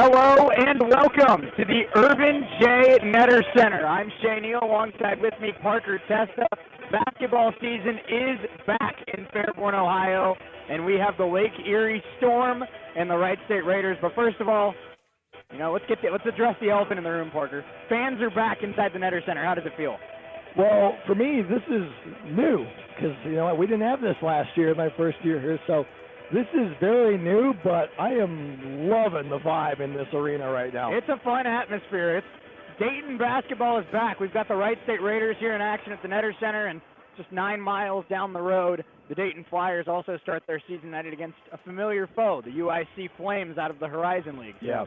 Hello and welcome to the Irvin J. Netter Center. I'm Shea, Neal, alongside with me Parker Testa. Basketball season is back in Fairborn, Ohio, and we have the Lake Erie Storm and the Wright State Raiders. But first of all, let's address the elephant in the room, Parker. Fans are back inside the Netter Center. How does it feel? Well, for me, this is new because, we didn't have this last year, my first year here, so this is very new, but I am loving the vibe in this arena right now. It's a fun atmosphere. Dayton basketball is back. We've got the Wright State Raiders here in action at the Netter Center, and just 9 miles down the road, the Dayton Flyers also start their season night against a familiar foe, the UIC Flames out of the Horizon League. Yeah.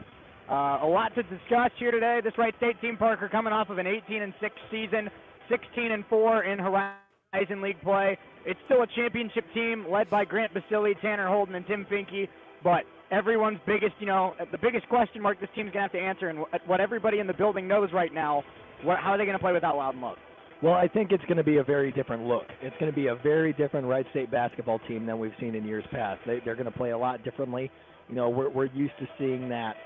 A lot to discuss here today. This Wright State team, Parker, coming off of an 18-6 season, 16-4 in Horizon League play. It's still a championship team led by Grant Basile, Tanner Holden, and Tim Finke, but everyone's biggest, the biggest question mark this team's going to have to answer, and what everybody in the building knows right now, how are they going to play without Loudon Love? Well, I think it's going to be a very different look. It's going to be a very different Wright State basketball team than we've seen in years past. They're going to play a lot differently. We're used to seeing that,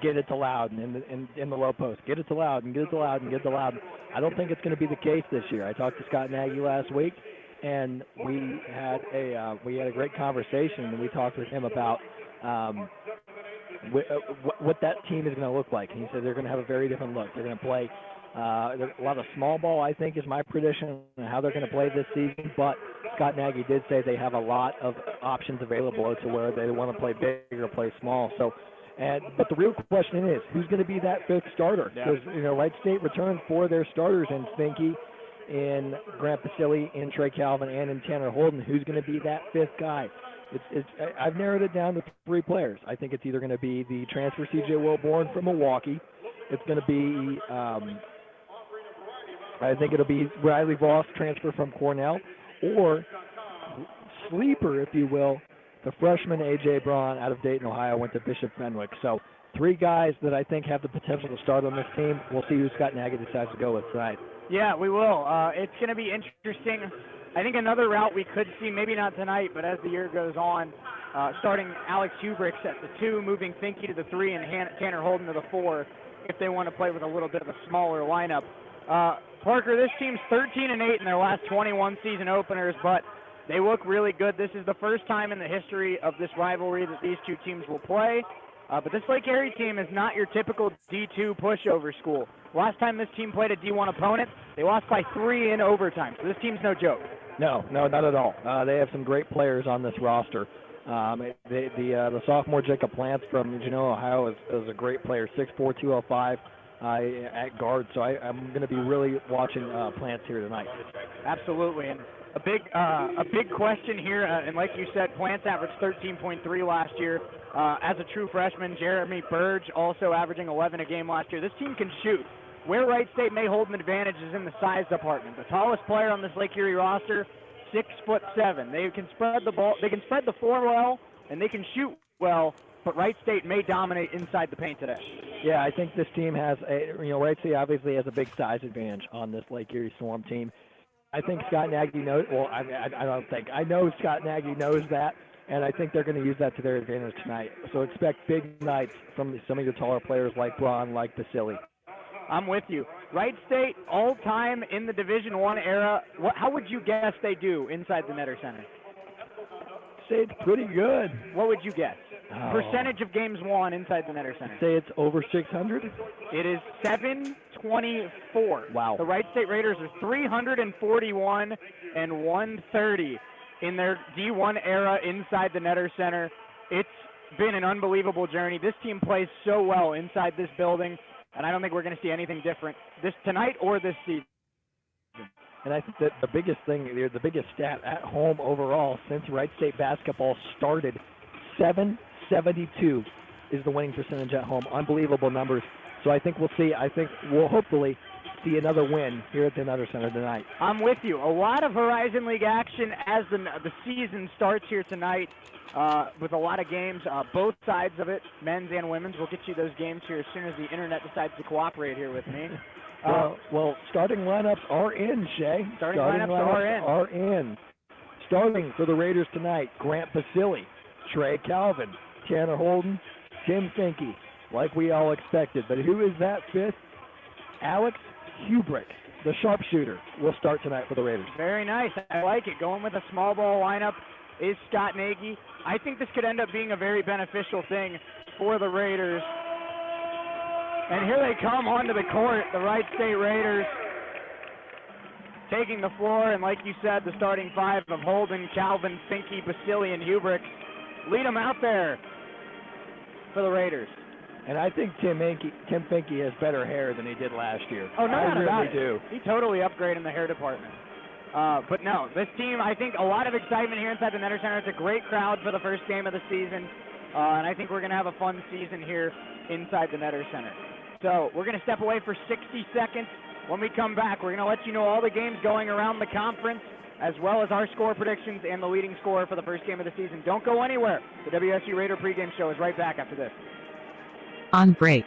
get it to Loudon in the low post. Get it to Loudon, get it to Loudon, get it to Loudon. I don't think it's going to be the case this year. I talked to Scott Nagy last week, and we had a great conversation, and we talked with him about what that team is going to look like. And he said they're going to have a very different look. They're going to play a lot of small ball, I think, is my prediction on how they're going to play this season. But Scott Nagy did say they have a lot of options available to where they want to play big or play small. But the real question is, who's going to be that fifth starter? Because Wright State returned 4 of their starters in Finke, in Grant Basile, in Trey Calvin, and in Tanner Holden. Who's going to be that fifth guy? I've narrowed it down to 3 players. I think it's either going to be the transfer C.J. Wilborn from Milwaukee. It's going to be I think it'll be Riley Voss, transfer from Cornell, or sleeper, if you will, the freshman A.J. Braun out of Dayton, Ohio, went to Bishop Fenwick. So 3 guys that I think have the potential to start on this team. We'll see who Scott Nagy decides to go with tonight. Yeah, we will. It's going to be interesting. I think another route we could see, maybe not tonight, but as the year goes on, starting Alex Hubricks at the 2, moving Finke to the 3, and Tanner Holden to the 4, if they want to play with a little bit of a smaller lineup. Parker, this team's 13-8 in their last 21 season openers, but they look really good. This is the first time in the history of this rivalry that these 2 teams will play. But this Lake Erie team is not your typical D2 pushover school. Last time this team played a D1 opponent, they lost by 3 in overtime. So this team's no joke. No, not at all. They have some great players on this roster. The sophomore Jacob Plants from Genoa, Ohio, is a great player, 6'4", 205 at guard. So I'm going to be really watching Plants here tonight. Absolutely. And a big question here, and like you said, Plants averaged 13.3 last year. As a true freshman, Jeremy Burge also averaging 11 a game last year. This team can shoot. Where Wright State may hold an advantage is in the size department. The tallest player on this Lake Erie roster, 6'7". They can spread the ball. They can spread the floor well, and they can shoot well. But Wright State may dominate inside the paint today. Yeah, I think this team has Wright State obviously has a big size advantage on this Lake Erie Storm team. I think Scott Nagy knows. Well, I know Scott Nagy knows that, and I think they're going to use that to their advantage tonight. So expect big nights from some of your taller players like Braun, like Basile. I'm with you. Wright State, all-time in the Division I era. How would you guess they do inside the Netter Center? Say it's pretty good. What would you guess? Percentage of games won inside the Netter Center. Say it's over 600? It is 724. Wow. The Wright State Raiders are 341 and 130 in their D1 era inside the Netter Center. It's been an unbelievable journey. This team plays so well inside this building, and I don't think we're going to see anything different this tonight or this season. And I think that the biggest thing, the biggest stat at home overall since Wright State basketball started, 772 is the winning percentage at home. Unbelievable numbers. So I think we'll hopefully see another win here at the Netter Center tonight. I'm with you. A lot of Horizon League action as the season starts here tonight with a lot of games, both sides of it, men's and women's. We'll get you those games here as soon as the internet decides to cooperate here with me. Well, starting lineups are in, Shea. Starting lineups are in. Starting for the Raiders tonight, Grant Basile, Trey Calvin, Tanner Holden, Tim Finke, like we all expected. But who is that fifth? Alex Hughes, the sharpshooter, will start tonight for the Raiders. Very nice. I like it. Going with a small ball lineup is Scott Nagy. I think this could end up being a very beneficial thing for the Raiders. And here they come onto the court, the Wright State Raiders, taking the floor. And like you said, the starting five of Holden, Calvin, Finke, Basili, and Hubrick lead them out there for the Raiders. And I think Tim Finke has better hair than he did last year. Oh, no, I really about it. do. He totally upgraded in the hair department. But no, this team, I think a lot of excitement here inside the Netter Center. It's a great crowd for the first game of the season. And I think we're going to have a fun season here inside the Netter Center. So we're going to step away for 60 seconds. When we come back, we're going to let you know all the games going around the conference, as well as our score predictions and the leading scorer for the first game of the season. Don't go anywhere. The WSU Raider pregame show is right back after this. On break.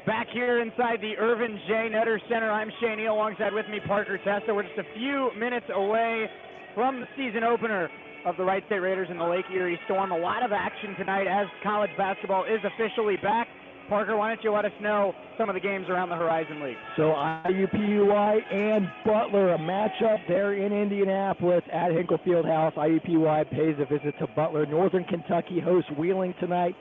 Back here inside the Irvin J. Netter Center, I'm Shea Neal, alongside with me Parker Testa. We're just a few minutes away from the season opener of the Wright State Raiders and the Lake Erie Storm. A lot of action tonight as college basketball is officially back. Parker, why don't you let us know some of the games around the Horizon League? So IUPUI and Butler, a matchup there in Indianapolis at Hinkle Fieldhouse. IUPUI pays a visit to Butler. Northern Kentucky hosts Wheeling tonight.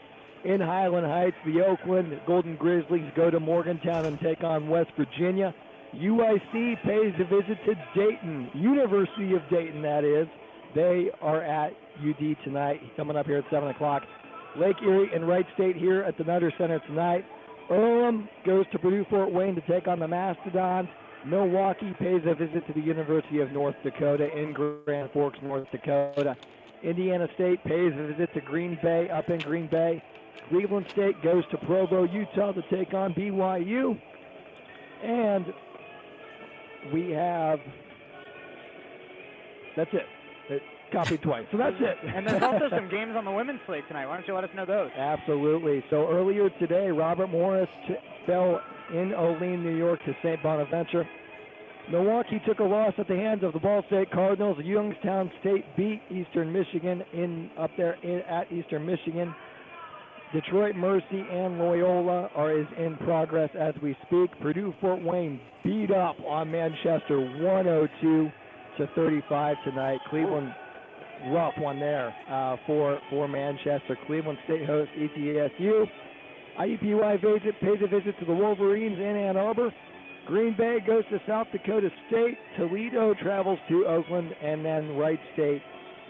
In Highland Heights, the Oakland Golden Grizzlies go to Morgantown and take on West Virginia. UIC pays a visit to Dayton, University of Dayton, that is. They are at UD tonight, coming up here at 7 o'clock. Lake Erie and Wright State here at the Netter Center tonight. Earlham goes to Purdue-Fort Wayne to take on the Mastodons. Milwaukee pays a visit to the University of North Dakota in Grand Forks, North Dakota. Indiana State pays a visit to Green Bay up in Green Bay. Cleveland State goes to Provo, Utah to take on BYU. And we have, that's it. It copied twice. So that's it. And there's also some games on the women's slate tonight. Why don't you let us know those? Absolutely. So earlier today, Robert Morris fell in Olean, New York to St. Bonaventure. Milwaukee took a loss at the hands of the Ball State Cardinals. Youngstown State beat Eastern Michigan at Eastern Michigan. Detroit Mercy and Loyola is in progress as we speak. Purdue-Fort Wayne beat up on Manchester 102-35 tonight. Cleveland, rough one there for Manchester. Cleveland State hosts ETSU. IUPUI pays a visit to the Wolverines in Ann Arbor. Green Bay goes to South Dakota State. Toledo travels to Oakland, and then Wright State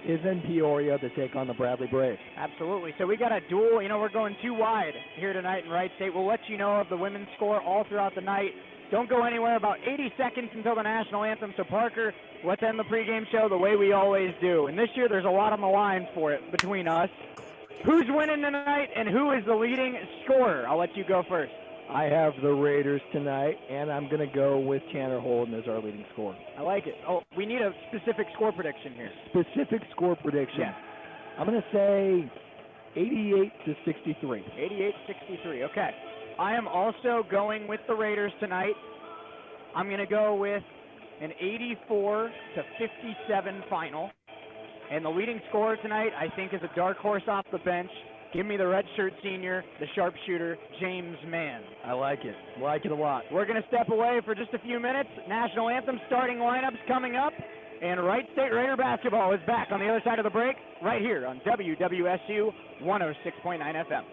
is in Peoria to take on the Bradley Braves. Absolutely. So we got a duel. We're going too wide here tonight in Wright State. We'll let you know of the women's score all throughout the night. Don't go anywhere. About 80 seconds until the national anthem. So, Parker, let's end the pregame show the way we always do. And this year there's a lot on the line for it between us. Who's winning tonight, and who is the leading scorer? I'll let you go first. I have the Raiders tonight, and I'm going to go with Tanner Holden as our leading scorer. I like it. Oh, we need a specific score prediction here. Specific score prediction? Yes. I'm going to say 88-63. 88-63, okay. I am also going with the Raiders tonight. I'm going to go with an 84-57 final. And the leading scorer tonight, I think, is a dark horse off the bench. Give me the redshirt senior, the sharpshooter, James Mann. I like it. Like it a lot. We're going to step away for just a few minutes. National anthem starting lineups coming up. And Wright State Raider basketball is back on the other side of the break right here on WWSU 106.9 FM.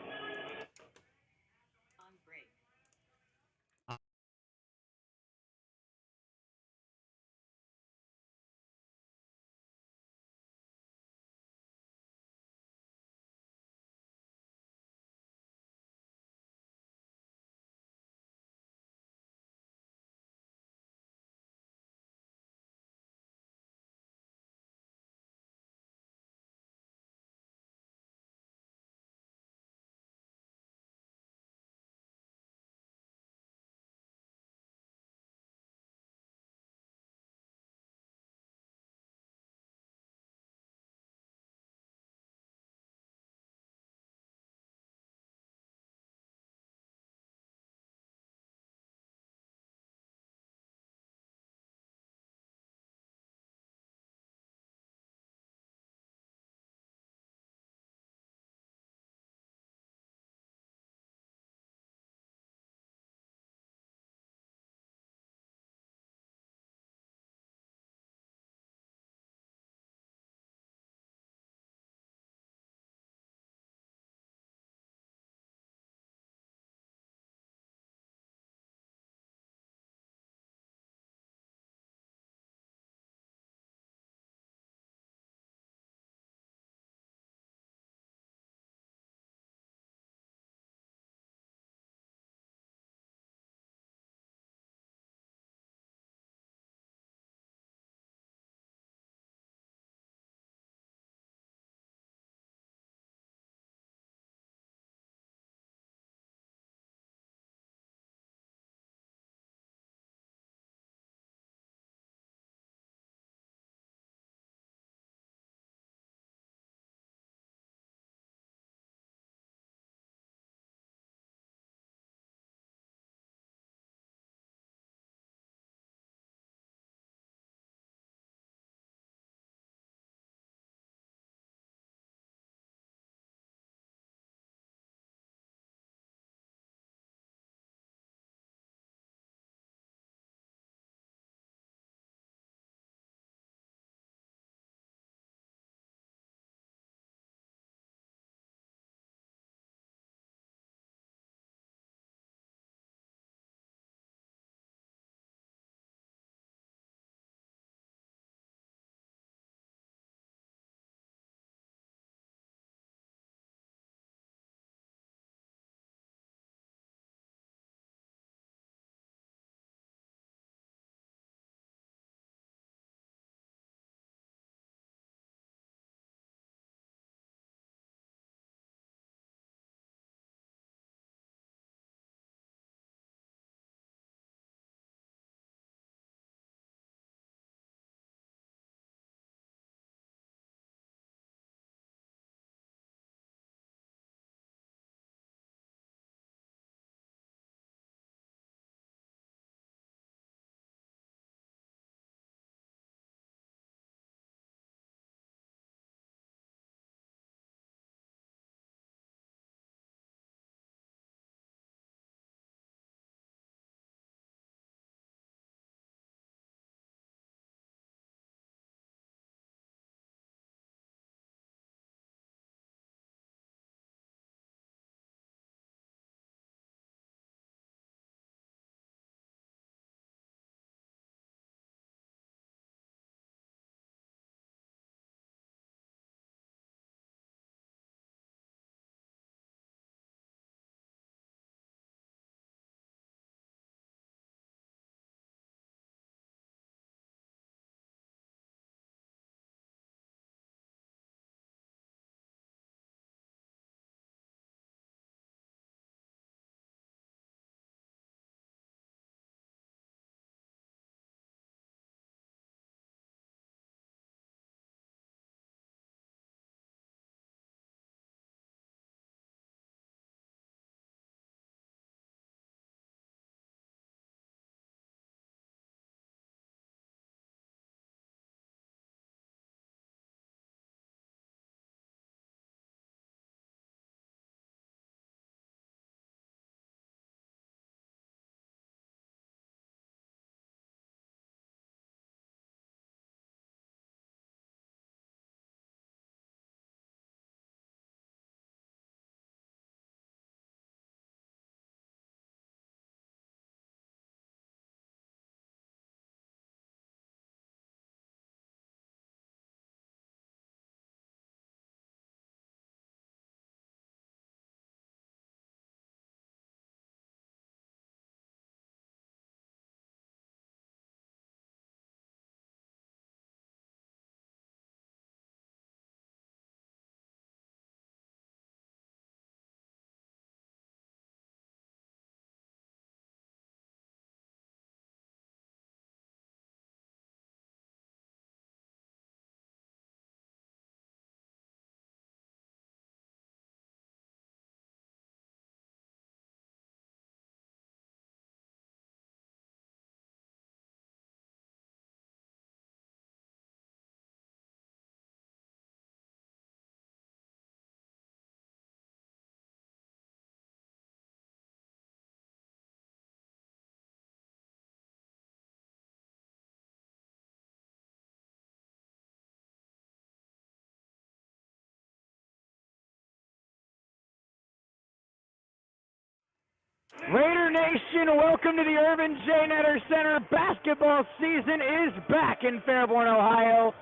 Raider Nation, welcome to the Irvin J. Netter Center. Basketball season is back in Fairborn, Ohio.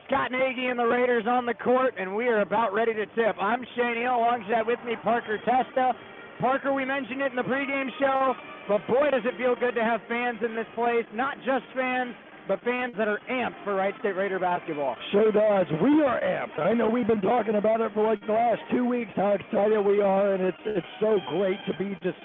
Scott Nagy and the Raiders on the court, and we are about ready to tip. I'm Shea, Neal, alongside with me Parker Testa. Parker, we mentioned it in the pregame show, but boy does it feel good to have fans in this place. Not just fans, but fans that are amped for Wright State Raider basketball. Sure does. We are amped. I know we've been talking about it for like the last 2 weeks, how excited we are, and it's so great to be just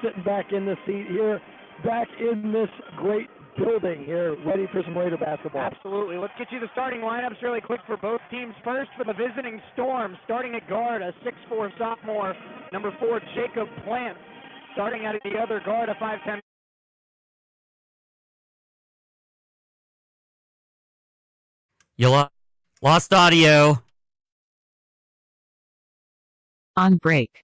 sitting back in the seat here, back in this great building here, ready for some Raider basketball. Absolutely. Let's get you the starting lineups really quick for both teams. First, for the visiting Storms, starting at guard, a 6'4 sophomore, number 4, Jacob Plant. Starting at the other guard, a 5'10. You lost audio. On break.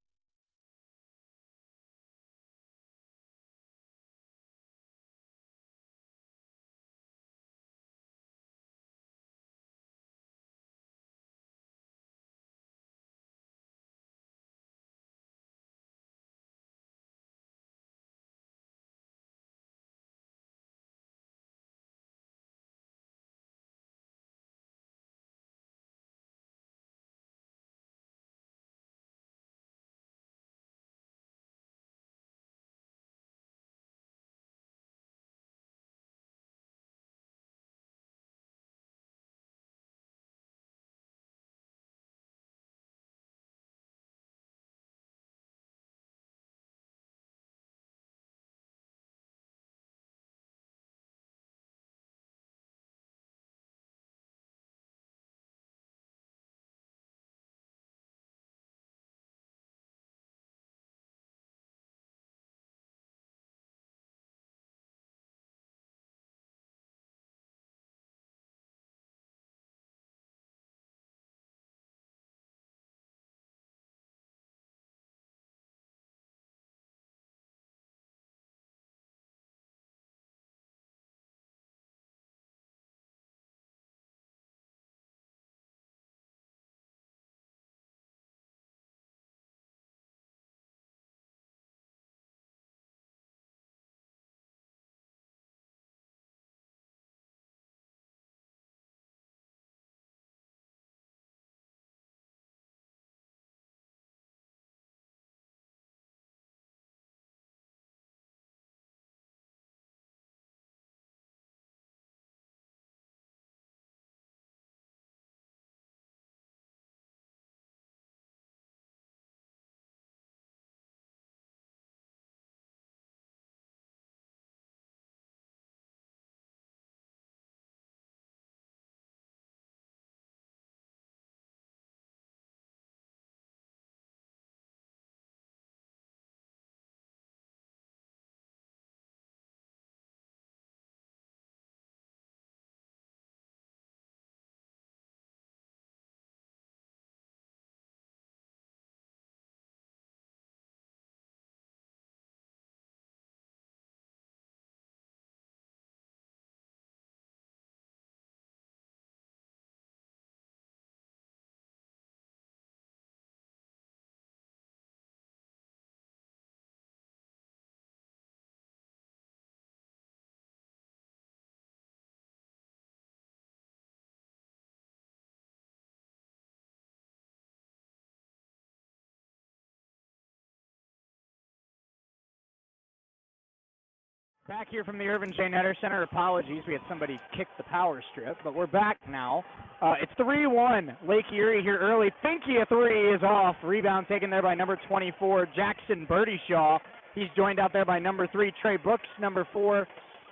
Back here from the Irvin J. Netter Center. Apologies, we had somebody kick the power strip, but we're back now. It's 3-1. Lake Erie here early. Finke a three is off. Rebound taken there by number 24, Jackson Birdyshaw. He's joined out there by number 3, Trey Brooks. Number 4,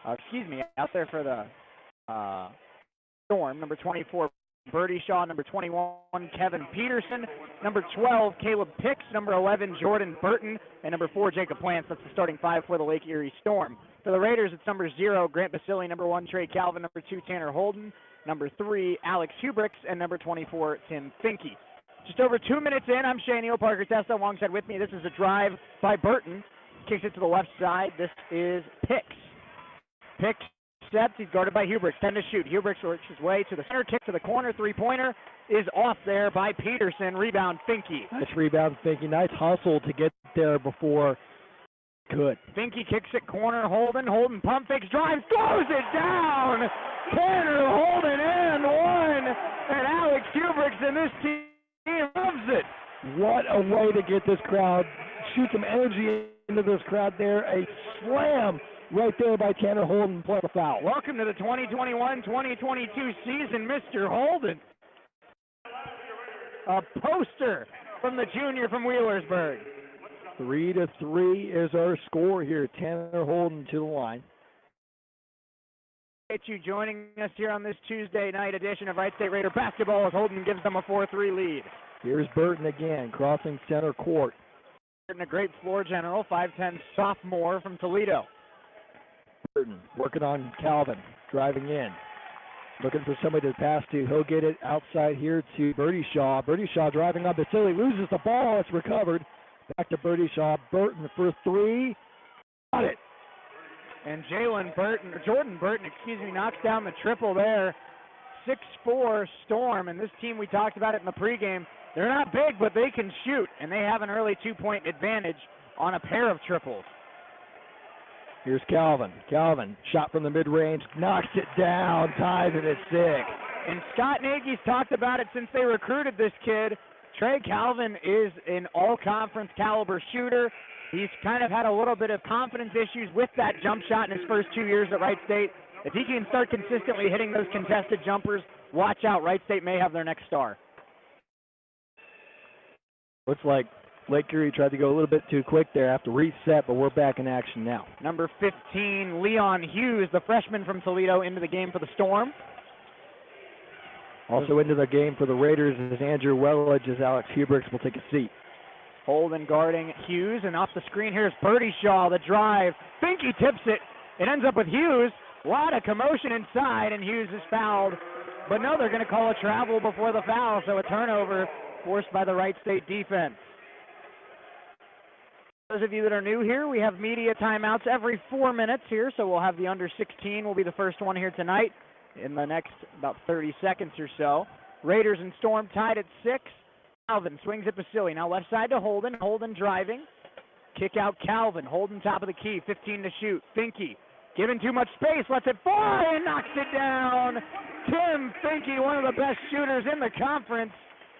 out there for the Storm. Number 24, Birdyshaw. Number 21, Kevin Peterson. Number 12, Caleb Picks. Number 11, Jordan Burton. And number 4, Jacob Plants. That's the starting 5 for the Lake Erie Storm. For the Raiders, it's number 0, Grant Basile. Number 1, Trey Calvin. Number 2, Tanner Holden. Number 3, Alex Hubricks. And number 24, Tim Finke. Just over 2 minutes in, I'm Shea, Neal, Parker Testa. Alongside with me, this is a drive by Burton. Kicks it to the left side. This is Picks. Picks steps. He's guarded by Hubricks. 10 to shoot. Hubricks works his way to the center. Kick to the corner. Three-pointer is off there by Peterson. Rebound, Finke. Nice rebound, Finke. Nice hustle to get there before Good. Finke kicks it corner, Holden pump fakes, drives, throws it down! Tanner Holden and one! And Alex Hubricks and this team loves it! What a way to get this crowd, shoot some energy into this crowd there. A slam right there by Tanner Holden, plus a foul. Welcome to the 2021-2022 season, Mr. Holden. A poster from the junior from Wheelersburg. 3-3 is our score here. Tanner Holden to the line. Appreciate you joining us here on this Tuesday night edition of Wright State Raider basketball as Holden gives them a 4-3 lead. Here's Burton again, crossing center court. Burton, a great floor general, 5'10" sophomore from Toledo. Burton working on Calvin, driving in. Looking for somebody to pass to. He'll get it outside here to Birdie Shaw. Birdie Shaw driving on Basili, loses the ball. It's recovered. Back to Birdie Shaw. Burton for three. Got it. And Jordan Burton, knocks down the triple there. 6'4" Storm, and this team, we talked about it in the pregame. They're not big, but they can shoot, and they have an early 2-point advantage on a pair of triples. Here's Calvin. Calvin, shot from the mid-range, knocks it down, ties it at 6. And Scott Nagy's talked about it since they recruited this kid. Trey Calvin is an all-conference caliber shooter. He's kind of had a little bit of confidence issues with that jump shot in his first 2 years at Wright State. If he can start consistently hitting those contested jumpers, watch out. Wright State may have their next star. Looks like Lake Erie tried to go a little bit too quick there after reset, but we're back in action now. Number 15, Leon Hughes, the freshman from Toledo, into the game for the Storm. Also into the game for the Raiders is Andrew Welledge, as Alex Hubricks will take a seat. Holden guarding Hughes, and off the screen here's Birdie Shaw, the drive. Finke tips it. It ends up with Hughes. A lot of commotion inside, and Hughes is fouled. But no, they're going to call a travel before the foul, so a turnover forced by the Wright State defense. Those of you that are new here, we have media timeouts every 4 minutes here, so we'll have the under 16 will be the first one here tonight in the next about 30 seconds or so. Raiders and Storm tied at 6. Calvin swings at Basili. Now left side to Holden. Holden driving. Kick out Calvin. Holden top of the key. 15 to shoot. Finke given too much space. Lets it fly and knocks it down. Tim Finke, one of the best shooters in the conference.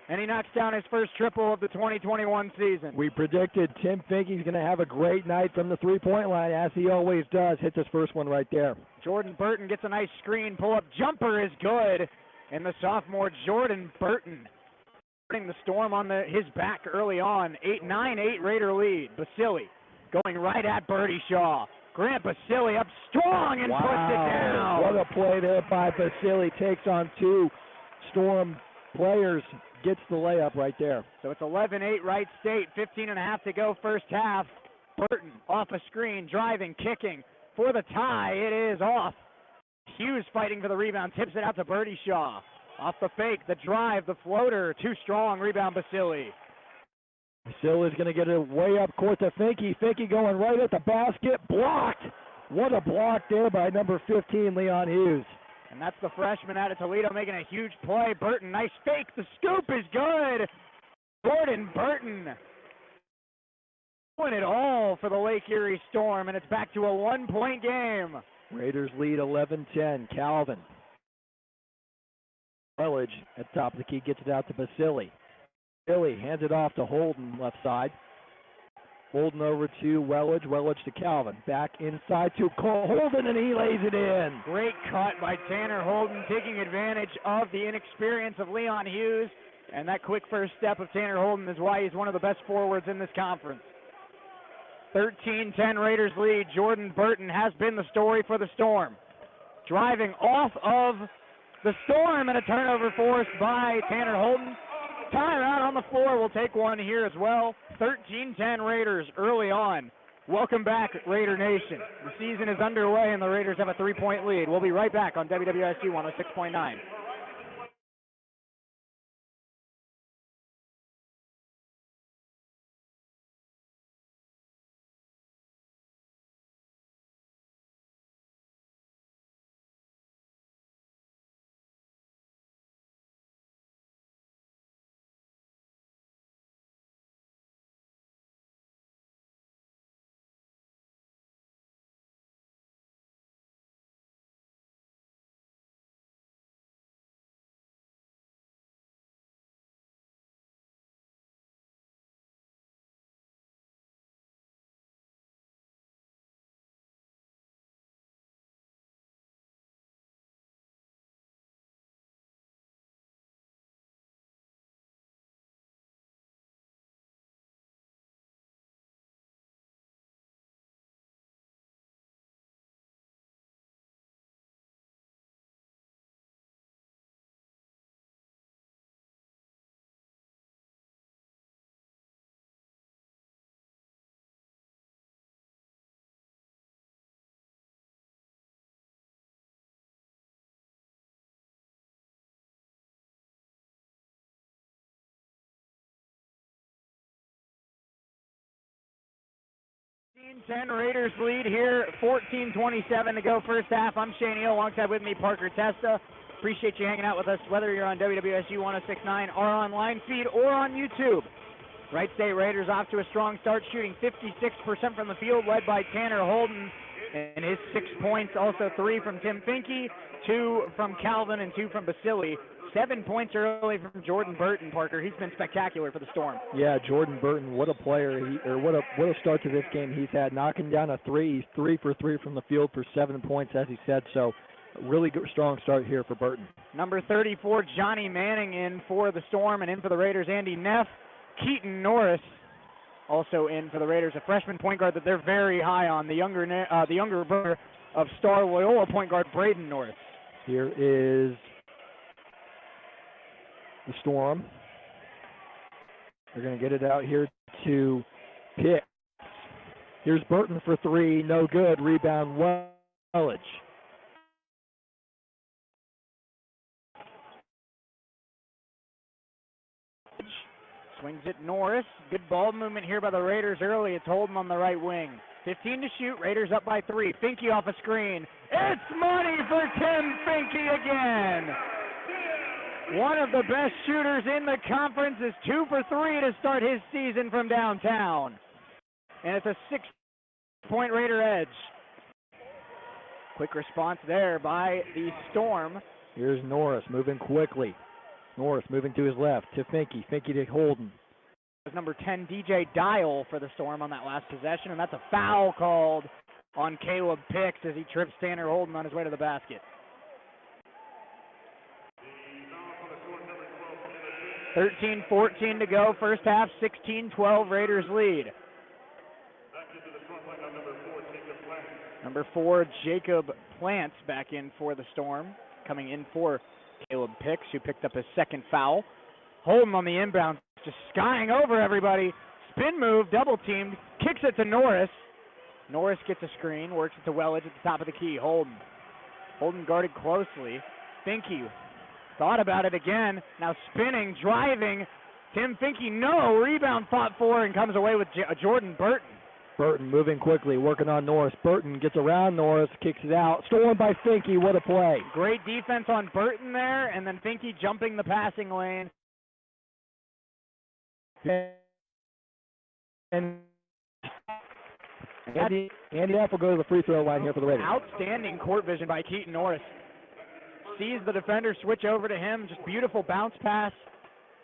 And he knocks down his first triple of the 2021 season. We predicted Tim Finke's going to have a great night from the three-point line, as he always does. Hits his first one right there. Jordan Burton gets a nice screen. Pull-up jumper is good. And the sophomore Jordan Burton putting the Storm on his back early on. 9-8 Raider lead. Basili going right at Birdie Shaw. Grant Basili up strong and puts it down. What a play there by Basili. Takes on two Storm players. Gets the layup right there. So it's 11-8 Wright State, 15.5 to go first half. Burton off a screen, driving, kicking for the tie. It is off. Hughes fighting for the rebound, tips it out to Birdie Shaw. Off the fake, the drive, the floater, too strong, rebound Basili. Basili's going to get it way up court to Finke. Finke going right at the basket, blocked. What a block there by number 15, Leon Hughes. And that's the freshman out of Toledo making a huge play. Burton, nice fake. The scoop is good. Jordan Burton doing it all for the Lake Erie Storm, and it's back to a one-point game. Raiders lead 11-10. Calvin. Welledge at the top of the key gets it out to Basili. Basili hands it off to Holden left side. Holden over to Welledge. Welledge to Calvin. Back inside to Holden, and he lays it in. Great cut by Tanner Holden, taking advantage of the inexperience of Leon Hughes. And that quick first step of Tanner Holden is why he's one of the best forwards in this conference. 13-10 Raiders lead. Jordan Burton has been the story for the Storm. Driving off of the Storm, and a turnover forced by Tanner Holden. Timeout on the floor. We'll take one here as well. 13-10 Raiders early on. Welcome back, Raider Nation. The season is underway, and the Raiders have a 3-point lead. We'll be right back on WWSU 106.9. 10 Raiders lead here, 14:27 to go first half. I'm Shea Neal, alongside with me Parker Testa. Appreciate you hanging out with us, whether you're on WWSU 106.9, our online feed, or on YouTube. Wright State Raiders off to a strong start, shooting 56% from the field, led by Tanner Holden and his 6 points. Also 3 from Tim Finke, 2 from Calvin, and 2 from Basili. 7 points early from Jordan Burton, Parker. He's been spectacular for the Storm. Yeah, Jordan Burton, what a player, what a start to this game he's had. Knocking down a three, he's 3 for 3 from the field for 7 points, as he said. So, really good, strong start here for Burton. Number 34, Johnny Manning in for the Storm, and in for the Raiders, Andy Neff. Keaton Norris also in for the Raiders, a freshman point guard that they're very high on, the younger brother of star Loyola point guard Braden Norris. Here is the Storm. They're going to get it out here to Pitts. Here's Burton for 3, no good. Rebound, Wellage. Swings it Norris. Good ball movement here by the Raiders early. It's Holden on the right wing. 15 to shoot. Raiders up by 3. Finke off a screen. It's money for Tim Finke again. One of the best shooters in the conference is 2 for 3 to start his season from downtown. And it's a 6-point Raider edge. Quick response there by the Storm. Here's Norris moving quickly. Norris moving to his left to Finke. Finke to Holden. Number 10, DJ Dial for the Storm on that last possession, and that's a foul called on Caleb Pitts as he trips Tanner Holden on his way to the basket. 13-14 to go, first half, 16-12, Raiders lead. Number 4, Jacob Plants back in for the Storm, coming in for Caleb Pitts, who picked up his second foul. Holden on the inbound, just skying over everybody. Spin move, double teamed, kicks it to Norris. Norris gets a screen, works it to Wellage at the top of the key. Holden guarded closely. Finke thought about it again. Now spinning, driving. Tim Finke, no. Rebound fought for and comes away with Jordan Burton. Burton moving quickly, working on Norris. Burton gets around Norris, kicks it out. Stolen by Finke. What a play. Great defense on Burton there, and then Finke jumping the passing lane. And Andy Neff will go to the free throw line here for the Raiders. Outstanding court vision by Keaton Norris. Sees the defender switch over to him. Just beautiful bounce pass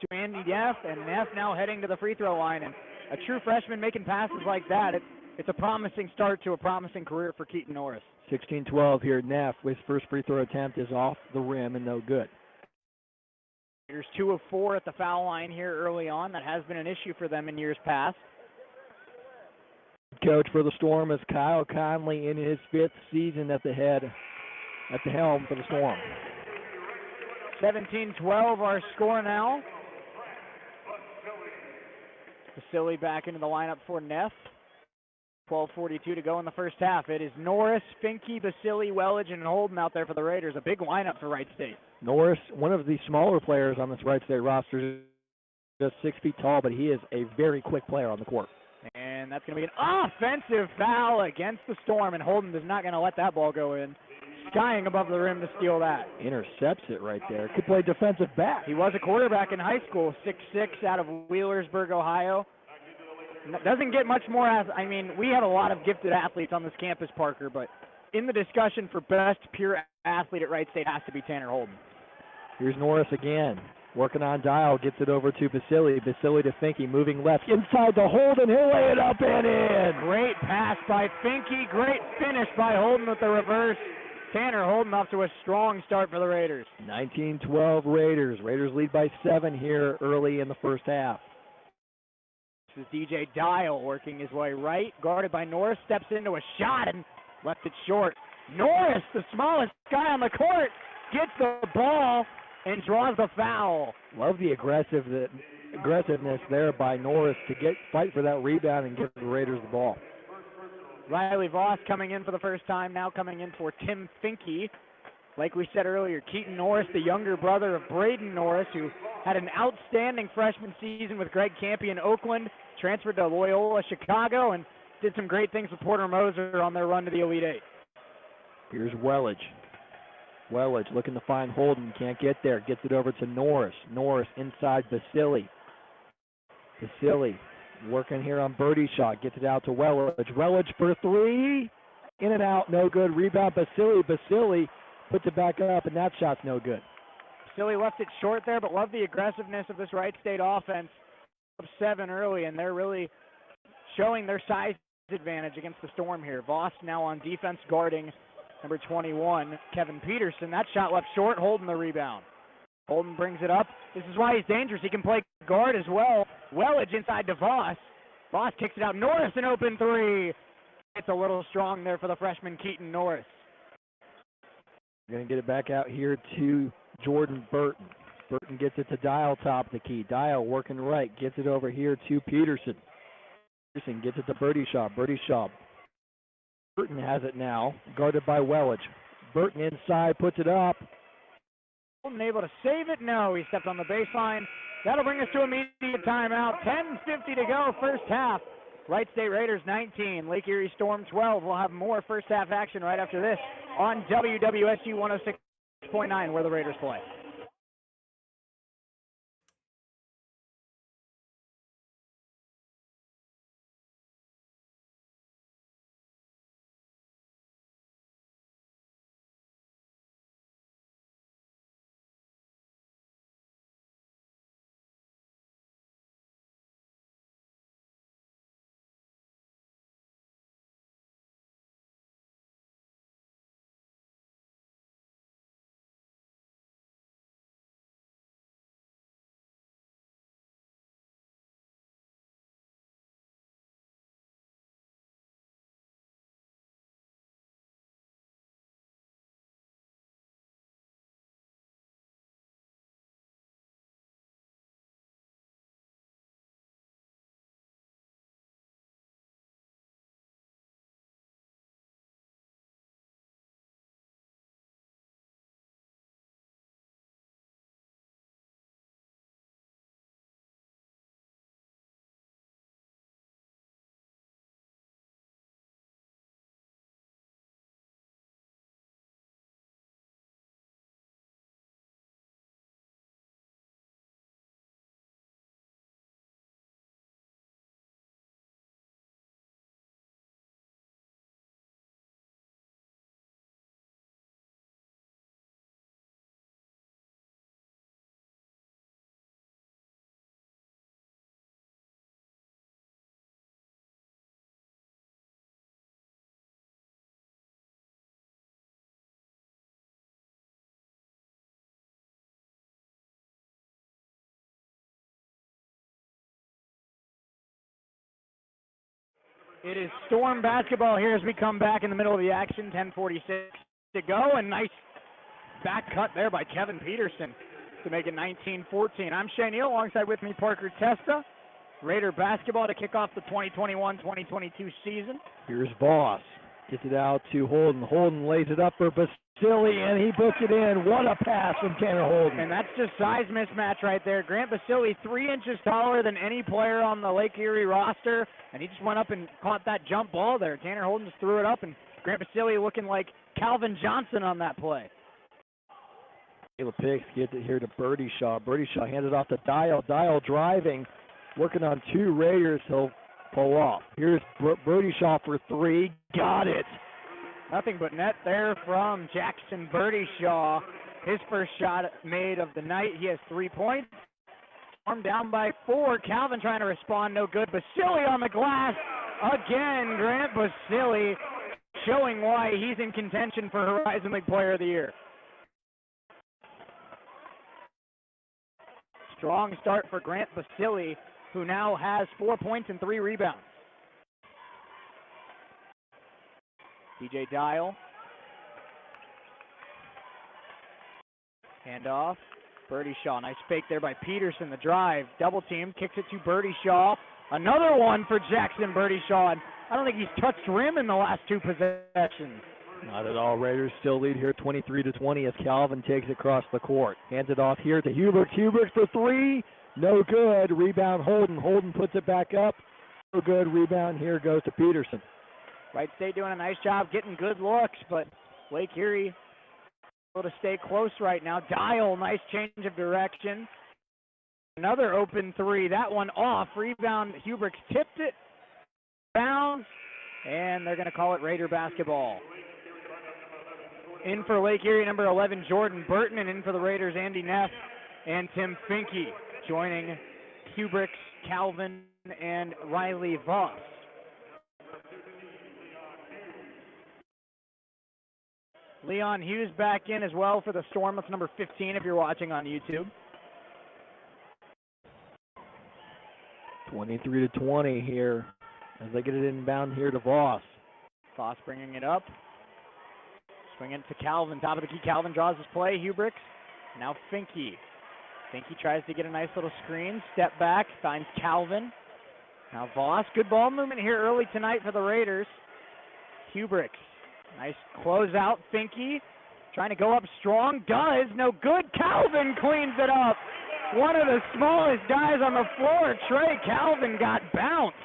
to Andy Neff, and Neff now heading to the free throw line. And a true freshman making passes like that, it's a promising start to a promising career for Keaton Norris. 16-12 here. Neff, his first free throw attempt is off the rim and no good. Raiders 2 of 4 at the foul line here early on. That has been an issue for them in years past. Coach for the Storm is Kyle Conley in his 5th season at the helm for the Storm. 17-12 our score now. Basili back into the lineup for Neff. 12:42 to go in the first half. It is Norris, Finke, Basili, Wellage, and Holden out there for the Raiders. A big lineup for Wright State. Norris, one of the smaller players on this Wright State roster, just 6 feet tall, but he is a very quick player on the court. And that's going to be an offensive foul against the Storm, and Holden is not going to let that ball go in. Skying above the rim to steal that. Intercepts it right there. Could play defensive back. He was a quarterback in high school, 6'6", out of Wheelersburg, Ohio. Doesn't get much more. I mean, we have a lot of gifted athletes on this campus, Parker, but in the discussion for best pure athlete at Wright State has to be Tanner Holden. Here's Norris again. Working on Dial, gets it over to Basili. Basili to Finke, moving left. Inside to Holden, he'll lay it up and in. Great pass by Finke. Great finish by Holden with the reverse. Tanner Holden off to a strong start for the Raiders. 19-12 Raiders. Raiders lead by 7 here early in the first half. This is DJ Dial working his way right. Guarded by Norris. Steps into a shot and left it short. Norris, the smallest guy on the court, gets the ball and draws the foul. Love the aggressiveness there by Norris to fight for that rebound and give the Raiders the ball. Riley Voss coming in for the first time, now coming in for Tim Finke. Like we said earlier, Keaton Norris, the younger brother of Braden Norris, who had an outstanding freshman season with Greg Campy in Oakland, transferred to Loyola Chicago, and did some great things with Porter Moser on their run to the Elite Eight. Here's Wellage. Wellage looking to find Holden. Can't get there. Gets it over to Norris. Norris inside Basili. Basili working here on birdie shot. Gets it out to Wellage. Wellage for three. In and out. No good. Rebound Basili. Basili puts it back up, and that shot's no good. Basili left it short there, but love the aggressiveness of this Wright State offense. Up 7 early, and they're really showing their size advantage against the Storm here. Voss now on defense guarding number 21, Kevin Peterson. That shot left short, Holden the rebound. Holden brings it up. This is why he's dangerous. He can play guard as well. Wellage inside to Voss. Voss kicks it out. Norris an open three. It's a little strong there for the freshman Keaton Norris. We're going to get it back out here to Jordan Burton. Burton gets it to Dial top of the key. Dial working right. Gets it over here to Peterson. Peterson gets it to Birdie Shaw. Birdie Shaw. Burton has it now, guarded by Wellage. Burton inside, puts it up. Holden able to save it? No, he stepped on the baseline. That'll bring us to immediate timeout. 10:50 to go, first half. Wright State Raiders 19, Lake Erie Storm 12. We'll have more first half action right after this on WWSU 106.9, where the Raiders play. It is Storm basketball here as we come back in the middle of the action. 10:46 to go, and nice back cut there by Kevin Peterson to make it 19-14. I'm Shea Neal, alongside with me Parker Testa. Raider basketball to kick off the 2021-2022 season. Here's Voss. Gets it out to Holden. Holden lays it up for Basili, and he puts it in. What a pass from Tanner Holden. And that's just size mismatch right there. Grant Basili, 3 inches taller than any player on the Lake Erie roster, and he just went up and caught that jump ball there. Tanner Holden just threw it up, and Grant Basili looking like Calvin Johnson on that play. Caleb Picks gets it here to Birdie Shaw. Birdie Shaw hands it off to Dial. Dial driving, working on 2 Raiders. He'll pull off. Here's Birdie Shaw for 3. Got it. Nothing but net there from Jackson Birdie Shaw. His first shot made of the night. He has 3 points. Storm down by 4. Calvin trying to respond. No good. Basili on the glass. Again, Grant Basili showing why he's in contention for Horizon League Player of the Year. Strong start for Grant Basili, who now has 4 points and 3 rebounds. DJ Dial. Handoff. Birdie Shaw. Nice fake there by Peterson. The drive. Double team. Kicks it to Birdie Shaw. Another one for Jackson Birdie Shaw. And I don't think he's touched rim in the last 2 possessions. Not at all. Raiders still lead here 23-20 as Calvin takes it across the court. Hands it off here to Hubert. Hubert for 3. No good. Rebound Holden. Holden puts it back up. No good. Rebound here goes to Peterson. Wright State doing a nice job getting good looks, but Lake Erie able to stay close right now. Dial, nice change of direction. Another open three. That one off. Rebound. Hubricks tipped it. Bounce. And they're going to call it Raider basketball. In for Lake Erie, number 11, Jordan Burton. And in for the Raiders, Andy Neff and Tim Finke. Joining Hubricks, Calvin, and Riley Voss. Leon Hughes back in as well for the Storm. That's number 15 if you're watching on YouTube. 23-20 here as they get it inbound here to Voss. Voss bringing it up. Swinging it to Calvin. Top of the key. Calvin draws his play. Hubricks. Now Finke. Finke tries to get a nice little screen. Step back. Finds Calvin. Now Voss. Good ball movement here early tonight for the Raiders. Hubricks. Nice closeout. Finke trying to go up strong. Does. No good. Calvin cleans it up. One of the smallest guys on the floor, Trey Calvin, got bounced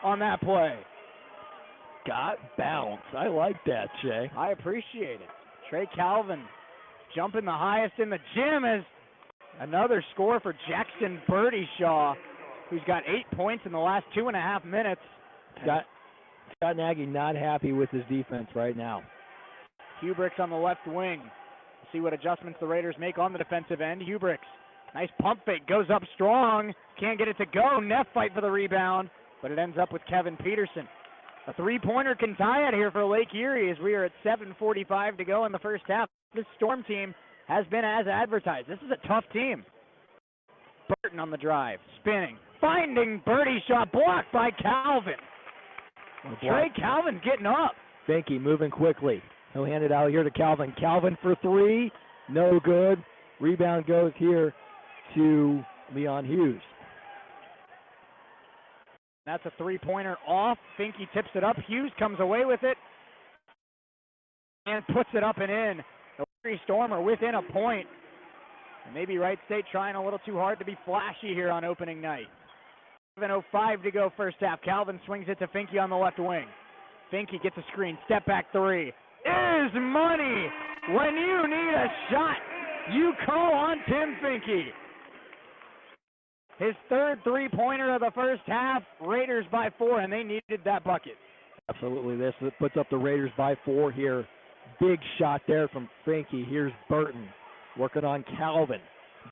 on that play. Got bounced. I like that, Shea. I appreciate it. Trey Calvin jumping the highest in the gym as another score for Jackson Birdyshaw, who's got 8 points in the last 2.5 minutes. Scott Nagy not happy with his defense right now. Hubricks on the left wing. We'll see what adjustments the Raiders make on the defensive end. Hubricks, nice pump fake, goes up strong. Can't get it to go. Neff fight for the rebound, but it ends up with Kevin Peterson. A three-pointer can tie it here for Lake Erie as we are at 7:45 to go in the first half. This Storm team has been as advertised. This is a tough team. Burton on the drive, spinning, finding Birdyshaw, blocked by Calvin. Trey Calvin getting up. Finke moving quickly. He'll hand it out here to Calvin. Calvin for three. No good. Rebound goes here to Leon Hughes. That's a three-pointer off. Finke tips it up. Hughes comes away with it and puts it up and in. The Lake Erie Storm are within a point. And maybe Wright State trying a little too hard to be flashy here on opening night. 7:05 to go first half. Calvin swings it to Finke on the left wing. Finke gets a screen. Step back three. Is money. When you need a shot, you call on Tim Finke. His third three-pointer of the first half. Raiders by 4, and they needed that bucket. Absolutely. This puts up the Raiders by 4 here. Big shot there from Finke. Here's Burton working on Calvin.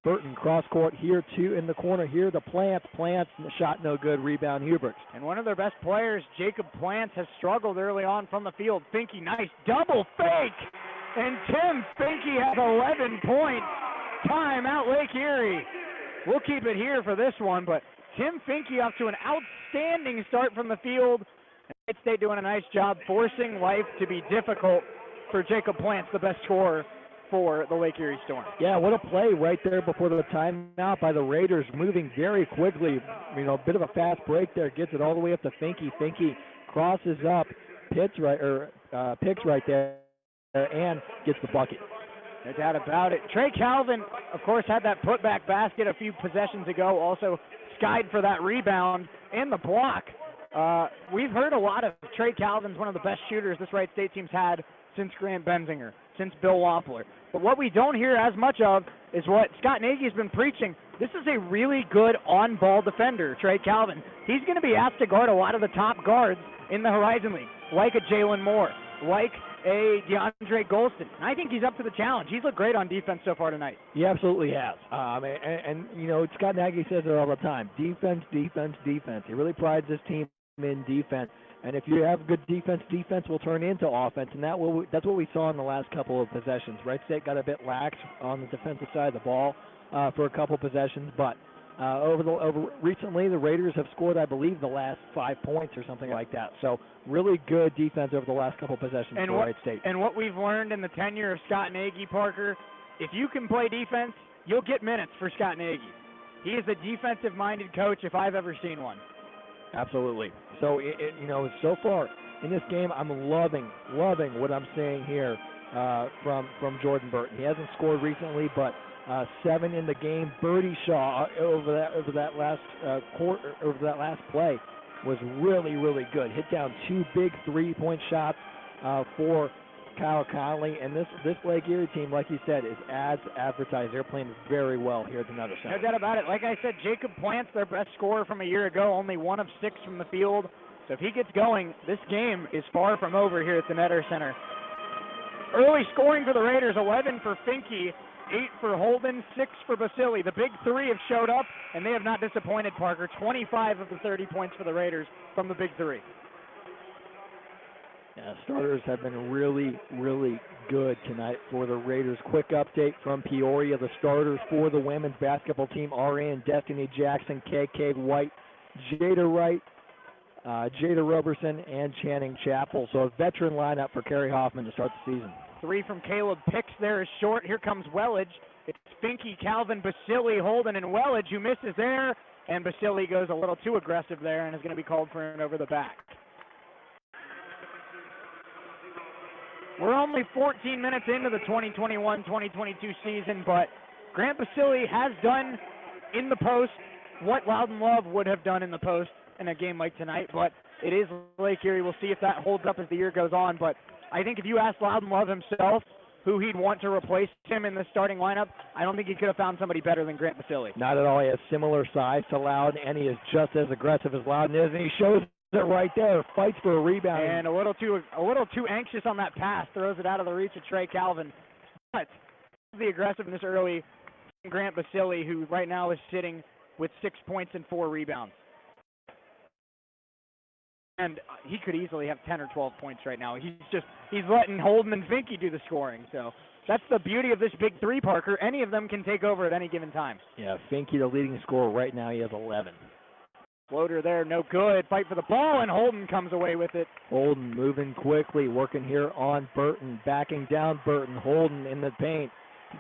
Burton cross court here, two in the corner here. The Plants, the shot no good. Rebound Hubricks. And one of their best players, Jacob Plants, has struggled early on from the field. Finke, nice double fake. And Tim Finke has 11 points. Timeout Lake Erie. We'll keep it here for this one, but Tim Finke off to an outstanding start from the field. Wright State doing a nice job forcing life to be difficult for Jacob Plants, the best scorer for the Lake Erie Storm. Yeah, what a play right there before the timeout by the Raiders, moving very quickly. You know, a bit of a fast break there, gets it all the way up to Finke. Finke crosses up, picks right there, and gets the bucket. No doubt about it. Trey Calvin, of course, had that putback basket a few possessions ago, also skied for that rebound and the block. We've heard a lot of Trey Calvin's one of the best shooters this Wright State team's had since Grant Benzinger, since Bill Wampler. But what we don't hear as much of is what Scott Nagy's been preaching. This is a really good on-ball defender, Trey Calvin. He's going to be asked to guard a lot of the top guards in the Horizon League, like a Jalen Moore, like a DeAndre Golston. I think he's up to the challenge. He's looked great on defense so far tonight. He absolutely has. And you know, Scott Nagy says it all the time. Defense, defense, defense. He really prides his team in defense. And if you have good defense, defense will turn into offense, and that's what we saw in the last couple of possessions. Wright State got a bit lax on the defensive side of the ball for a couple possessions, but recently the Raiders have scored, I believe, the last 5 points or something like that. So really good defense over the last couple possessions for Wright State. And what we've learned in the tenure of Scott Nagy, Parker, if you can play defense, you'll get minutes for Scott Nagy. He is a defensive-minded coach if I've ever seen one. Absolutely. So, so far in this game, I'm loving what I'm seeing here from Jordan Burton. He hasn't scored recently, but 7 in the game. Birdyshaw over that last quarter, over that last play, was really, really good. Hit down 2 big three-point shots for Kyle Conley. And this Lake Erie team, like you said, is as advertised. They're playing very well here at the Nutter Center. No doubt about it. Like I said, Jacob Plant's their best scorer from a year ago, only 1 of 6 from the field. So if he gets going, this game is far from over here at the Nutter Center. Early scoring for the Raiders, 11 for Finke, 8 for Holden, 6 for Basili. The big three have showed up, and they have not disappointed, Parker. 25 of the 30 points for the Raiders from the big three. Yeah, starters have been really, really good tonight for the Raiders. Quick update from Peoria. The starters for the women's basketball team are in Destiny Jackson, KK White, Jada Wright, Jada Roberson, and Channing Chappell. So a veteran lineup for Kerry Hoffman to start the season. 3 from Caleb Picks there is short. Here comes Wellage. It's Finke, Calvin, Basili, Holden, and Wellage who misses there. And Basili goes a little too aggressive there and is going to be called for an over the back. We're only 14 minutes into the 2021-2022 season, but Grant Basili has done in the post what Loudon Love would have done in the post in a game like tonight, but it is Lake Erie. We'll see if that holds up as the year goes on, but I think if you ask Loudon Love himself who he'd want to replace him in the starting lineup, I don't think he could have found somebody better than Grant Basili. Not at all. He has similar size to Loudon, and he is just as aggressive as Loudon is, and he shows it right there. Fights for a rebound. And a little too anxious on that pass. Throws it out of the reach of Trey Calvin. But the aggressiveness early, Grant Basili, who right now is sitting with 6 points and 4 rebounds. And he could easily have 10 or 12 points right now. He's letting Holden and Finke do the scoring. So that's the beauty of this big three, Parker. Any of them can take over at any given time. Yeah, Finke, the leading scorer right now, he has 11. Floater there, no good. Fight for the ball, and Holden comes away with it. Holden moving quickly, working here on Burton, backing down Burton. Holden in the paint.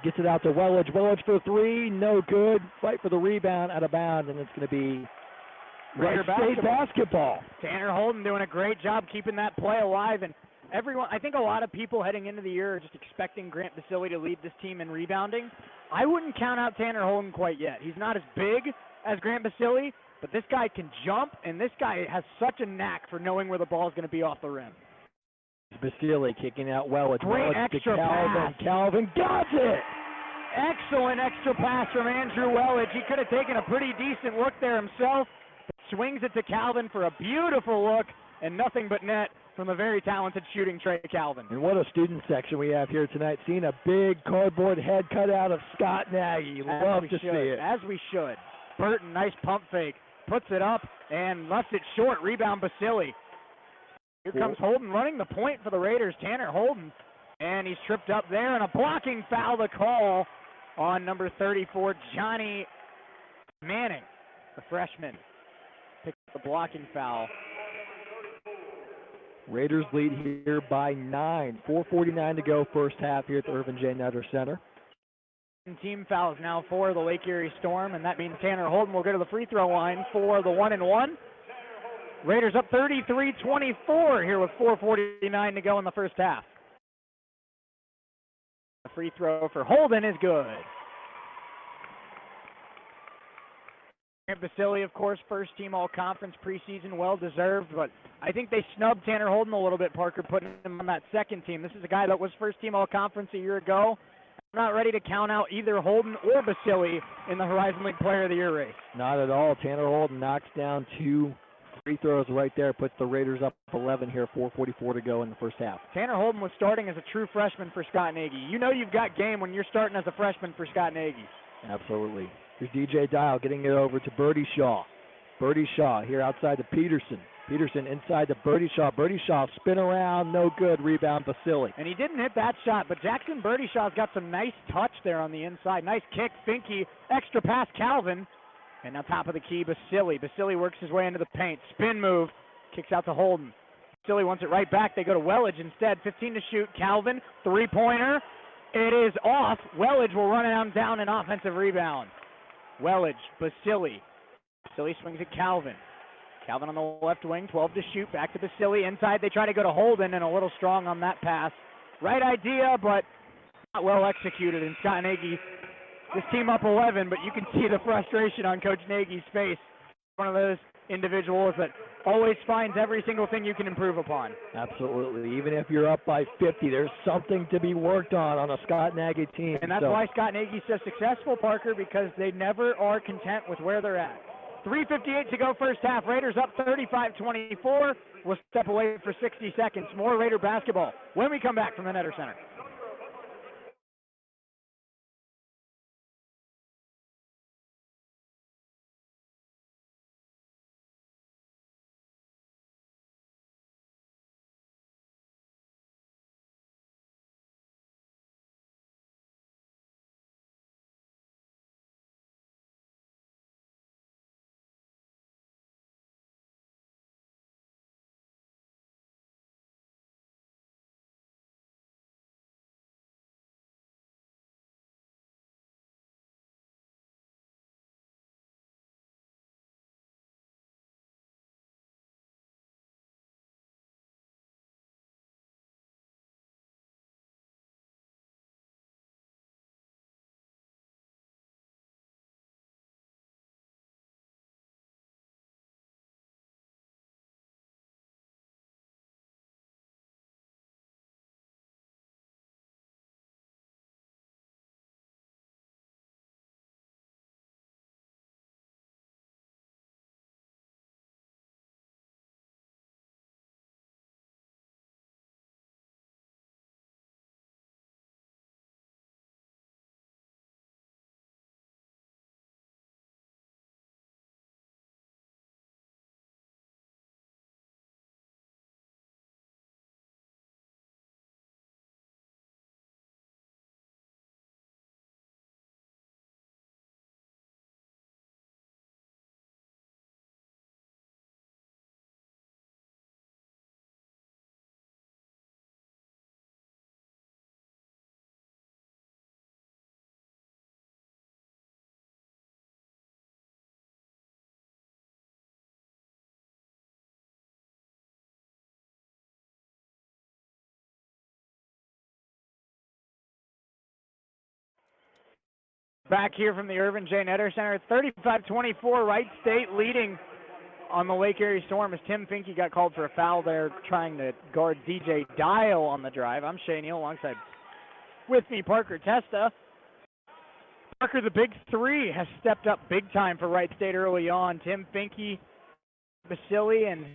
Gets it out to Wellage. Wellage for 3, no good. Fight for the rebound, out of bounds, and it's going to be Wright State basketball. Tanner Holden doing a great job keeping that play alive, and everyone, I think a lot of people heading into the year are just expecting Grant Basili to lead this team in rebounding. I wouldn't count out Tanner Holden quite yet. He's not as big as Grant Basili, but this guy can jump, and this guy has such a knack for knowing where the ball is going to be off the rim. Basili kicking out Wellage. Great Wellage extra to Calvin. pass. Calvin got it! Excellent extra pass from Andrew Wellage. He could have taken a pretty decent look there himself. Swings it to Calvin for a beautiful look, and nothing but net from the very talented shooting Trey Calvin. And what a student section we have here tonight. Seeing a big cardboard head cut out of Scott Nagy. Love to see it. As we should. Burton, nice pump fake. Puts it up and left it short. Rebound Basili. Here comes Holden running the point for the Raiders. Tanner Holden. And he's tripped up there, and a blocking foul to call on number 34, Johnny Manning, the freshman. Picked up the blocking foul. Raiders lead here by 9. 4:49 to go first half here at the Irvin J. Nutter Center. Team fouls now for the Lake Erie Storm, and that means Tanner Holden will go to the free throw line for the 1-and-1. Raiders up 33-24 here with 4:49 to go in the first half. The free throw for Holden is good. Basili, of course, first team all-conference preseason, well-deserved, but I think they snubbed Tanner Holden a little bit, Parker, putting him on that second team. This is a guy that was first team all-conference a year ago. I'm not ready to count out either Holden or Basili in the Horizon League Player of the Year race. Not at all. Tanner Holden knocks down 2 free throws right there, puts the Raiders up 11 here, 4:44 to go in the first half. Tanner Holden was starting as a true freshman for Scott Nagy. You know you've got game when you're starting as a freshman for Scott Nagy. Absolutely. Here's DJ Dial getting it over to Birdie Shaw. Birdie Shaw here outside to Peterson. Peterson inside to Birdie Shaw. Birdie Shaw spin around, no good. Rebound Basili. And he didn't hit that shot, but Jackson Birdie Shaw's got some nice touch there on the inside. Nice kick, Finke, extra pass, Calvin. And now top of the key, Basili. Basili works his way into the paint. Spin move, kicks out to Holden. Basili wants it right back. They go to Wellage instead. 15 to shoot. Calvin, three-pointer. It is off. Wellage will run down an offensive rebound. Wellage, Basili. Basili swings at Calvin. Calvin on the left wing, 12 to shoot. Back to Basili. Inside, they try to go to Holden, and a little strong on that pass. Right idea, but not well executed. And Scott Nagy, this team up 11, but you can see the frustration on Coach Nagy's face. one of those individuals that always finds every single thing you can improve upon. Absolutely. Even if you're up by 50, there's something to be worked on a Scott Nagy team. And that's why Scott Nagy's so successful, Parker, because they never are content with where they're at. 3:58 to go first half. Raiders up 35-24. We'll step away for 60 seconds. More Raider basketball when we come back from the Netter Center. Back here from the Irvin J. Netter Center, it's 35-24, Wright State leading on the Lake Erie Storms. Tim Finke got called for a foul there trying to guard DJ Dial on the drive. I'm Shea Neal alongside with me, Parker Testa. Parker, the big three, has stepped up big time for Wright State early on. Tim Finke, Basili, and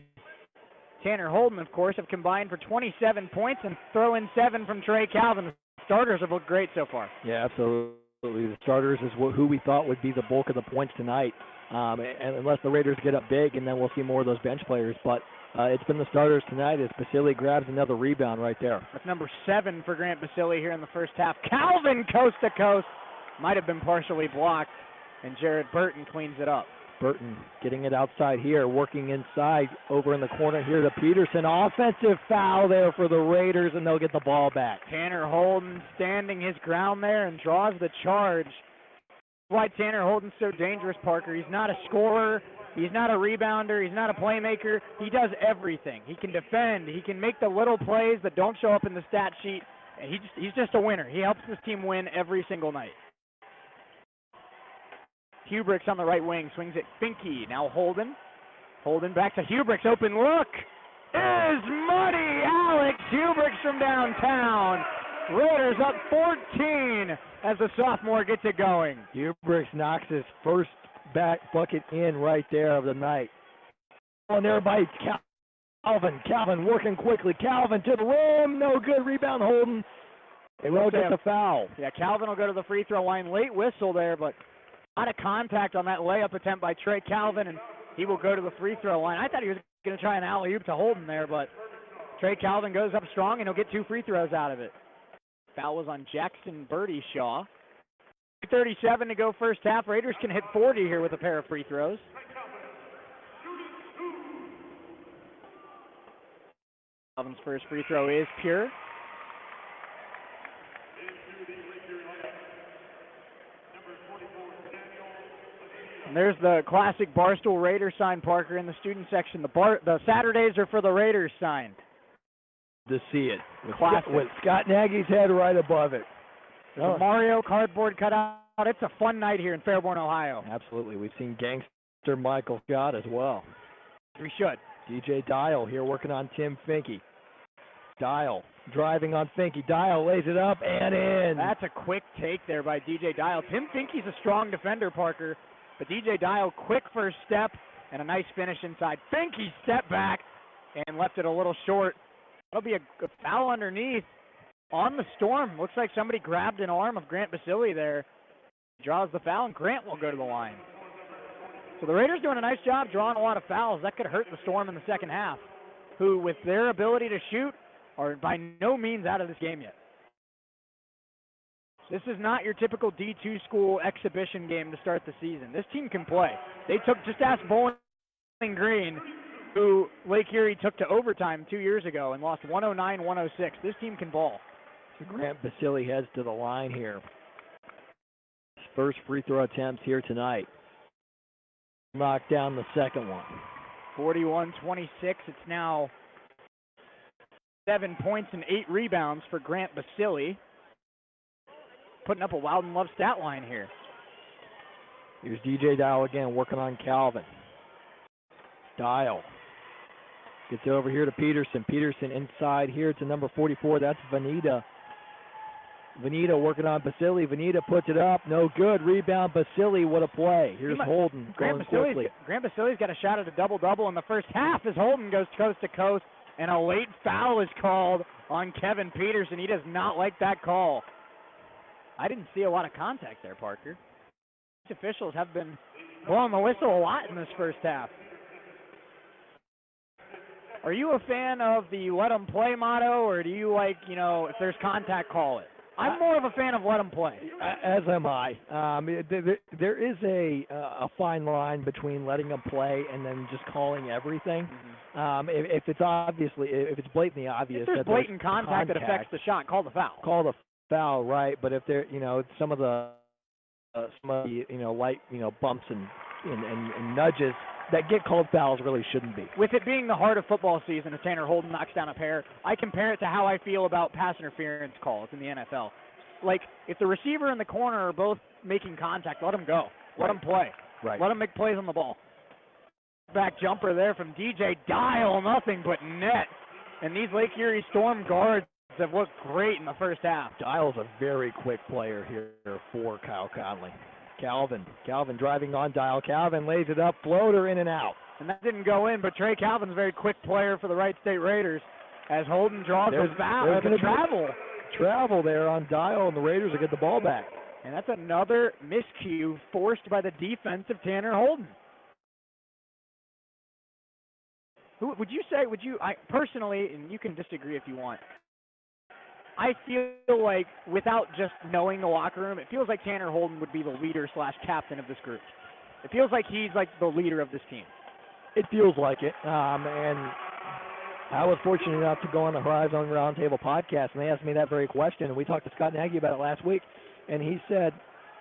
Tanner Holden, of course, have combined for 27 points and throw in 7 from Trey Calvin. Starters have looked great so far. Yeah, absolutely. The starters is who we thought would be the bulk of the points tonight, and unless the Raiders get up big, and then we'll see more of those bench players. But it's been the starters tonight as Basili grabs another rebound right there. That's number 7 for Grant Basili here in the first half. Calvin coast to coast. Might have been partially blocked, and Jared Burton cleans it up. Burton getting it outside here, working inside over in the corner here to Peterson. Offensive foul there for the Raiders, and they'll get the ball back. Tanner Holden standing his ground there and draws the charge. Why Tanner Holden's so dangerous, Parker. He's not a scorer. He's not a rebounder. He's not a playmaker. He does everything. He can defend. He can make the little plays that don't show up in the stat sheet. And he's just a winner. He helps this team win every single night. Hubricks on the right wing, swings it Finke. Now Holden. Holden back to Hubricks. Open look is money. Alex Hubricks from downtown. Raiders up 14 as the sophomore gets it going. Hubricks knocks his first back bucket in right there of the night. On there by Calvin. Calvin working quickly. Calvin to the rim. No good. Rebound Holden. They will get the foul. Yeah, Calvin will go to the free throw line. Late whistle there, but a lot of contact on that layup attempt by Trey Calvin, and he will go to the free throw line. I thought he was going to try an alley-oop to Holden there, but Trey Calvin goes up strong, and he'll get 2 free throws out of it. Foul was on Jackson Birdie Shaw. 2:37 to go first half. Raiders can hit 40 here with a pair of free throws. Calvin's first free throw is pure. And there's the classic Barstool Raiders sign, Parker, in the student section. The Saturdays are for the Raiders sign. To see it. With Scott Nagy's head right above it. The Mario cardboard cutout. It's a fun night here in Fairborn, Ohio. Absolutely. We've seen gangster Mr. Michael Scott as well. We should. DJ Dial here working on Tim Finke. Dial driving on Finke. Dial lays it up and in. That's a quick take there by DJ Dial. Tim Finke's a strong defender, Parker, but DJ Dial, quick first step and a nice finish inside. Finke stepped back and left it a little short. That'll be a foul underneath on the Storm. Looks like somebody grabbed an arm of Grant Basili there. Draws the foul, and Grant will go to the line. So the Raiders doing a nice job drawing a lot of fouls. That could hurt the Storm in the second half, who, with their ability to shoot, are by no means out of this game yet. This is not your typical D2 school exhibition game to start the season. This team can play. Just ask Bowling Green, who Lake Erie took to overtime 2 years ago and lost 109-106. This team can ball. So Grant Basili heads to the line here. His first free throw attempt here tonight. Knocked down the second one. 41-26. It's now 7 points and 8 rebounds for Grant Basili. Putting up a Wild and Love stat line here. Here's DJ Dial again working on Calvin. Dial gets over here to Peterson. Peterson inside here to number 44. That's Vanita. Vanita working on Basili. Vanita puts it up. No good. Rebound Basili. What a play. Here's Holden going quickly. Grant Basili's got a shot at a double-double in the first half as Holden goes coast to coast, and a late foul is called on Kevin Peterson. He does not like that call. I didn't see a lot of contact there, Parker. These officials have been blowing the whistle a lot in this first half. Are you a fan of the let them play motto, or do you like, if there's contact, call it? I'm more of a fan of let them play. As am I. There is a fine line between letting them play and then just calling everything. Mm-hmm. If it's blatantly obvious, if there's blatant contact that affects the shot, call the foul. Call the foul, right? But if there, some of the light, bumps and nudges that get called fouls really shouldn't be. With it being the heart of football season, as Tanner Holden knocks down a pair, I compare it to how I feel about pass interference calls in the NFL. Like, if the receiver and the corner are both making contact, let them go. Let them play. Right. Let them make plays on the ball. Back jumper there from DJ Dial, nothing but net. And these Lake Erie Storm guards have looked great in the first half. Dial's a very quick player here for Kyle Conley. Calvin driving on Dial. Calvin lays it up, floater in and out. And that didn't go in, but Trey Calvin's a very quick player for the Wright State Raiders as Holden draws the foul. Travel there on Dial, and the Raiders will get the ball back. And that's another miscue forced by the defense of Tanner Holden. Who would you say, I personally, and you can disagree if you want, I feel like, without just knowing the locker room, it feels like Tanner Holden would be the leader / captain of this group. It feels like he's like the leader of this team. It feels like it. And I was fortunate enough to go on the Horizon Roundtable podcast, and they asked me that very question, and we talked to Scott Nagy about it last week, and he said,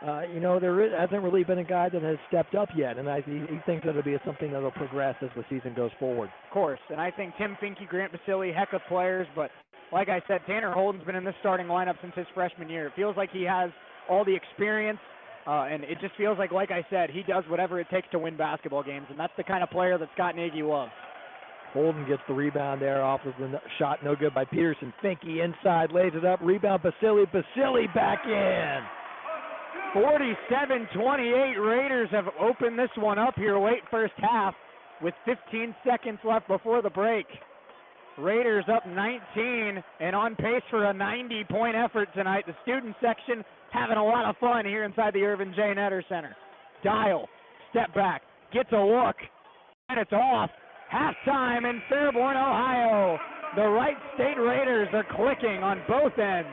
there hasn't really been a guy that has stepped up yet, and he thinks that'll be something that'll progress as the season goes forward. Of course, and I think Tim Finke, Grant Basili, heck of players, but like I said, Tanner Holden's been in this starting lineup since his freshman year. It feels like he has all the experience, and it just feels like I said, he does whatever it takes to win basketball games, and that's the kind of player that Scott Nagy loves. Holden gets the rebound there off of the shot, no good by Peterson. Finke inside, lays it up, rebound Basili back in. 47-28, Raiders have opened this one up here late first half with 15 seconds left before the break. Raiders up 19 and on pace for a 90-point effort tonight. The student section having a lot of fun here inside the Irvin J. Netter Center. Dial, step back, gets a look, and it's off. Halftime in Fairborn, Ohio. The Wright State Raiders are clicking on both ends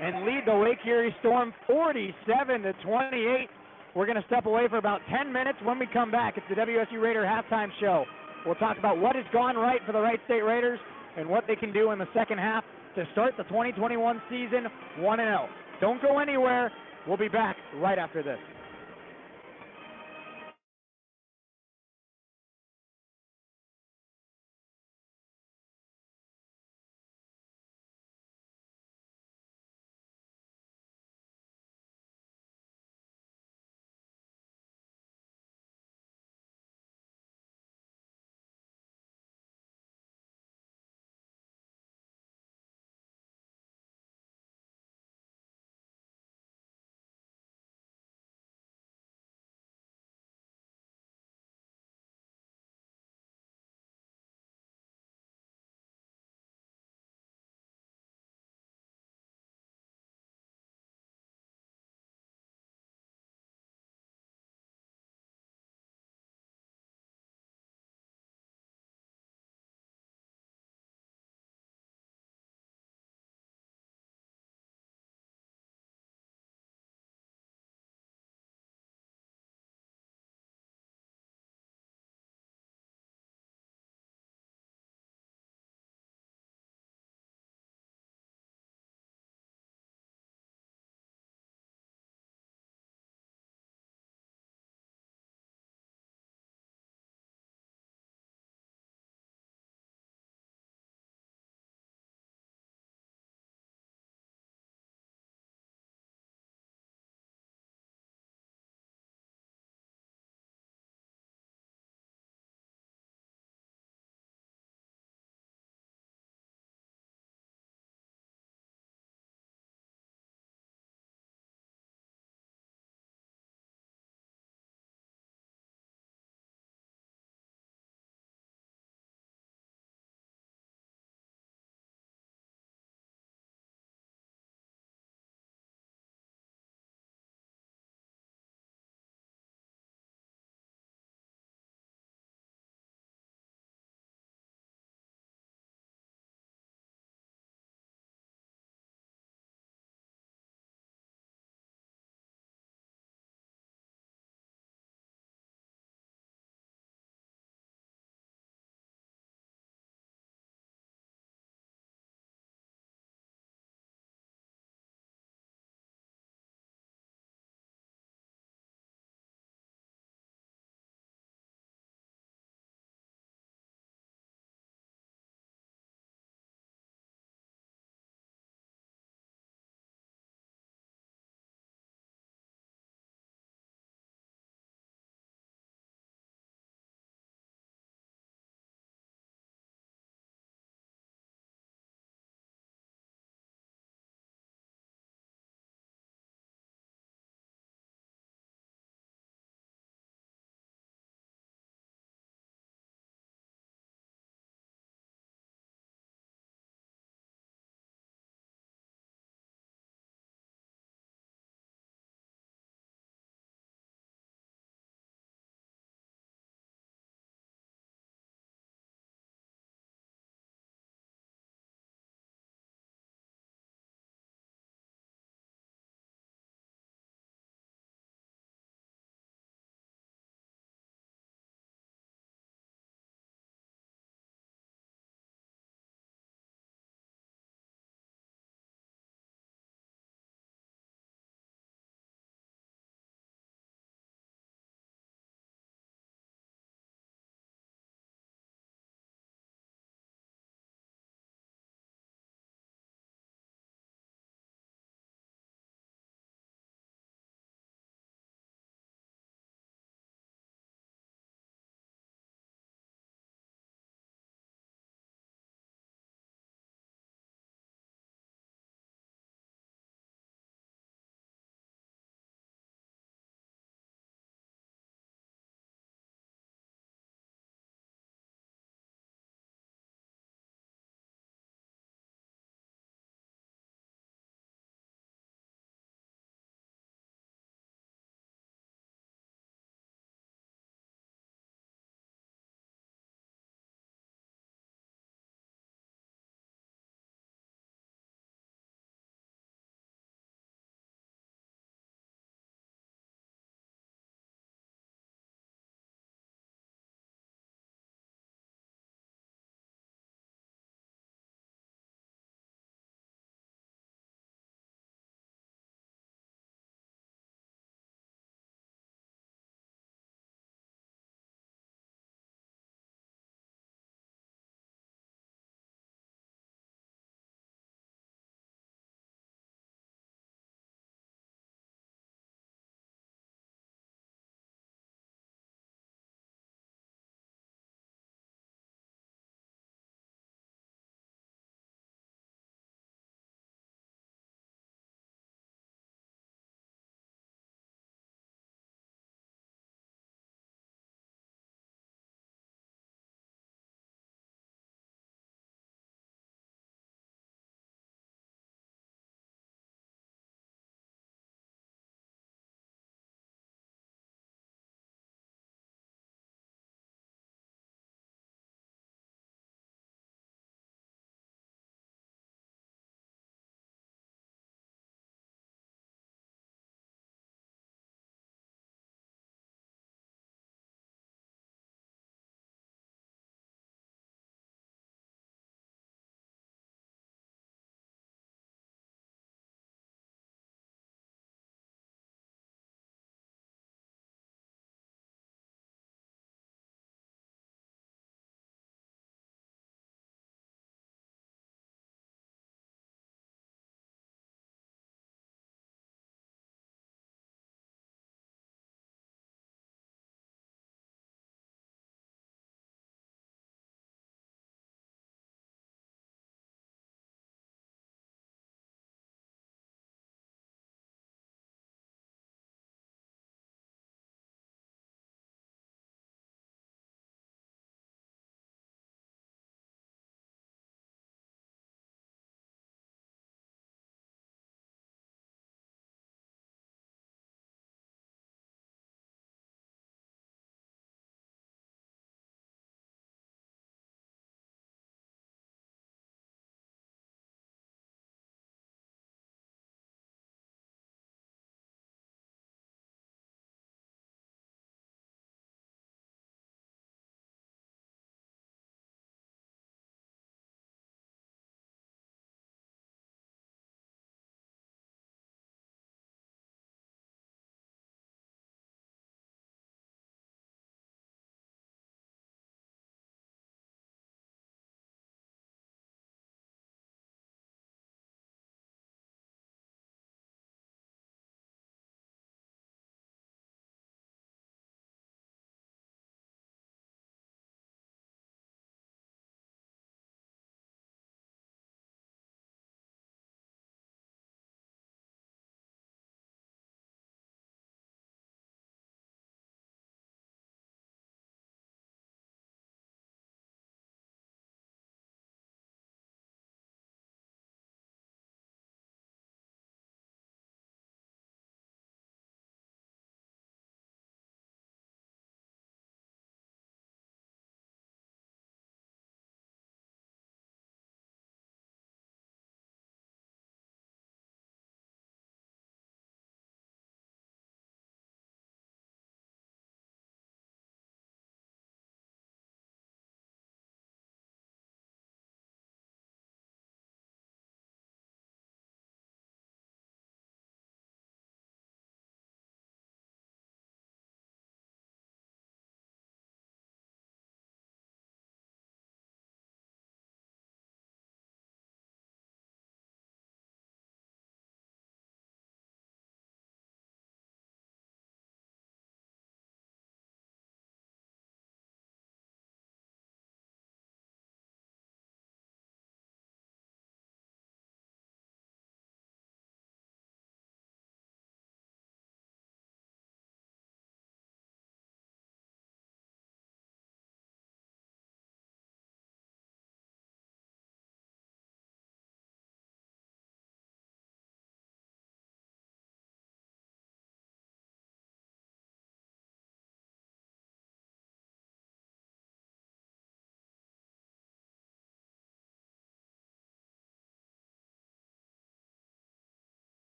and lead the Lake Erie Storm 47-28. We're going to step away for about 10 minutes. When we come back, it's the WSU Raider halftime show. We'll talk about what has gone right for the Wright State Raiders and what they can do in the second half to start the 2021 season 1-0. Don't go anywhere. We'll be back right after this.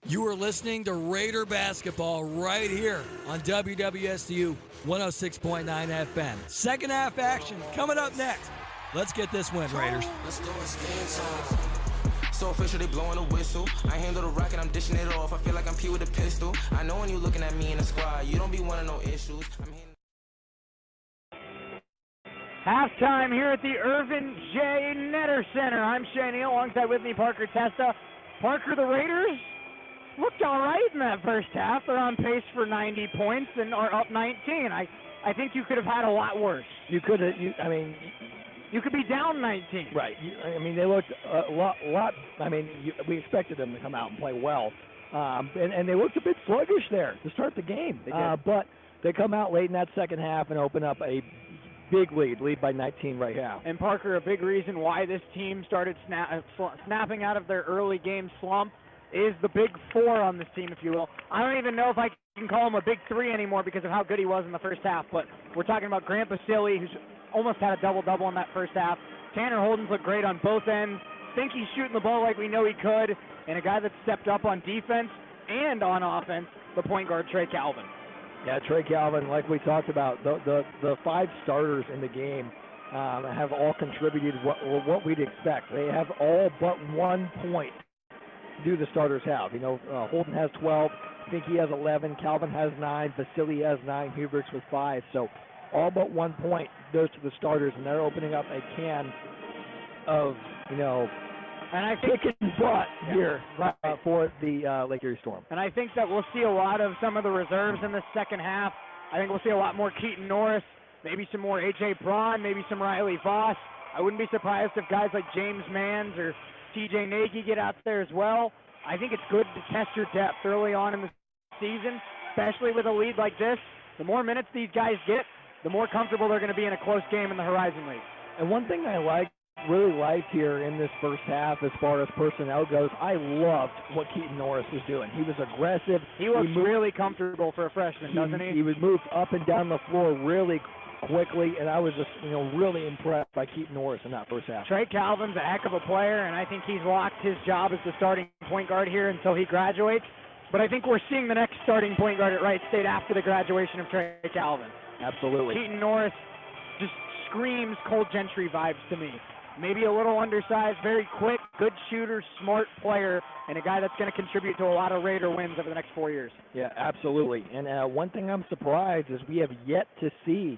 You are listening to Raider basketball right here on WWSU 106.9 FM. Second half action coming up next. Let's get this win, Raiders. Let's do it, skin time. So official, they blowing a whistle. I handle the rock and I'm dishing it off. I feel like I'm P with a pistol. I know when you looking at me in the squad, you don't be wanting no issues. Halftime here at the Irvin J. Netter Center. I'm Shea Neal, alongside with me Parker Testa. Parker, the Raiders looked all right in that first half. They're on pace for 90 points and are up 19. I think you could have had a lot worse. You could have. You could be down 19. Right. They looked a lot. We expected them to come out and play well, and they looked a bit sluggish there to start the game. They did. But they come out late in that second half and open up a big lead by 19 right now. And Parker, a big reason why this team started snapping out of their early game slump is the big four on this team, if you will. I don't even know if I can call him a big three anymore because of how good he was in the first half, but we're talking about Grant Basile, who's almost had a double-double in that first half. Tanner Holden's looked great on both ends. Think he's shooting the ball like we know he could. And a guy that stepped up on defense and on offense, the point guard, Trey Calvin. Yeah, Trey Calvin, like we talked about, the five starters in the game have all contributed what we'd expect. They have all but 1 point do the starters have. Holden has 12. I think he has 11. Calvin has 9. Vasily has 9. Hubricks with 5. So all but 1 point goes to the starters, and they're opening up a can of, and I think kicking butt here for the Lake Erie Storm. And I think that we'll see a lot of some of the reserves in the second half. I think we'll see a lot more Keaton Norris, maybe some more A.J. Braun, maybe some Riley Voss. I wouldn't be surprised if guys like James Manns or T.J. Nagy get out there as well. I think it's good to test your depth early on in the season, especially with a lead like this. The more minutes these guys get, the more comfortable they're going to be in a close game in the Horizon League. And one thing I really liked here in this first half as far as personnel goes, I loved what Keaton Norris was doing. He was aggressive. He looks really comfortable for a freshman, doesn't he? He would move up and down the floor really quickly, and I was just really impressed by Keaton Norris in that first half. Trey Calvin's a heck of a player, and I think he's locked his job as the starting point guard here until he graduates. But I think we're seeing the next starting point guard at Wright State after the graduation of Trey Calvin. Absolutely. Keaton Norris just screams Cole Gentry vibes to me. Maybe a little undersized, very quick, good shooter, smart player, and a guy that's going to contribute to a lot of Raider wins over the next 4 years. Yeah, absolutely. And one thing I'm surprised is we have yet to see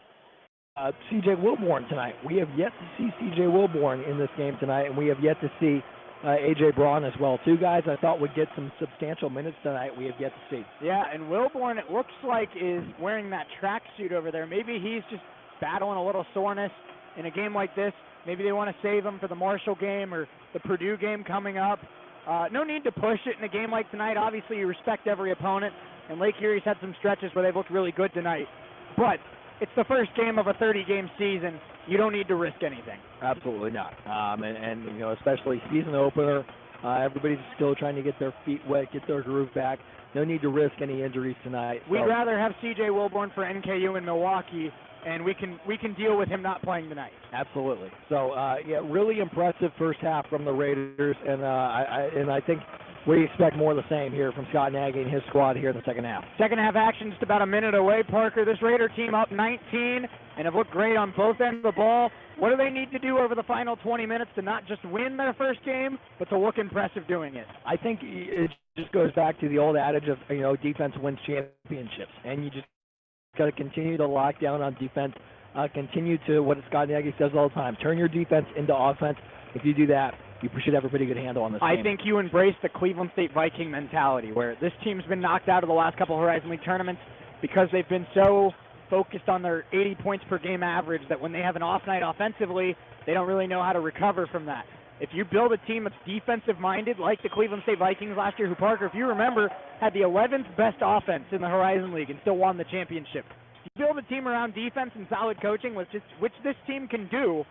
C.J. Wilborn tonight. We have yet to see C.J. Wilborn in this game tonight, and we have yet to see A.J. Braun as well. Two guys I thought would get some substantial minutes tonight we have yet to see. Yeah, and Wilborn, it looks like, is wearing that tracksuit over there. Maybe he's just battling a little soreness in a game like this. Maybe they want to save him for the Marshall game or the Purdue game coming up. No need to push it in a game like tonight. Obviously, you respect every opponent, and Lake Erie's had some stretches where they've looked really good tonight. But it's the first game of a 30-game season. You don't need to risk anything. Absolutely not. And especially season opener, everybody's still trying to get their feet wet, get their groove back. No need to risk any injuries tonight. We'd rather have C.J. Wilborn for NKU in Milwaukee, and we can deal with him not playing tonight. Absolutely. So, really impressive first half from the Raiders, and I think we expect more of the same here from Scott Nagy and his squad here in the second half. Second half action just about a minute away, Parker. This Raider team up 19 and have looked great on both ends of the ball. What do they need to do over the final 20 minutes to not just win their first game, but to look impressive doing it? I think it just goes back to the old adage of, defense wins championships, and you just got to continue to lock down on defense, continue to what Scott Nagy says all the time, turn your defense into offense. If you do that, you should have a pretty good handle on this game. I think you embrace the Cleveland State Viking mentality, where this team's been knocked out of the last couple Horizon League tournaments because they've been so focused on their 80 points per game average that when they have an off night offensively, they don't really know how to recover from that. If you build a team that's defensive-minded, like the Cleveland State Vikings last year, who, Parker, if you remember, had the 11th best offense in the Horizon League and still won the championship. You build a team around defense and solid coaching, which this team can do.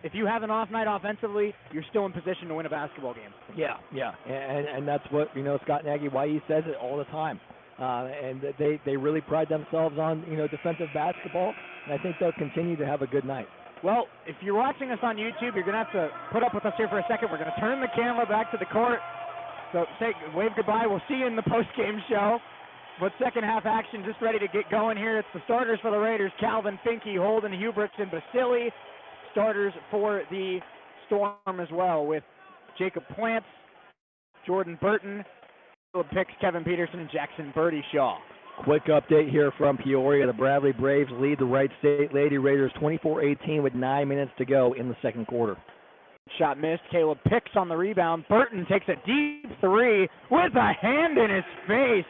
If you have an off night offensively, you're still in position to win a basketball game. Yeah, and that's what Scott Nagy, why he says it all the time, and they really pride themselves on defensive basketball, and I think they'll continue to have a good night. Well, if you're watching us on YouTube, you're going to have to put up with us here for a second. We're going to turn the camera back to the court. So wave goodbye. We'll see you in the post-game show. But second half action just ready to get going here. It's the starters for the Raiders: Calvin, Finke, Holden, Hubricks, and Basili. Starters for the Storm as well, with Jacob Plants, Jordan Burton, Caleb Picks, Kevin Peterson, and Jackson Birdie Shaw. Quick update here from Peoria. The Bradley Braves lead the Wright State Lady Raiders 24-18 with 9 minutes to go in the second quarter. Shot missed. Caleb Picks on the rebound. Burton takes a deep three with a hand in his face.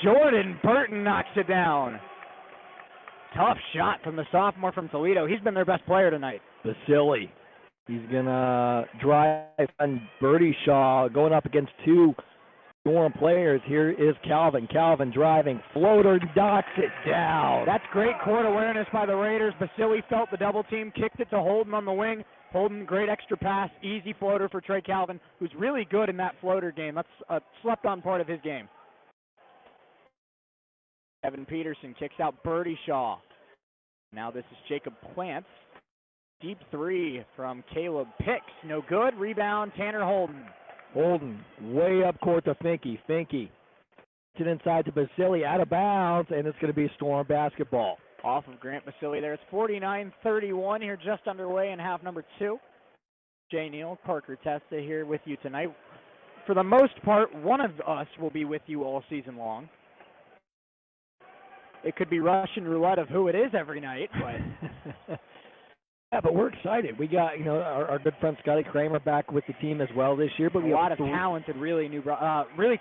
Jordan Burton knocks it down. Tough shot from the sophomore from Toledo. He's been their best player tonight. Basili. He's going to drive on Birdie Shaw going up against two Storm players. Here is Calvin. Calvin driving. Floater knocks it down. That's great court awareness by the Raiders. Basili felt the double team, kicked it to Holden on the wing. Holden, great extra pass, easy floater for Trey Calvin, who's really good in that floater game. That's a slept-on part of his game. Kevin Peterson kicks out Birdie Shaw. Now this is Jacob Plants. Deep three from Caleb Picks. No good. Rebound, Tanner Holden. Holden way up court to Finke. Finke to inside to Basili, out of bounds, and it's going to be Storm basketball. Off of Grant Basili there. It's 49-31 here, just underway in half number 2. Shea, Neal, Parker Testa here with you tonight. For the most part, one of us will be with you all season long. It could be Russian roulette of who it is every night, but yeah, but we're excited. We got our good friend Scotty Kramer back with the team as well this year. But we a have lot of talented, really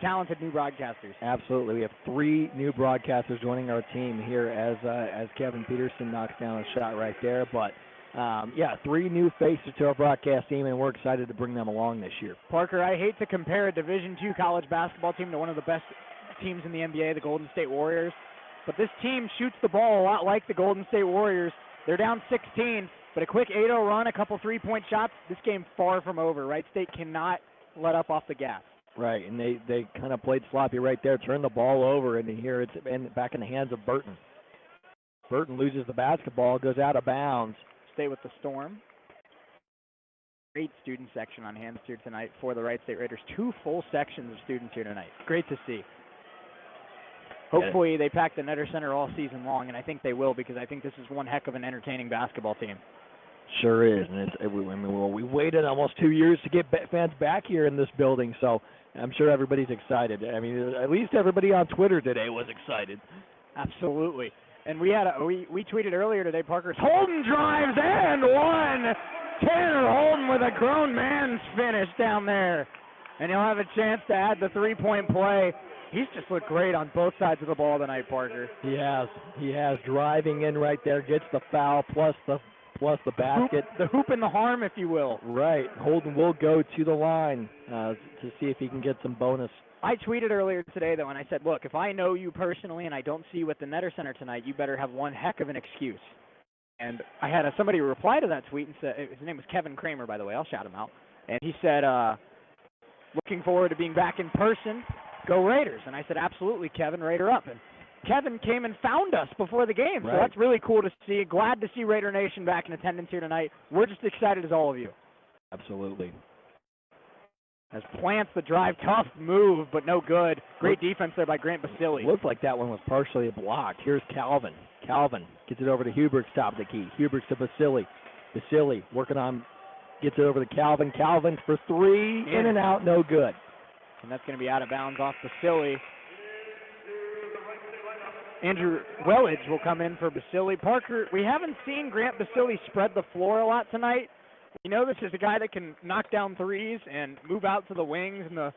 talented new broadcasters. Absolutely, we have 3 new broadcasters joining our team here as Kevin Peterson knocks down a shot right there. But 3 new faces to our broadcast team, and we're excited to bring them along this year. Parker, I hate to compare a Division II college basketball team to one of the best teams in the NBA, the Golden State Warriors. But this team shoots the ball a lot like the Golden State Warriors. They're down 16, but a quick 8-0 run, a couple three-point shots. This game far from over. Wright State cannot let up off the gas. Right, and they kind of played sloppy right there, turned the ball over, and here it's back in the hands of Burton. Burton loses the basketball, goes out of bounds. Stay with the Storm. Great student section on hand here tonight for the Wright State Raiders. 2 full sections of students here tonight. Great to see. Hopefully they pack the Netter Center all season long, and I think they will, because I think this is one heck of an entertaining basketball team. Sure is, and we waited almost 2 years to get fans back here in this building, so I'm sure everybody's excited. I mean, at least everybody on Twitter today was excited. Absolutely. And we tweeted earlier today, Parker, Holden drives and one! Tanner Holden with a grown man's finish down there. And he'll have a chance to add the 3-point play. He's just looked great on both sides of the ball tonight, Parker. He has driving in right there, gets the foul plus the basket. The hoop and the harm, if you will. Right. Holden will go to the line to see if he can get some bonus. I tweeted earlier today, though, and I said, look, if I know you personally and I don't see you at the Netter Center tonight, you better have one heck of an excuse. And I had somebody reply to that tweet and said, his name was Kevin Kramer, by the way. I'll shout him out. And he said, looking forward to being back in person. Go Raiders. And I said, absolutely, Kevin, Raider up. And Kevin came and found us before the game. Right. So that's really cool to see. Glad to see Raider Nation back in attendance here tonight. We're just excited as all of you. Absolutely. As Plants the drive, tough move, but no good. Great defense there by Grant Basili. Looked like that one was partially blocked. Here's Calvin. Calvin gets it over to Hubricks, top of the key. Hubricks to Basili. Basili working on, gets it over to Calvin. Calvin for 3, in and out, no good. And that's going to be out of bounds off Basili. Andrew Wellage will come in for Basili. Parker, we haven't seen Grant Basili spread the floor a lot tonight. We know this is a guy that can knock down threes and move out to the wings in the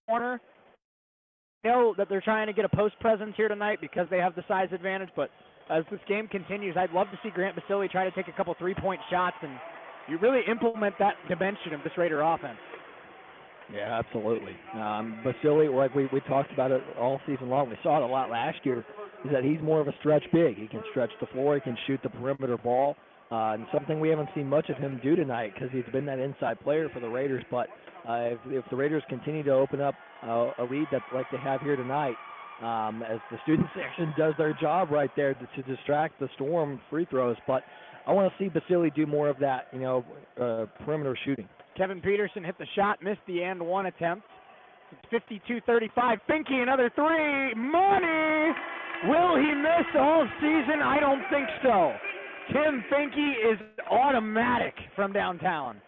corner. I know that they're trying to get a post presence here tonight because they have the size advantage, but as this game continues, I'd love to see Grant Basili try to take a couple three-point shots and you really implement that dimension of this Raider offense. Yeah, absolutely. Basili, like we talked about it all season long, we saw it a lot last year, is that he's more of a stretch big. He can stretch the floor, he can shoot the perimeter ball, and something we haven't seen much of him do tonight because he's been that inside player for the Raiders. But if the Raiders continue to open up a lead that's like they have here tonight, as the student section does their job right there to distract the Storm free throws. But I want to see Basili do more of that, perimeter shooting. Kevin Peterson hit the shot, missed the and one attempt. It's 52-35. Finke, another three. Money! Will he miss all season? I don't think so. Tim Finke is automatic from downtown.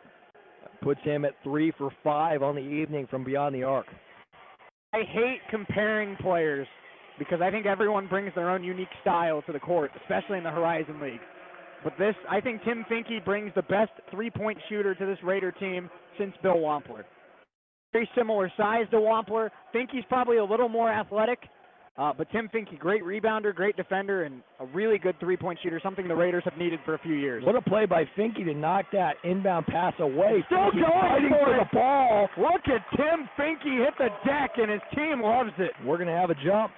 Puts him at 3 for 5 on the evening from beyond the arc. I hate comparing players because I think everyone brings their own unique style to the court, especially in the Horizon League. But I think Tim Finke brings the best three-point shooter to this Raider team since Bill Wampler. Very similar size to Wampler. Finke's probably a little more athletic, but Tim Finke, great rebounder, great defender, and a really good three-point shooter, something the Raiders have needed for a few years. What a play by Finke to knock that inbound pass away. Still Finke going for the ball. Look at Tim Finke hit the deck, and his team loves it. We're going to have a jump.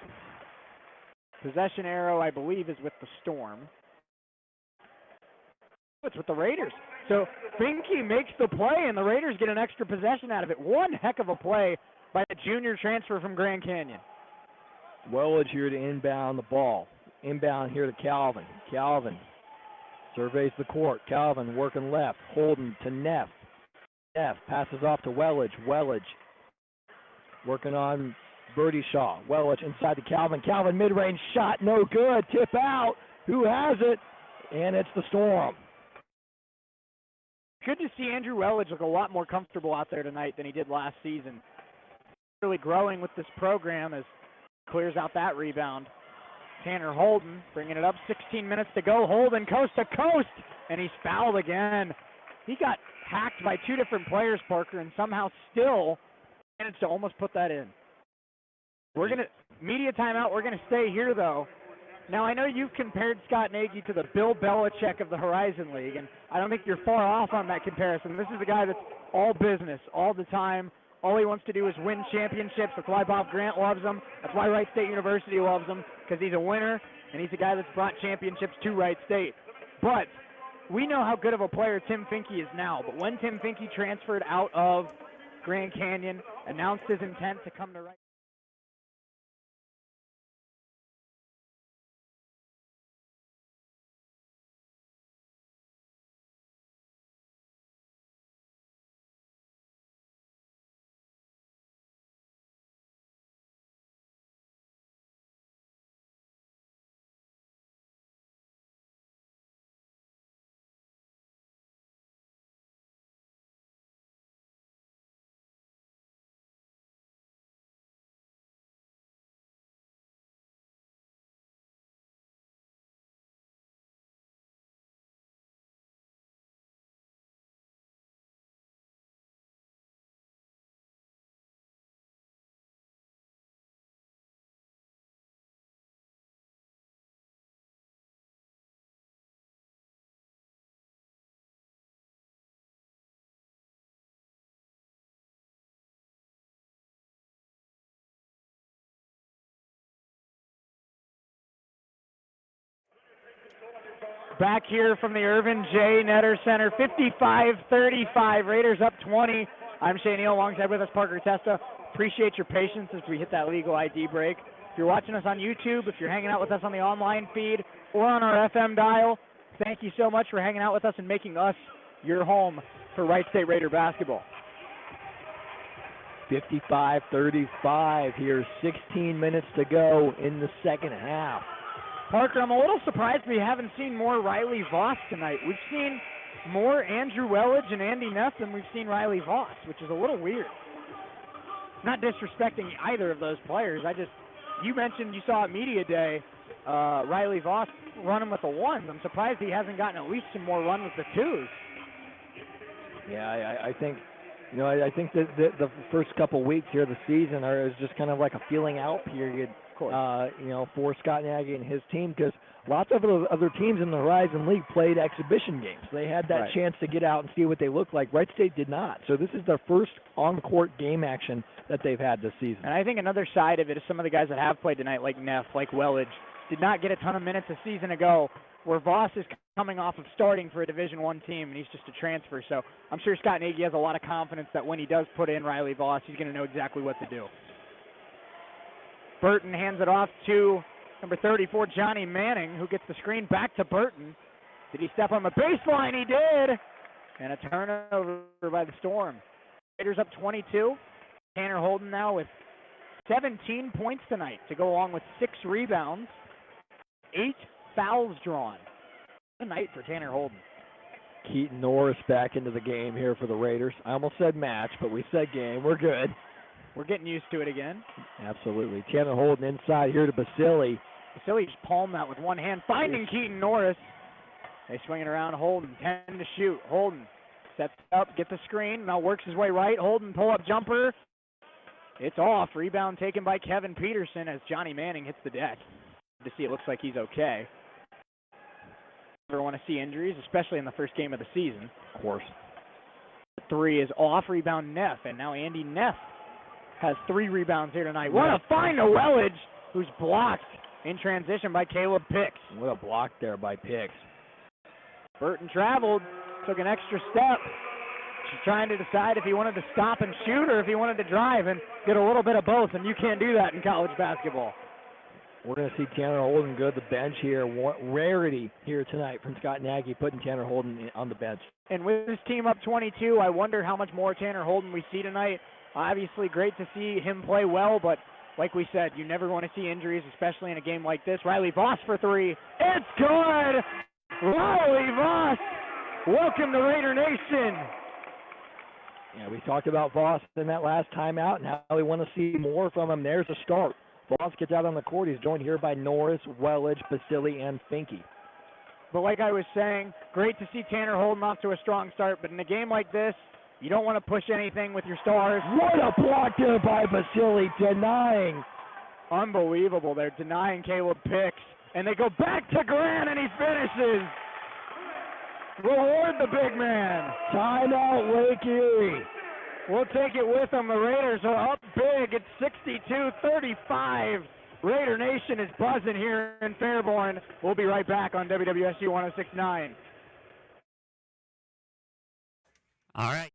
Possession arrow, I believe, is with the Storm. It's with the Raiders. So Finke makes the play, and the Raiders get an extra possession out of it. One heck of a play by the junior transfer from Grand Canyon. Wellage here to inbound the ball. Inbound here to Calvin. Calvin surveys the court. Calvin working left. Holden to Neff. Neff passes off to Wellage. Wellage working on Birdie Shaw. Wellage inside to Calvin. Calvin mid-range shot. No good. Tip out. Who has it? And it's the Storm. Good to see Andrew Wellage look a lot more comfortable out there tonight than he did last season. Really growing with this program as clears out that rebound. Tanner Holden bringing it up, 16 minutes to go. Holden coast to coast, and he's fouled again. He got hacked by two different players, Parker, and somehow still managed to almost put that in. We're going to, media timeout, we're going to stay here though. Now, I know you've compared Scott Nagy to the Bill Belichick of the Horizon League, and I don't think you're far off on that comparison. This is a guy that's all business, all the time. All he wants to do is win championships. That's why Bob Grant loves him. That's why Wright State University loves him, because he's a winner, and he's a guy that's brought championships to Wright State. But we know how good of a player Tim Finke is now. But when Tim Finke transferred out of Grand Canyon, announced his intent to come to Wright, back here from the Irvin J. Netter Center, 55-35. Raiders up 20. I'm Shea Neal, alongside with us Parker Testa. Appreciate your patience as we hit that legal ID break. If you're watching us on YouTube, if you're hanging out with us on the online feed or on our FM dial, thank you so much for hanging out with us and making us your home for Wright State Raider basketball. 55-35 here, 16 minutes to go in the second half. Parker, I'm a little surprised we haven't seen more Riley Voss tonight. We've seen more Andrew Wellage and Andy Neff than we've seen Riley Voss, which is a little weird. Not disrespecting either of those players. You mentioned you saw at Media Day Riley Voss running with the ones. I'm surprised he hasn't gotten at least some more run with the twos. Yeah, I think, I think that the first couple weeks here of the season is just kind of like a feeling out period. For Scott Nagy and his team, because lots of other teams in the Horizon League played exhibition games. They had that chance to get out and see what they looked like. Wright State did not. So this is their first on-court game action that they've had this season. And I think another side of it is some of the guys that have played tonight, like Neff, like Wellage, did not get a ton of minutes a season ago, where Voss is coming off of starting for a Division I team, and he's just a transfer. So I'm sure Scott Nagy has a lot of confidence that when he does put in Riley Voss, he's going to know exactly what to do. Burton hands it off to number 34, Johnny Manning, who gets the screen back to Burton. Did he step on the baseline? He did. And a turnover by the Storm. Raiders up 22. Tanner Holden now with 17 points tonight to go along with 6 rebounds, 8 fouls drawn. Good night for Tanner Holden. Keaton Norris back into the game here for the Raiders. I almost said match, but we said game. We're good. We're getting used to it again. Absolutely. Tanner Holden inside here to Basili. Basili just palmed that with one hand, finding Keaton Norris. They swing it around. Holden, 10 to shoot. Holden sets up, gets the screen, now works his way right. Holden, pull-up jumper. It's off. Rebound taken by Kevin Peterson as Johnny Manning hits the deck. To see, it looks like he's okay. Never want to see injuries, especially in the first game of the season. Of course. 3 is off. Rebound Neff, and now Andy Neff has 3 rebounds here tonight. What a find to Wellage, who's blocked in transition by Caleb Pix. What a block there by Pix. Burton traveled, took an extra step. She's trying to decide if he wanted to stop and shoot or if he wanted to drive and get a little bit of both, and you can't do that in college basketball. We're going to see Tanner Holden go to the bench here. Rarity here tonight from Scott Nagy, putting Tanner Holden on the bench. And with his team up 22, I wonder how much more Tanner Holden we see tonight. Obviously, great to see him play well, but like we said, you never want to see injuries, especially in a game like this. Riley Voss for 3. It's good! Riley Voss! Welcome to Raider Nation! Yeah, we talked about Voss in that last timeout and how we want to see more from him. There's a start. Voss gets out on the court. He's joined here by Norris, Wellage, Basili, and Finke. But like I was saying, great to see Tanner Holden off to a strong start. But in a game like this, you don't want to push anything with your stars. What a block there by Basili, denying. Unbelievable. They're denying Caleb Pix. And they go back to Grant, and he finishes. Reward the big man. Timeout, Lake Erie. We'll take it with them. The Raiders are up big. It's 62-35. Raider Nation is buzzing here in Fairborn. We'll be right back on WWSU 106.9. All right.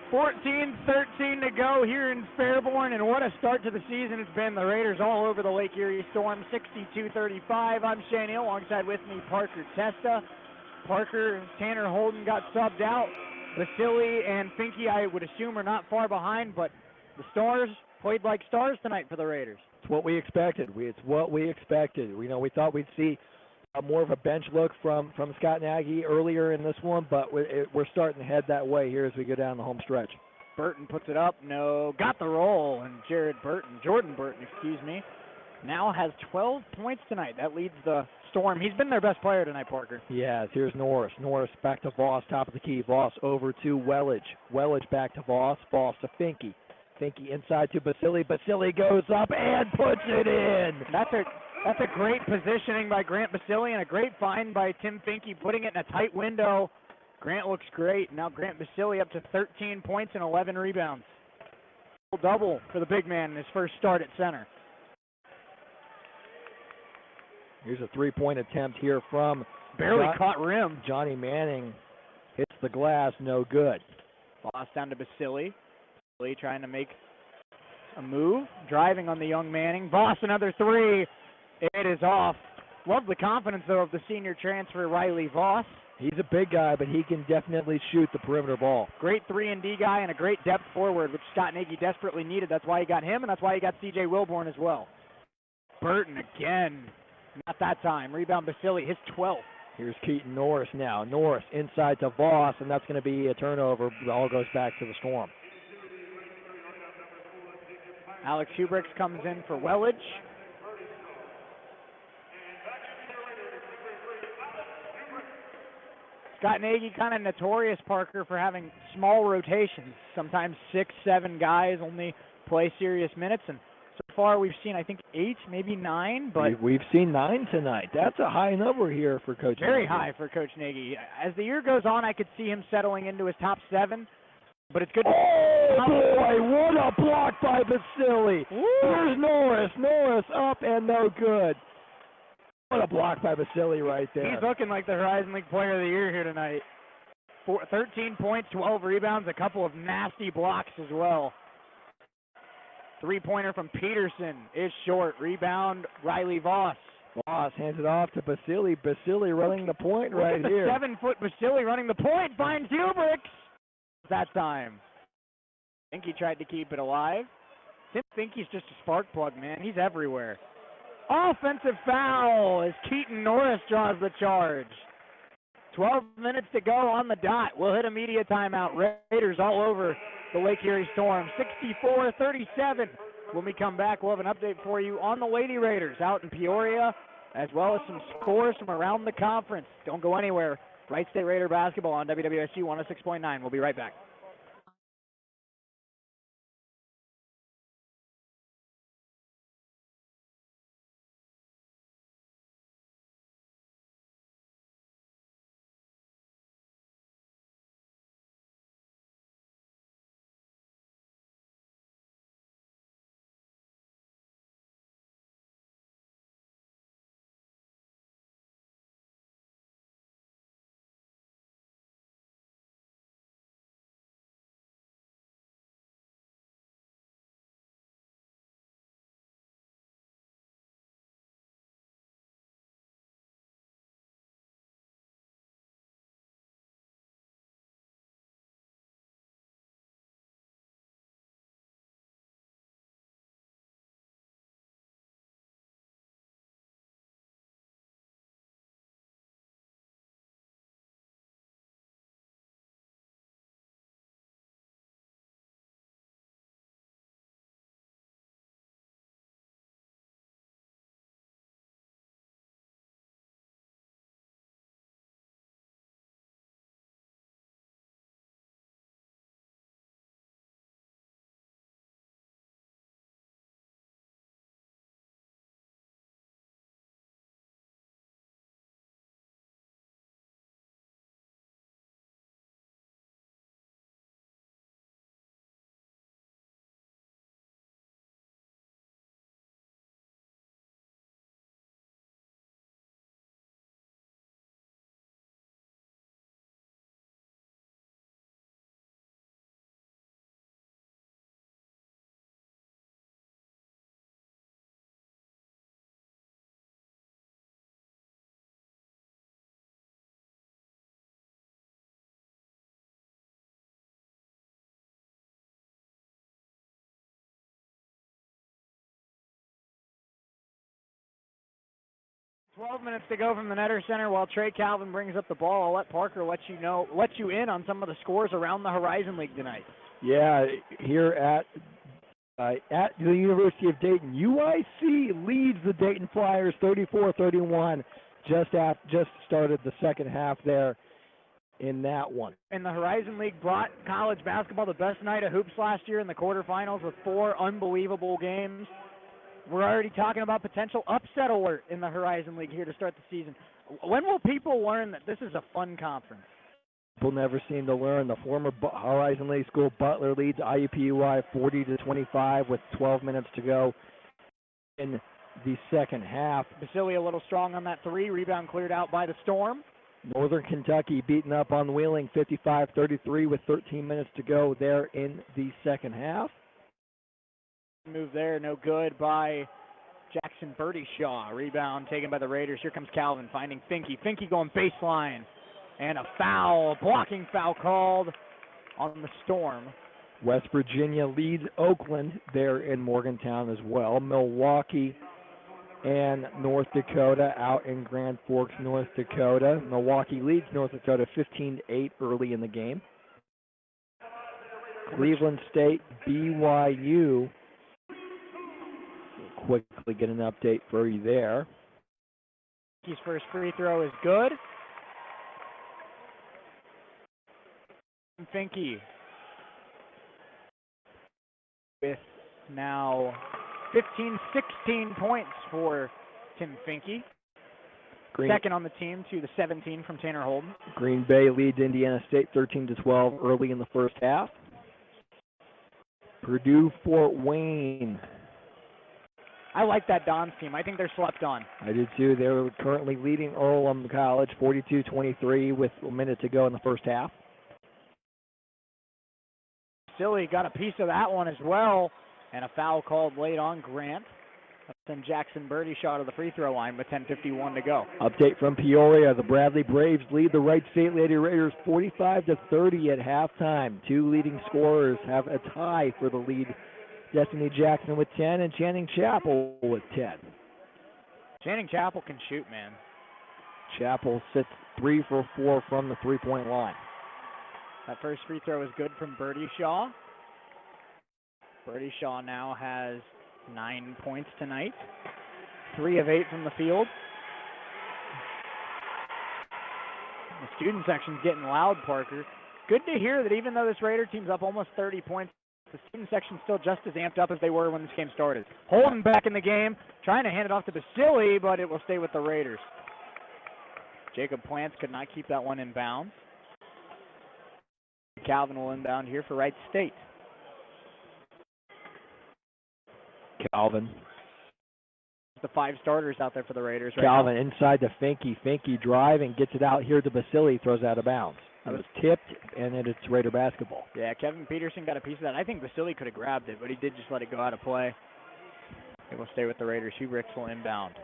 .13 to go here in Fairborn, and what a start to the season it's been. The Raiders all over the Lake Erie Storms, 62-35. I'm Shea Neal, alongside with me Parker Testa. Parker, Tanner Holden got subbed out. Basili and Finke, I would assume, are not far behind, but the Stars played like stars tonight for the Raiders. It's what we expected. It's what we expected. We thought we'd see more of a bench look from Scott Nagy earlier in this one, but we're starting to head that way here as we go down the home stretch. Burton puts it up, no, got the roll, and Jordan Burton, now has 12 points tonight. That leads the Storm. He's been their best player tonight, Parker. Yes, here's Norris. Norris back to Voss, top of the key. Voss over to Wellage. Wellage back to Voss. Voss to Finke. Finke inside to Basili. Basili goes up and puts it in. That's a great positioning by Grant Basili and a great find by Tim Finke, putting it in a tight window. Grant looks great. Now Grant Basili up to 13 points and 11 rebounds. Double for the big man in his first start at center. Here's a three-point attempt here from Barely caught rim. Johnny Manning. Hits the glass, no good. Lost down to Basili. Basili trying to make a move. Driving on the young Manning. Voss, another three. It is off. Love the confidence, though, of the senior transfer, Riley Voss. He's a big guy, but he can definitely shoot the perimeter ball. Great 3-and-D guy and a great depth forward, which Scott Nagy desperately needed. That's why he got him, and that's why he got C.J. Wilborn as well. Burton again. Not that time. Rebound Basili, his 12th. Here's Keaton Norris now. Norris inside to Voss, and that's going to be a turnover. The ball goes back to the Storm. Alex Hubricks comes in for Welledge. Scott Nagy kind of notorious, Parker, for having small rotations. Sometimes 6, 7 guys only play serious minutes, and so far we've seen, I think, 8, maybe 9. But we've seen 9 tonight. That's a high number here for Coach Nagy. Very high for Coach Nagy. As the year goes on, I could see him settling into his top 7, but it's good to boy, what a block by Basili. Here's Norris. Norris up and no good. What a block by Basili right there. He's looking like the Horizon League Player of the Year here tonight. 13 points, 12 rebounds, a couple of nasty blocks as well. Three-pointer from Peterson is short. Rebound, Riley Voss. Voss hands it off to Basili. Basili running the point right here. 7-foot Basili running the point, finds Hubricks. That time. Finke tried to keep it alive. Tim Finke's just a spark plug, man. He's everywhere. Offensive foul as Keaton Norris draws the charge. 12 minutes to go on the dot. We'll hit a media timeout. Raiders all over the Lake Erie Storms. 64-37. When we come back, we'll have an update for you on the Lady Raiders out in Peoria, as well as some scores from around the conference. Don't go anywhere. Wright State Raider basketball on WWSU 106.9. We'll be right back. $12 minutes to go from the Netter Center while Trey Calvin brings up the ball. I'll let Parker let you in on some of the scores around the Horizon League tonight. Yeah, here at the University of Dayton, UIC leads the Dayton Flyers 34-31. Just started the second half there in that one. And the Horizon League brought college basketball the best night of hoops last year in the quarterfinals with 4 unbelievable games. We're already talking about potential upset alert in the Horizon League here to start the season. When will people learn that this is a fun conference? People never seem to learn. The former Horizon Lake School Butler leads IUPUI 40-25 with 12 minutes to go in the second half. Basili a little strong on that three. Rebound cleared out by the Storm. Northern Kentucky beaten up on Wheeling 55-33 with 13 minutes to go there in the second half. Move there, no good by Jackson Birdie Shaw. Rebound taken by the Raiders. Here comes Calvin finding Finke. Finke going baseline. And a foul, blocking foul called on the Storm. West Virginia leads Oakland there in Morgantown as well. Milwaukee and North Dakota out in Grand Forks, North Dakota. Milwaukee leads North Dakota 15-8 early in the game. Cleveland State, BYU. Quickly get an update for you there. His first free throw is good. Finke with now 16 points for Tim Finke. Second on the team to the 17 from Tanner Holden. Green Bay leads Indiana State 13-12 early in the first half. Purdue Fort Wayne. I like that Dons team. I think they're slept on. I do too. They're currently leading Earlham College 42-23 with a minute to go in the first half. Silly got a piece of that one as well, and a foul called late on Grant. Then Jackson Birdie shot to the free throw line with 10:51 to go. Update from Peoria. The Bradley Braves lead the Wright State Lady Raiders 45-30 at halftime. Two leading scorers have a tie for the lead. Destiny Jackson with 10 and Channing Chappell with 10. Channing Chappell can shoot, man. Chappell sits 3 for 4 from the three-point line. That first free throw is good from Birdie Shaw. Birdie Shaw now has 9 points tonight. 3 of 8 from the field. The student section's getting loud, Parker. Good to hear that even though this Raider team's up almost 30 points, the student section's still just as amped up as they were when this game started. Holden back in the game, trying to hand it off to Basili, but it will stay with the Raiders. Jacob Plants could not keep that one in bounds. Calvin will inbound here for Wright State. Calvin. The 5 starters out there for the Raiders right Calvin now. Inside to Finke. Finke driving, gets it out here to Basili, throws out of bounds. It was tipped, and then it's Raider basketball. Yeah, Kevin Peterson got a piece of that. I think Basili could have grabbed it, but he did just let it go out of play. It will stay with the Raiders. Hubricks will inbound.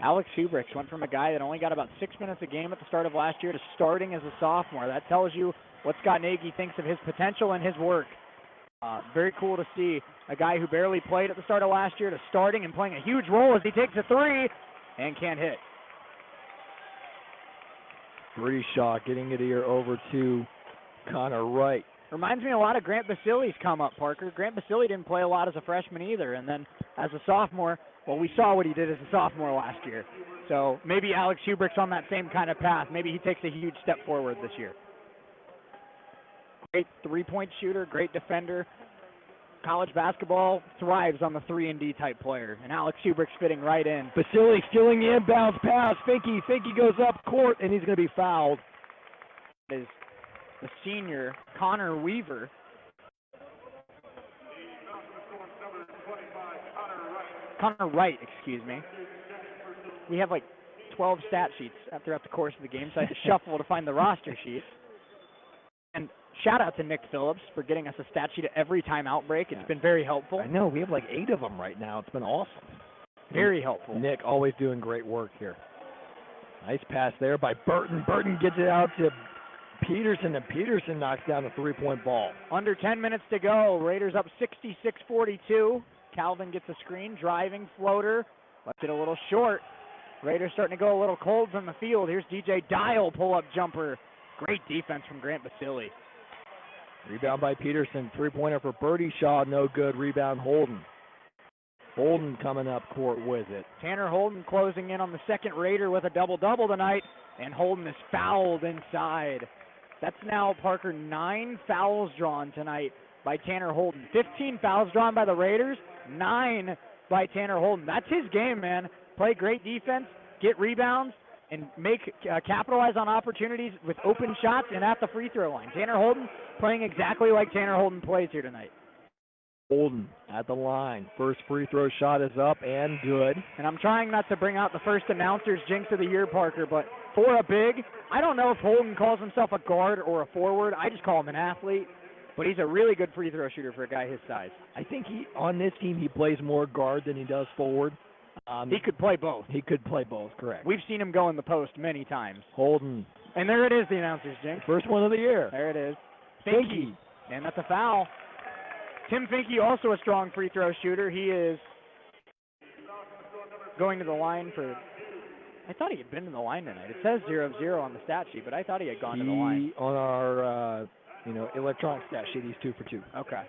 Alex Hubricks went from a guy that only got about 6 minutes a game at the start of last year to starting as a sophomore. That tells you what Scott Nagy thinks of his potential and his work. Very cool to see a guy who barely played at the start of last year to starting and playing a huge role as he takes a 3 and can't hit. Birdie Shaw getting it here over to Connor Wright. Reminds me a lot of Grant Basili's come up, Parker. Grant Basili didn't play a lot as a freshman either, and then as a sophomore, well, we saw what he did as a sophomore last year. So maybe Alex Hubrick's on that same kind of path. Maybe he takes a huge step forward this year. Great three-point shooter, great defender. College basketball thrives on the 3-and-D type player, and Alex Hubrick's fitting right in. Basili stealing the inbounds pass. Finke goes up court, and he's going to be fouled. Is the senior Connor Weaver. Connor Wright, excuse me. We have like 12 stat sheets throughout the course of the game, so I had to shuffle to find the roster sheet. And shout out to Nick Phillips for getting us a stat sheet at every timeout break. It's been very helpful. I know, we have like 8 of them right now. It's been awesome. Very helpful. Nick always doing great work here. Nice pass there by Burton. Burton gets it out to Peterson, and Peterson knocks down a 3-point ball. Under 10 minutes to go. Raiders up 66-42. Calvin gets a screen, driving floater, left it a little short. Raiders starting to go a little cold from the field. Here's DJ Dial, pull-up jumper. Great defense from Grant Basili. Rebound by Peterson. 3-pointer for Birdie Shaw, no good. Rebound Holden. Holden coming up court with it. Tanner Holden closing in on the second Raider with a double-double tonight, and Holden is fouled inside. That's now, Parker, 9 fouls drawn tonight by Tanner Holden. 15 fouls drawn by the Raiders, 9 by Tanner Holden. That's his game, man. Play great defense, get rebounds, and capitalize on opportunities with open shots and at the free throw line. Tanner Holden playing exactly like Tanner Holden plays here tonight. Holden at the line. First free throw shot is up and good. And I'm trying not to bring out the first announcer's jinx of the year, Parker, but for a big, I don't know if Holden calls himself a guard or a forward. I just call him an athlete, but he's a really good free throw shooter for a guy his size. I think on this team he plays more guard than he does forward. He could play both. He could play both, correct. We've seen him go in the post many times. Holden. And there it is, the announcer's jinx. First one of the year. There it is. Finke. And that's a foul. Tim Finke, also a strong free throw shooter. He is going to the line for, I thought he had been to the line tonight. It says 0-0 on the stat sheet, but I thought he had gone to the line. On our, electronic stat sheet, he's 2 for 2. Okay.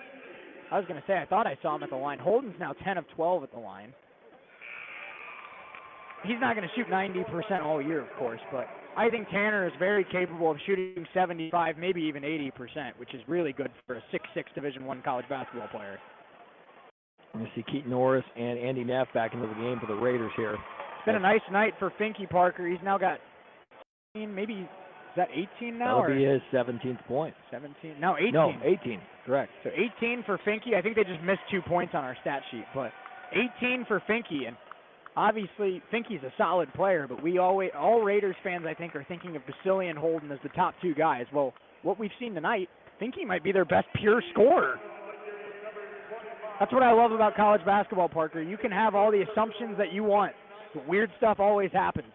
I was going to say, I thought I saw him at the line. Holden's now 10 of 12 at the line. He's not going to shoot 90% all year, of course, but I think Tanner is very capable of shooting 75, maybe even 80%, which is really good for a 6'6" Division I college basketball player. I'm going to see Keaton Norris and Andy Neff back into the game for the Raiders here. It's been a nice night for Finke, Parker. He's now got 18, maybe, is that 18 now? That'll be his 17th point. 17? No, 18. No, 18, correct. So 18 for Finke. I think they just missed 2 points on our stat sheet, but 18 for Finke. And obviously, Finke's a solid player, but all Raiders fans, I think, are thinking of Basile and Holden as the top 2 guys. Well, what we've seen tonight, Finke might be their best pure scorer. That's what I love about college basketball, Parker. You can have all the assumptions that you want, but weird stuff always happens.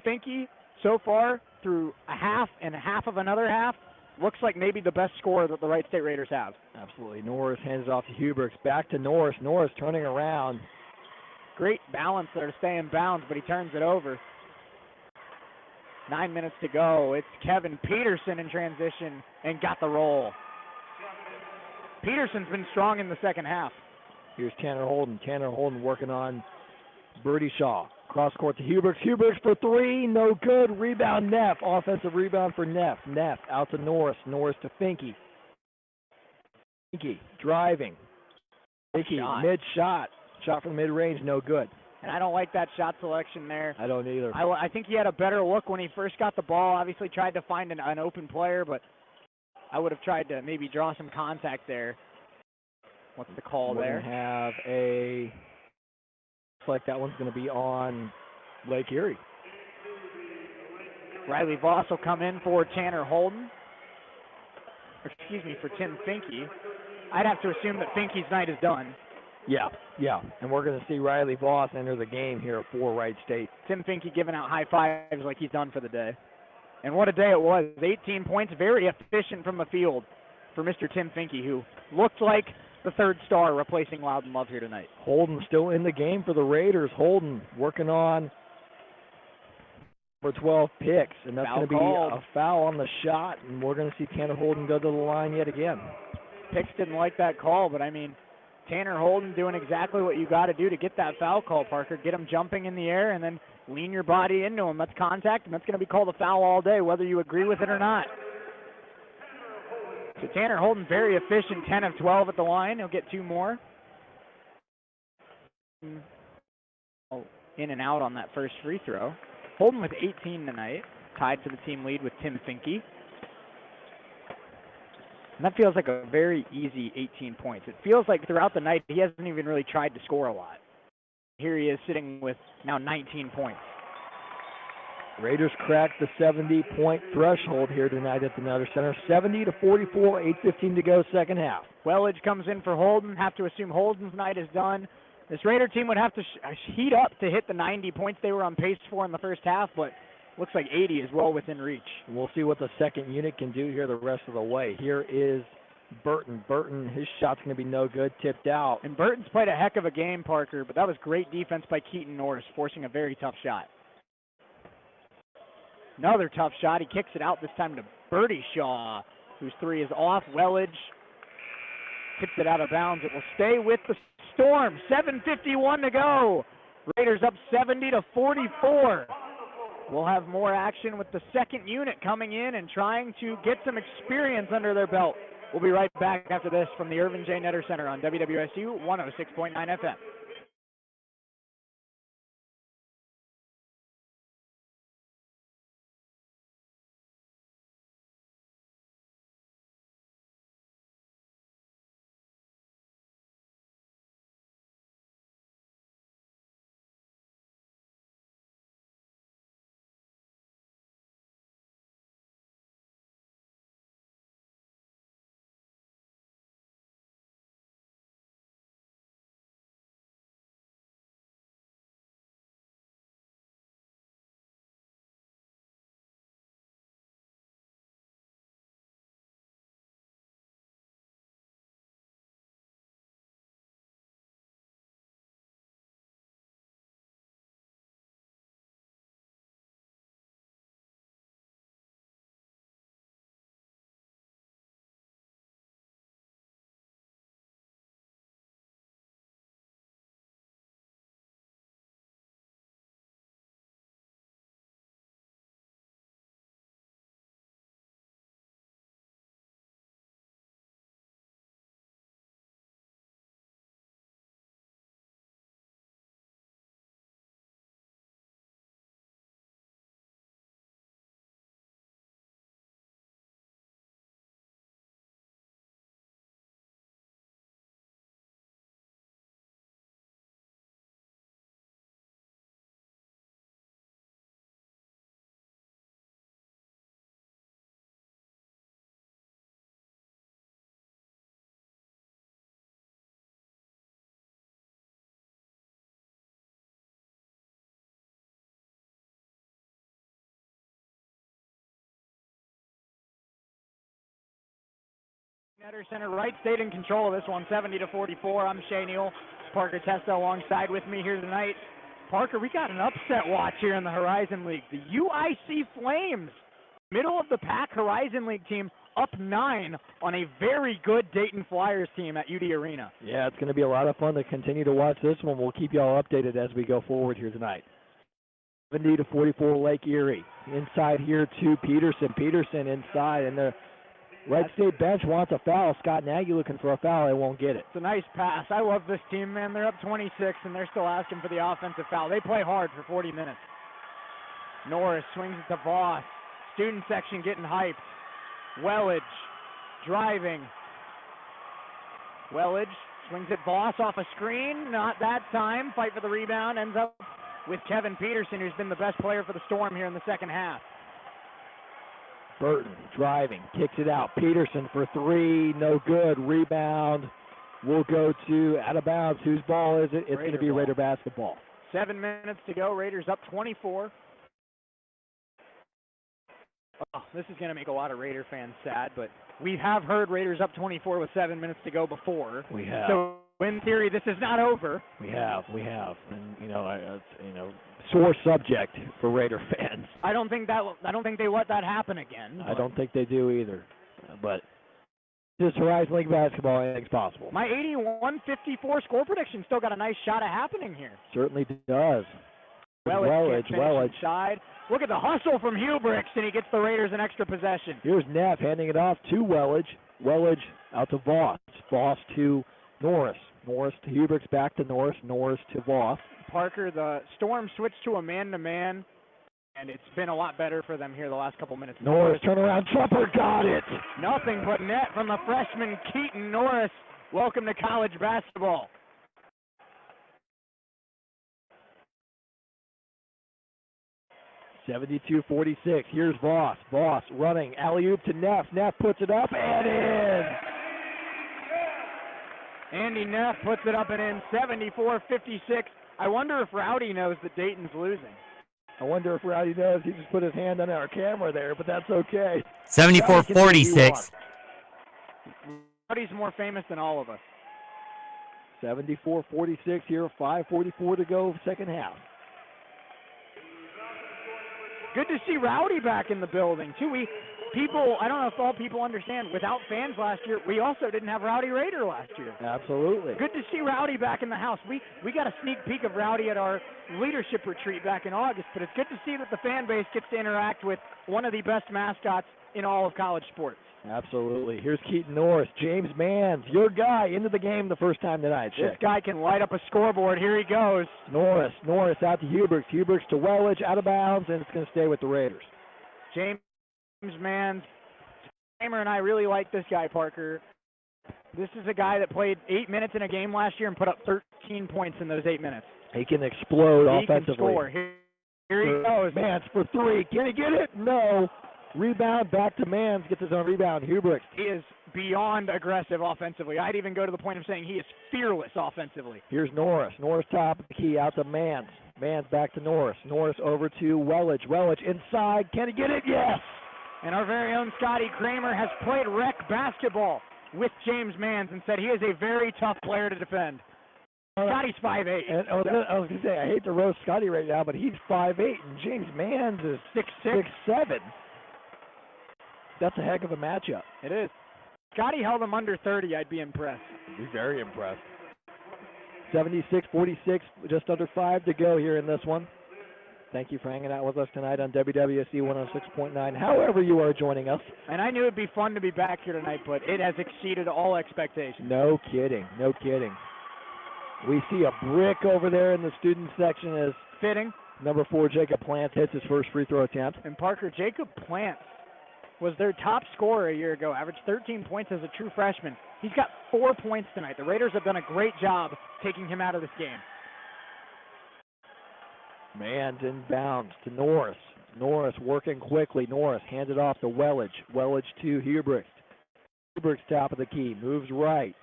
Finke, so far, through a half and a half of another half, looks like maybe the best scorer that the Wright State Raiders have. Absolutely. Norris hands it off to Huberts. Back to Norris. Norris turning around. Great balance there to stay in bounds, but he turns it over. 9 minutes to go. It's Kevin Peterson in transition and got the roll. Peterson's been strong in the second half. Here's Tanner Holden. Tanner Holden working on Birdie Shaw. Cross court to Huberts. Huberts for 3. No good. Rebound Neff. Offensive rebound for Neff. Neff out to Norris. Norris to Finke. Finke driving. Finke mid-shot. Shot from mid-range, no good. And I don't like that shot selection there. I don't either. I think he had a better look when he first got the ball. Obviously tried to find an open player, but I would have tried to maybe draw some contact there. What's the call there? We're going to have looks like that one's going to be on Lake Erie. Riley Voss will come in for Tanner Holden. For Tim Finke. I'd have to assume that Finke's night is done. Yeah. And we're going to see Riley Voss enter the game here for Wright State. Tim Finke giving out high fives like he's done for the day. And what a day it was. 18 points, very efficient from the field for Mr. Tim Finke, who looked like the third star replacing Loudon Love here tonight. Holden still in the game for the Raiders. Holden working on for 12 picks, and that's going to be a foul on the shot, and we're going to see Tanner Holden go to the line yet again. Picks didn't like that call, but I mean, Tanner Holden doing exactly what you got to do to get that foul call, Parker. Get him jumping in the air and then lean your body into him. That's contact, and that's going to be called a foul all day, whether you agree with it or not. So Tanner Holden, very efficient, 10 of 12 at the line. He'll get 2 more. In and out on that first free throw. Holden with 18 tonight, tied for the team lead with Tim Finke. And that feels like a very easy 18 points. It feels like throughout the night he hasn't even really tried to score a lot. Here he is sitting with now 19 points. Raiders cracked the 70-point threshold here tonight at the Nutter Center. 70-44, 8:15 to go, second half. Wellage comes in for Holden. Have to assume Holden's night is done. This Raider team would have to heat up to hit the 90 points they were on pace for in the first half, but looks like 80 is well within reach. We'll see what the second unit can do here the rest of the way. Here is Burton. Burton, his shot's going to be no good, tipped out. And Burton's played a heck of a game, Parker, but that was great defense by Keaton Norris, forcing a very tough shot. Another tough shot. He kicks it out this time to Birdie Shaw, whose 3 is off. Wellage tips it out of bounds. It will stay with the Storm. 7:51 to go. Raiders up 70-44. We'll have more action with the second unit coming in and trying to get some experience under their belt. We'll be right back after this from the Irvin J. Netter Center on WWSU 106.9 FM. Center, Wright stayed in control of this one, 70-44. I'm Shea, Neal. Parker Testa alongside with me here tonight. Parker, we got an upset watch here in the Horizon League. The UIC Flames, middle of the pack Horizon League team, up 9 on a very good Dayton Flyers team at UD Arena. Yeah, it's going to be a lot of fun to continue to watch this one. We'll keep you all updated as we go forward here tonight. 70-44 Lake Erie. Inside here to Peterson. Peterson inside, and the Wright State bench wants a foul. Scott Nagy looking for a foul. They won't get it. It's a nice pass. I love this team, man. They're up 26, and they're still asking for the offensive foul. They play hard for 40 minutes. Norris swings it to Voss. Student section getting hyped. Wellage driving. Wellage swings it Voss off a screen. Not that time. Fight for the rebound. Ends up with Kevin Peterson, who's been the best player for the Storm here in the second half. Burton driving, kicks it out. Peterson for three, no good. Rebound will go to out of bounds. Whose ball is it? It's going to be Raider basketball. 7 minutes to go. Raiders up 24. Oh, this is going to make a lot of Raider fans sad, but we have heard Raiders up 24 with 7 minutes to go before. We have. So in theory, this is not over. We have, and sore subject for Raider fans. I don't think they let that happen again. I don't think they do either. But this Horizon League basketball, anything's possible. My 81-54 score prediction still got a nice shot at happening here. Certainly does. Wellage inside. Look at the hustle from Hughes, and he gets the Raiders an extra possession. Here's Neff handing it off to Wellage. Wellage out to Voss. Voss to Norris. Norris to Hughes, back to Norris. Norris to Voss. Parker, the Storm switched to a man-to-man, and it's been a lot better for them here the last couple minutes. Norris, turnaround jumper, got it! Nothing but net from the freshman Keaton Norris. Welcome to college basketball. (72-46). Here's Voss. Voss running, alley-oop to Neff. Neff puts it up and in. Andy Neff puts it up and in. 74-56. I wonder if Rowdy knows that Dayton's losing. I wonder if Rowdy knows. He just put his hand on our camera there, but that's okay. 74-46. Rowdy's more famous than all of us. 74-46 here, 5:44 to go, second half. Good to see Rowdy back in the building, too. I don't know if all people understand, without fans last year, we also didn't have Rowdy Raider last year. Absolutely. Good to see Rowdy back in the house. We got a sneak peek of Rowdy at our leadership retreat back in August, but it's good to see that the fan base gets to interact with one of the best mascots in all of college sports. Absolutely. Here's Keaton Norris. James Manns, your guy, into the game the first time tonight. This guy can light up a scoreboard. Here he goes. Norris out to Hughes. Hughes to Wellage, out of bounds, and it's going to stay with the Raiders. James Manns. Kramer and I really like this guy, Parker. This is a guy that played 8 minutes in a game last year and put up 13 points in those 8 minutes. He can explode offensively. He can score. Here he goes. Manns for three. Can he get it? No. Rebound back to Manns. Gets his own rebound. Hughes. He is beyond aggressive offensively. I'd even go to the point of saying he is fearless offensively. Here's Norris. Norris top of the key out to Manns. Manns back to Norris. Norris over to Wellage. Wellage inside. Can he get it? Yes. And our very own Scotty Kramer has played rec basketball with James Manns and said he is a very tough player to defend. Scotty's 5'8". And I was going to say, I hate to roast Scotty right now, but he's 5'8", and James Manns is 6'7". That's a heck of a matchup. It is. Scotty held him under 30. I'd be impressed. Be very impressed. 76-46, just under 5 to go here in this one. Thank you for hanging out with us tonight on WWSU 106.9, however you are joining us. And I knew it'd be fun to be back here tonight, but it has exceeded all expectations. No kidding. We see a brick over there in the student section as fitting. Number 4, Jacob Plants, hits his first free throw attempt. And Parker, Jacob Plants was their top scorer a year ago, averaged 13 points as a true freshman. He's got 4 points tonight. The Raiders have done a great job taking him out of this game. Manns inbounds to Norris. Norris working quickly. Norris hands it off to Wellage. Wellage to Hughes. Hughes top of the key. Moves right.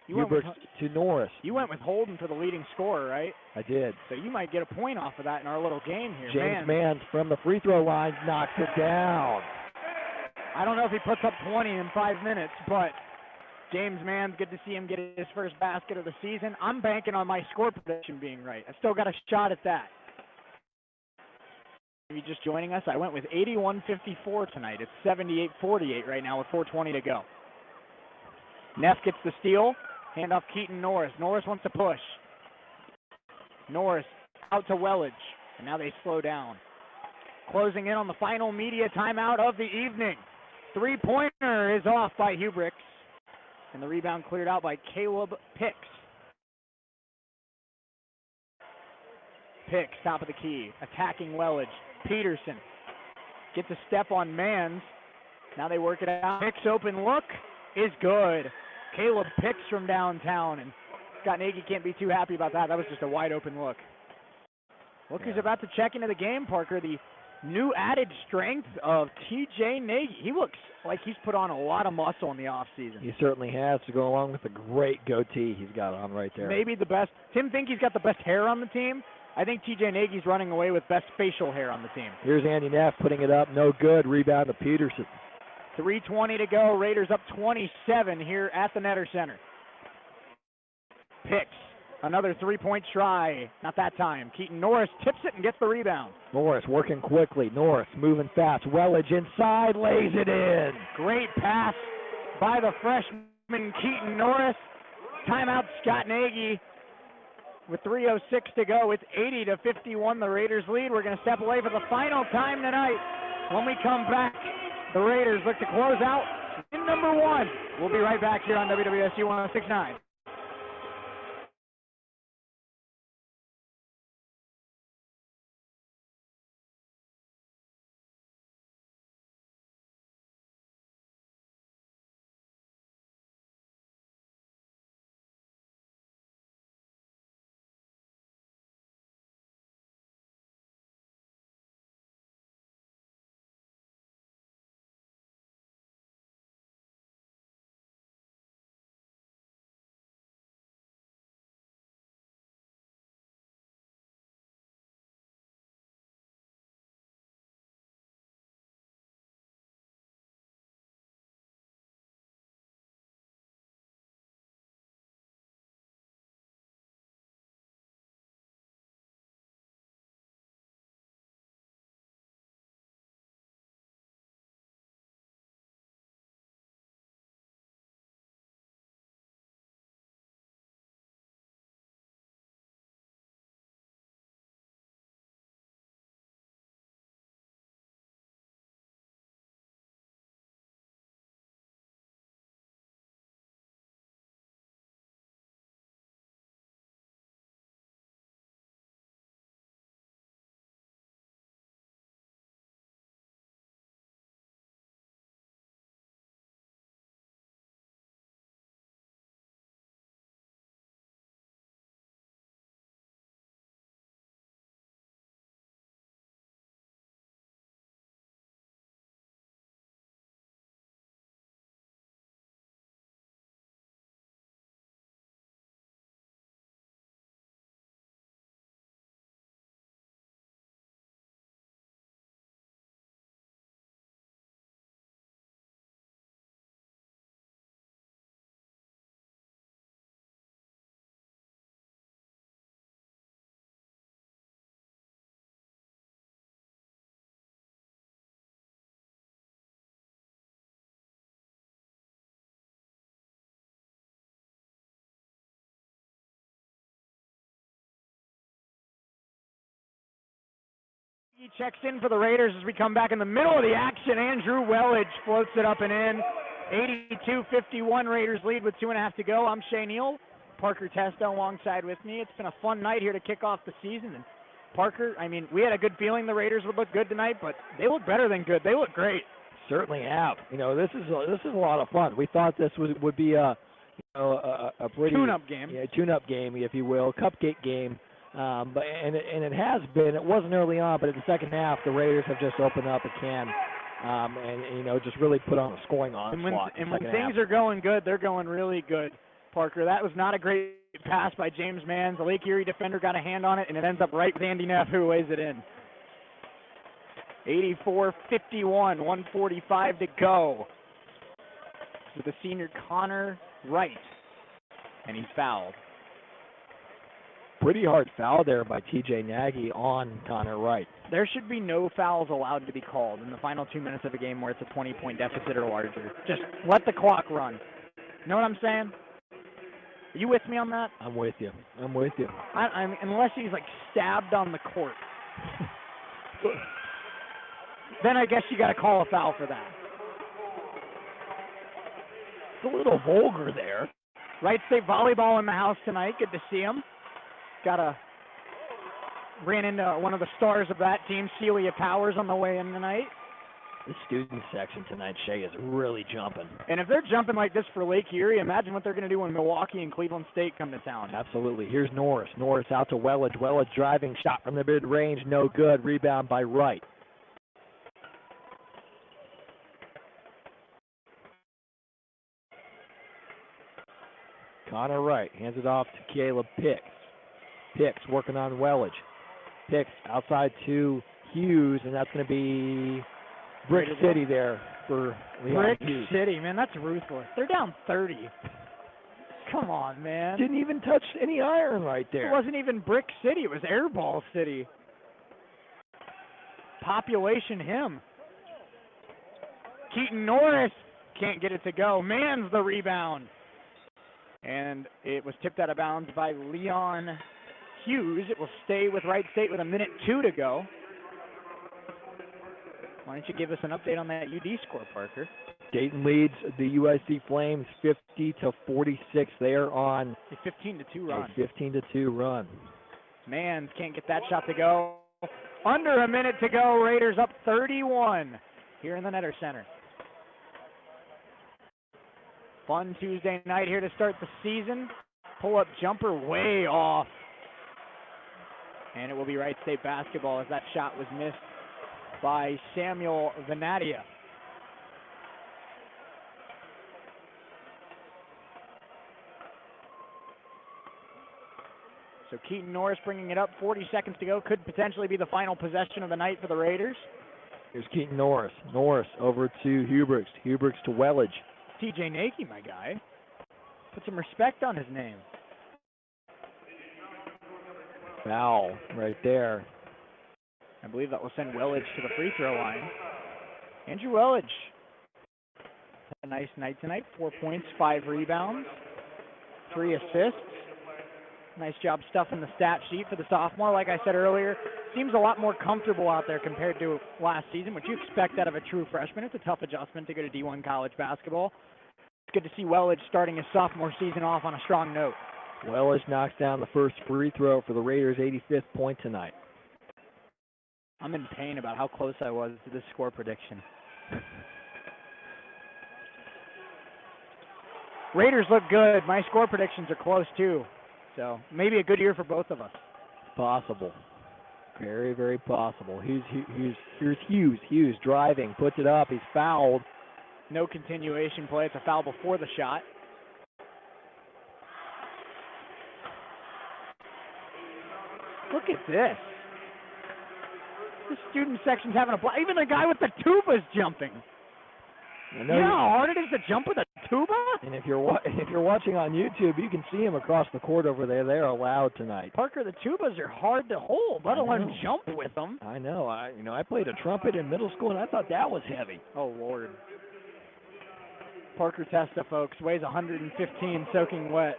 Hughes to Norris. You went with Holden for the leading scorer, right? I did. So you might get a point off of that in our little game here. James Manns from the free throw line knocks it down. I don't know if he puts up 20 in 5 minutes, but James Manns, good to see him get his first basket of the season. I'm banking on my score prediction being right. I still got a shot at that. If you're just joining us, I went with 81-54 tonight. It's 78-48 right now with 4:20 to go. Neff gets the steal. Hand off Keaton Norris. Norris wants to push. Norris out to Wellage. And now they slow down. Closing in on the final media timeout of the evening. Three-pointer is off by Hubricks. And the rebound cleared out by Caleb Picks. Picks, top of the key. Attacking Wellage. Peterson gets a step on Manns. Now they work it out. Picks open look is good. Caleb Picks from downtown, and Scott Nagy can't be too happy about that. That was just a wide open look. Look who's about to check into the game, Parker. The new added strength of TJ Nagy. He looks like he's put on a lot of muscle in the offseason. He certainly has, to go along with the great goatee he's got on right there. Maybe the best. Tim think he's got the best hair on the team. I think TJ Nagy's running away with best facial hair on the team. Here's Andy Neff putting it up. No good. Rebound to Peterson. 3:20 to go. Raiders up 27 here at the Netter Center. Picks. Another three-point try. Not that time. Keaton Norris tips it and gets the rebound. Norris working quickly. Norris moving fast. Wellage inside. Lays it in. Great pass by the freshman Keaton Norris. Timeout Scott Nagy. With 3:06 to go, it's 80-51, the Raiders lead. We're going to step away for the final time tonight. When we come back, the Raiders look to close out in number one. We'll be right back here on WWSU 106.9. He checks in for the Raiders as we come back in the middle of the action. Andrew Wellage floats it up and in. 82-51 Raiders lead with 2.5 to go. I'm Shea Neal. Parker Testa alongside with me. It's been a fun night here to kick off the season. And Parker, I mean, we had a good feeling the Raiders would look good tonight, but they look better than good. They look great. Certainly have. You know, this is a lot of fun. We thought this would be a pretty tune-up game. Yeah, tune-up game, if you will, cupcake game. But it has been. It wasn't early on, but in the second half, the Raiders have just opened up a can, and just really put on a scoring onslaught. And when things are going good, they're going really good. Parker, that was not a great pass by James Manns. The Lake Erie defender got a hand on it, and it ends up right with Andy Neff, who lays it in. 84-51, 1:45 to go. With the senior Connor Wright, and he's fouled. Pretty hard foul there by TJ Nagy on Connor Wright. There should be no fouls allowed to be called in the final 2 minutes of a game where it's a 20-point deficit or larger. Just let the clock run. Know what I'm saying? Are you with me on that? I'm with you. Unless he's like stabbed on the court. Then I guess you got to call a foul for that. It's a little vulgar there. Wright State volleyball in the house tonight. Good to see him. Ran into one of the stars of that team, Celia Powers, on the way in tonight. The student section tonight, Shea, is really jumping. And if they're jumping like this for Lake Erie, imagine what they're going to do when Milwaukee and Cleveland State come to town. Absolutely. Here's Norris. Norris out to Wellage. Wellage driving shot from the mid-range. No good. Rebound by Wright. Connor Wright hands it off to Caleb Picks. Picks working on Wellage. Picks outside to Hughes, and that's going to be Brick City there for Leon Brick Hughes. City, man, that's ruthless. They're down 30. Come on, man. Didn't even touch any iron right there. It wasn't even Brick City. It was Airball City. Population him. Keaton Norris can't get it to go. Man's the rebound. And it was tipped out of bounds by Leon Hughes. It will stay with Wright State with 1:02 to go. Why don't you give us an update on that UD score, Parker? Dayton leads the USC Flames 50-46. They are on a 15-2 run. A 15-2 run. Mans can't get that shot to go. Under a minute to go. Raiders up 31 here in the Netter Center. Fun Tuesday night here to start the season. Pull-up jumper way off. And it will be Wright State basketball as that shot was missed by Samuel Venadia. So Keaton Norris bringing it up, 40 seconds to go. Could potentially be the final possession of the night for the Raiders. Here's Keaton Norris. Norris over to Hubricks. Hubricks to Wellage. TJ Nagy, my guy. Put some respect on his name. Foul right there. I believe that will send Wellage to the free throw line. Andrew Wellage. A nice night tonight. 4 points, 5 rebounds, 3 assists. Nice job stuffing the stat sheet for the sophomore. Like I said earlier, seems a lot more comfortable out there compared to last season, which you expect out of a true freshman. It's a tough adjustment to go to D1 college basketball. It's good to see Wellage starting his sophomore season off on a strong note. Wellage knocks down the first free throw for the Raiders' 85th point tonight. I'm in pain about how close I was to this score prediction. Raiders look good. My score predictions are close too. So maybe a good year for both of us. Possible. Very, very possible. Here's Hughes. Hughes driving, puts it up. He's fouled. No continuation play. It's a foul before the shot. Look at this. The student section's having a blast. Even the guy with the tuba's jumping. You know how hard it is to jump with a tuba? And if you're watching on YouTube, you can see him across the court over there. They're allowed tonight. Parker, the tubas are hard to hold, let alone jump with them. I know. I played a trumpet in middle school, and I thought that was heavy. Oh, Lord. Parker Testa, folks, weighs 115, soaking wet.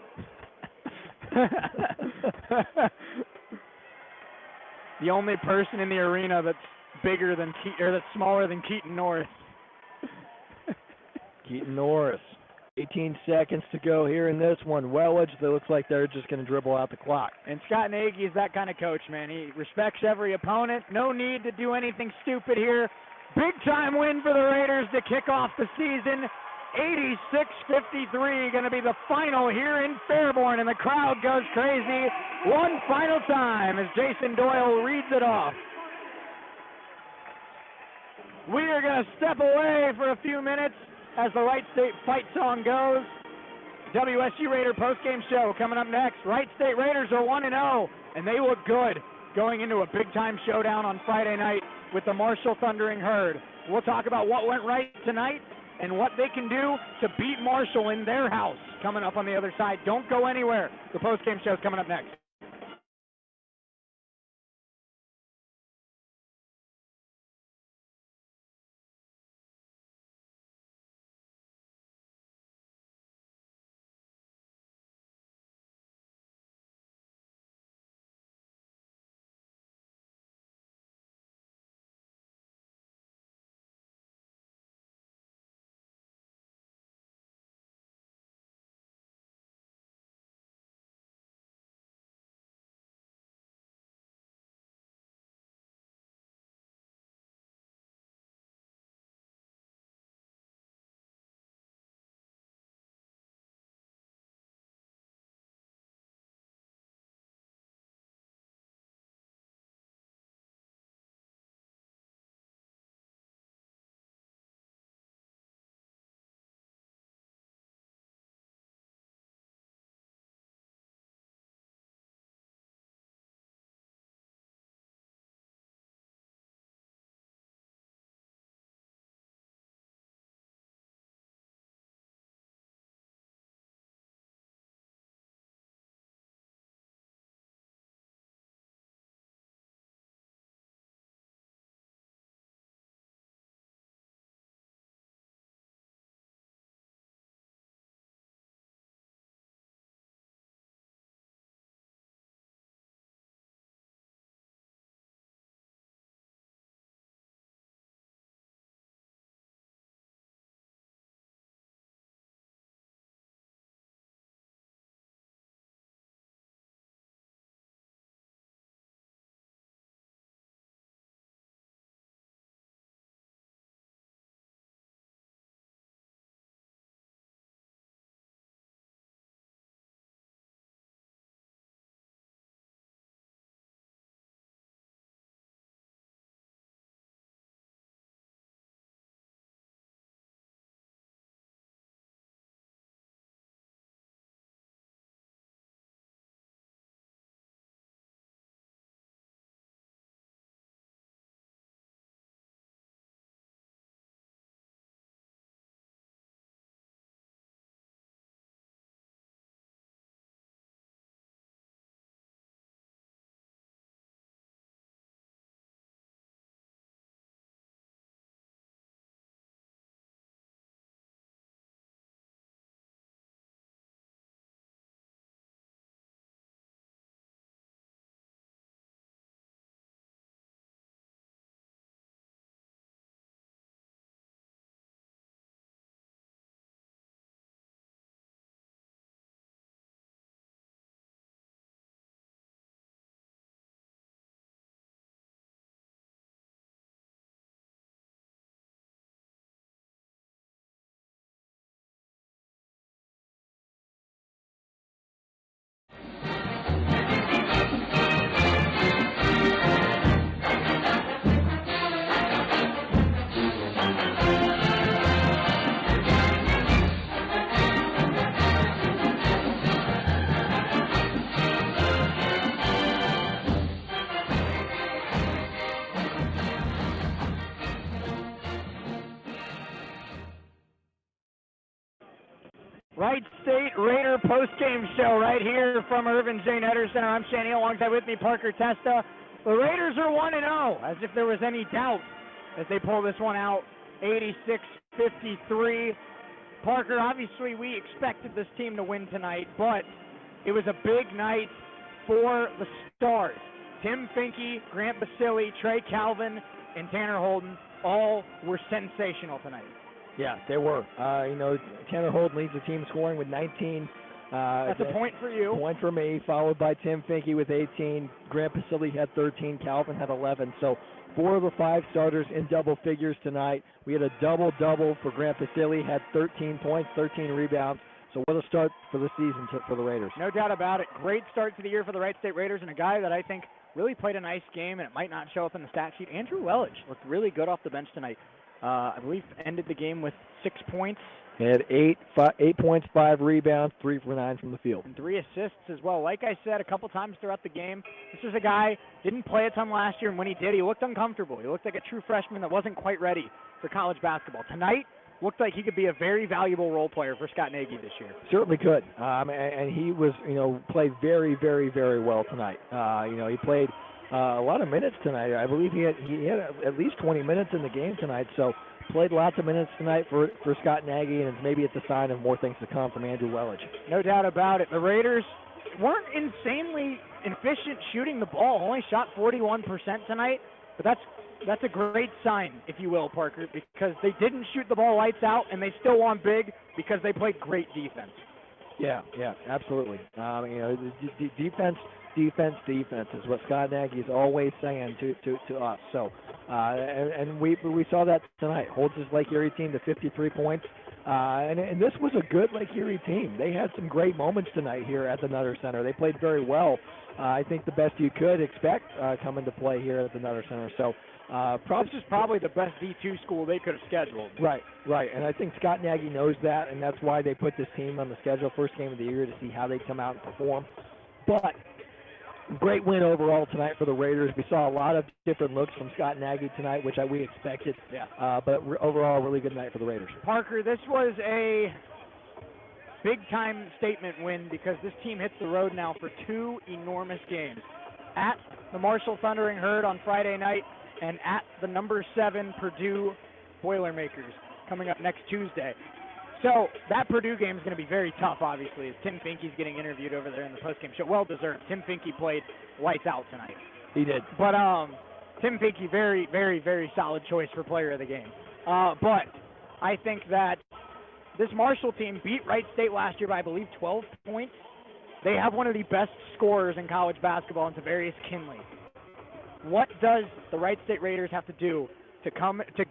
The only person in the arena that's bigger than that's smaller than Keaton Norris. Keaton Norris, 18 seconds to go here in this one. Wellage, that looks like they're just going to dribble out the clock. And Scott Nagy is that kind of coach, man. He respects every opponent. No need to do anything stupid here. Big time win for the Raiders to kick off the season. 86-53, going to be the final here in Fairborn, and the crowd goes crazy one final time as Jason Doyle reads it off. We are going to step away for a few minutes as the Wright State fight song goes. WSU Raider postgame show coming up next. Wright State Raiders are 1-0, and they look good going into a big-time showdown on Friday night with the Marshall Thundering Herd. We'll talk about what went right tonight and what they can do to beat Marshall in their house coming up on the other side. Don't go anywhere. The postgame show is coming up next. Wright State Raider postgame show right here from Irvin J. Netter Center. I'm Shea Neal, alongside with me Parker Testa. The Raiders are 1-0, as if there was any doubt as they pull this one out, 86-53. Parker, obviously we expected this team to win tonight, but it was a big night for the Stars. Tim Finke, Grant Basile, Trey Calvin, and Tanner Holden all were sensational tonight. Yeah, they were. Tanner Holden leads the team scoring with 19. That's a point for you. Point for me, followed by Tim Finke with 18. Grant Basile had 13. Calvin had 11. So 4 of the 5 starters in double figures tonight. We had a double-double for Grant Basile, had 13 points, 13 rebounds. So what a start for the season for the Raiders. No doubt about it. Great start to the year for the Wright State Raiders, and a guy that I think really played a nice game, and it might not show up in the stat sheet. Andrew Wellich looked really good off the bench tonight. I believe ended the game with 6 points. He had 8 points, 5 rebounds, 3 for 9 from the field. And 3 assists as well. Like I said a couple times throughout the game, this is a guy, didn't play a ton last year, and when he did, he looked uncomfortable. He looked like a true freshman that wasn't quite ready for college basketball. Tonight, looked like he could be a very valuable role player for Scott Nagy this year. Certainly could. And he was, played very, very, very well tonight. He played a lot of minutes tonight. I believe he had at least 20 minutes in the game tonight. So played lots of minutes tonight for Scott Nagy, and maybe it's a sign of more things to come from Andrew Welledge. No doubt about it. The Raiders weren't insanely efficient shooting the ball. Only shot 41% tonight, but that's a great sign, if you will, Parker, because they didn't shoot the ball lights out, and they still won big because they played great defense. Yeah, absolutely. Defense is what Scott Nagy is always saying to us. So, and we saw that tonight. Holds his Lake Erie team to 53 points. And this was a good Lake Erie team. They had some great moments tonight here at the Nutter Center. They played very well. I think the best you could expect coming to play here at the Nutter Center. So, this is probably the best D2 school they could have scheduled. Right. And I think Scott Nagy knows that, and that's why they put this team on the schedule, first game of the year, to see how they come out and perform. But great win overall tonight for the Raiders. We saw a lot of different looks from Scott Nagy tonight, which we expected. Yeah. But overall, a really good night for the Raiders. Parker, this was a big-time statement win because this team hits the road now for 2 enormous games. At the Marshall Thundering Herd on Friday night and at the number 7 Purdue Boilermakers coming up next Tuesday. So that Purdue game is going to be very tough, obviously, as Tim Finke's getting interviewed over there in the postgame show. Well deserved. Tim Finke played lights out tonight. He did. But Tim Finke, very, very, very solid choice for player of the game. But I think that this Marshall team beat Wright State last year by, I believe, 12 points. They have one of the best scorers in college basketball in Tavarius Kinley. What does the Wright State Raiders have to do to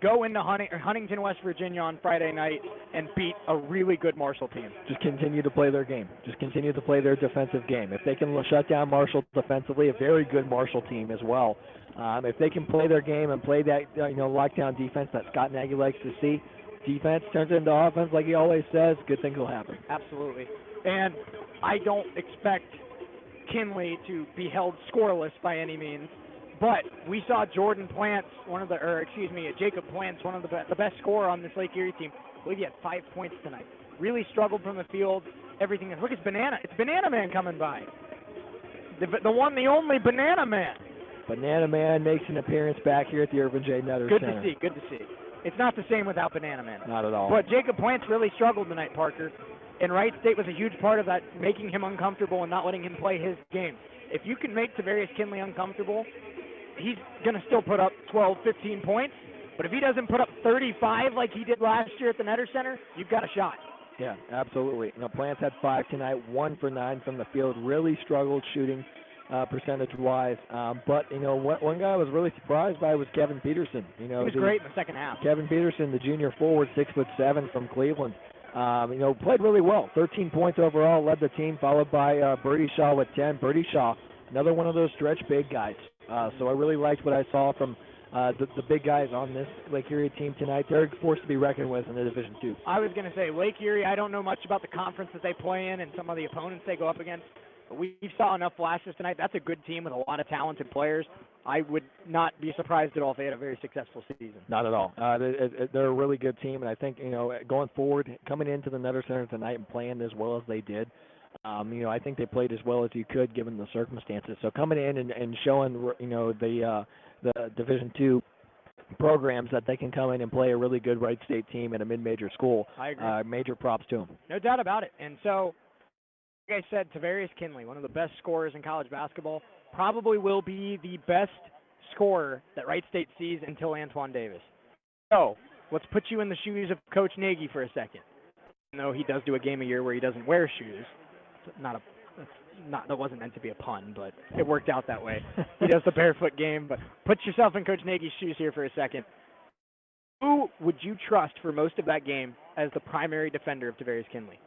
go into Huntington, West Virginia on Friday night and beat a really good Marshall team? Just continue to play their game. Just continue to play their defensive game. If they can shut down Marshall defensively, a very good Marshall team as well. If they can play their game and play that lockdown defense that Scott Nagy likes to see, defense turns into offense like he always says, good things will happen. Absolutely. And I don't expect Kinley to be held scoreless by any means. But we saw Jacob Plants, one of the best scorer on this Lake Erie team. I believe he had 5 points tonight. Really struggled from the field. Everything. Look, it's Banana Man coming by. The one, the only Banana Man. Banana Man makes an appearance back here at the Irvin J. Nutter Center. Good to see. It's not the same without Banana Man. Not at all. But Jacob Plants really struggled tonight, Parker. And Wright State was a huge part of that, making him uncomfortable and not letting him play his game. If you can make Tavarius Kinley uncomfortable, he's going to still put up 12, 15 points. But if he doesn't put up 35 like he did last year at the Nutter Center, you've got a shot. Yeah, absolutely. Plants had 5 tonight, 1 for 9 from the field. Really struggled shooting percentage-wise. But, one guy I was really surprised by was Kevin Peterson. He was great in the second half. Kevin Peterson, the junior forward, 6'7" from Cleveland. Played really well. 13 points overall, led the team, followed by Birdie Shaw with 10. Birdie Shaw, another one of those stretch big guys. So I really liked what I saw from the big guys on this Lake Erie team tonight. They're a force to be reckoned with in the Division II. I was going to say, Lake Erie, I don't know much about the conference that they play in and some of the opponents they go up against. But we saw enough flashes tonight. That's a good team with a lot of talented players. I would not be surprised at all if they had a very successful season. Not at all. They're a really good team, and I think, going forward, coming into the Nutter Center tonight and playing as well as they did, I think they played as well as you could given the circumstances. So coming in and showing, the Division II programs that they can come in and play a really good Wright State team at a mid-major school. I agree. Major props to them. No doubt about it. And so, like I said, Tavarius Kinley, one of the best scorers in college basketball, probably will be the best scorer that Wright State sees until Antoine Davis. So let's put you in the shoes of Coach Nagy for a second. Even though he does do a game a year where he doesn't wear shoes. That wasn't meant to be a pun, but it worked out that way. He does the barefoot game, but put yourself in Coach Nagy's shoes here for a second. Who would you trust for most of that game as the primary defender of Tavarius Kinley?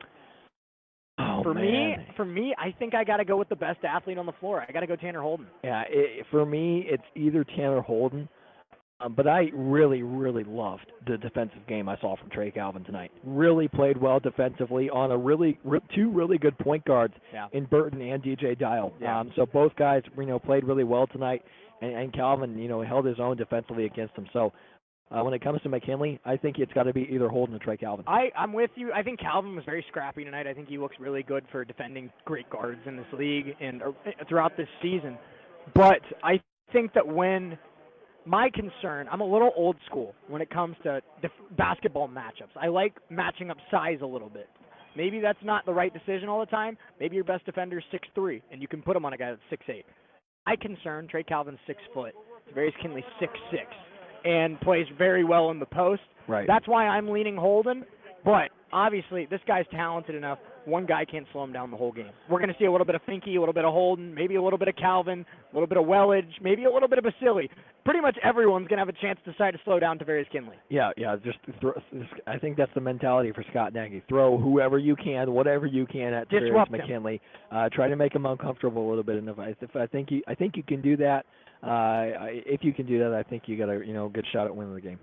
For me, I think I got to go with the best athlete on the floor. I got to go Tanner Holden. Yeah, for me, it's either Tanner Holden, but I really, really loved the defensive game I saw from Trey Calvin tonight. Really played well defensively on two really good point guards in Burton and DJ Dial. Yeah. So both guys, played really well tonight, and Calvin, held his own defensively against them. So When it comes to McKinley, I think it's got to be either Holden or Trey Calvin. I'm with you. I think Calvin was very scrappy tonight. I think he looks really good for defending great guards in this league and throughout this season. But I think that my concern, I'm a little old school when it comes to basketball matchups. I like matching up size a little bit. Maybe that's not the right decision all the time. Maybe your best defender is 6'3", and you can put him on a guy that's 6'8". My concern, Trey Calvin's 6 foot. Tavarius Kinley's 6'6", and plays very well in the post. Right. That's why I'm leaning Holden. But obviously, this guy's talented enough. One guy can't slow him down the whole game. We're going to see a little bit of Finke, a little bit of Holden, maybe a little bit of Calvin, a little bit of Wellage, maybe a little bit of Basili. Pretty much everyone's going to have a chance to decide to slow down Tavarius Kinley. Yeah. I think that's the mentality for Scott Nagy. Throw whoever you can, whatever you can at Tavarius McKinley. Try to make him uncomfortable a little bit. And I think you can do that. If you can do that, I think you got a good shot at winning the game.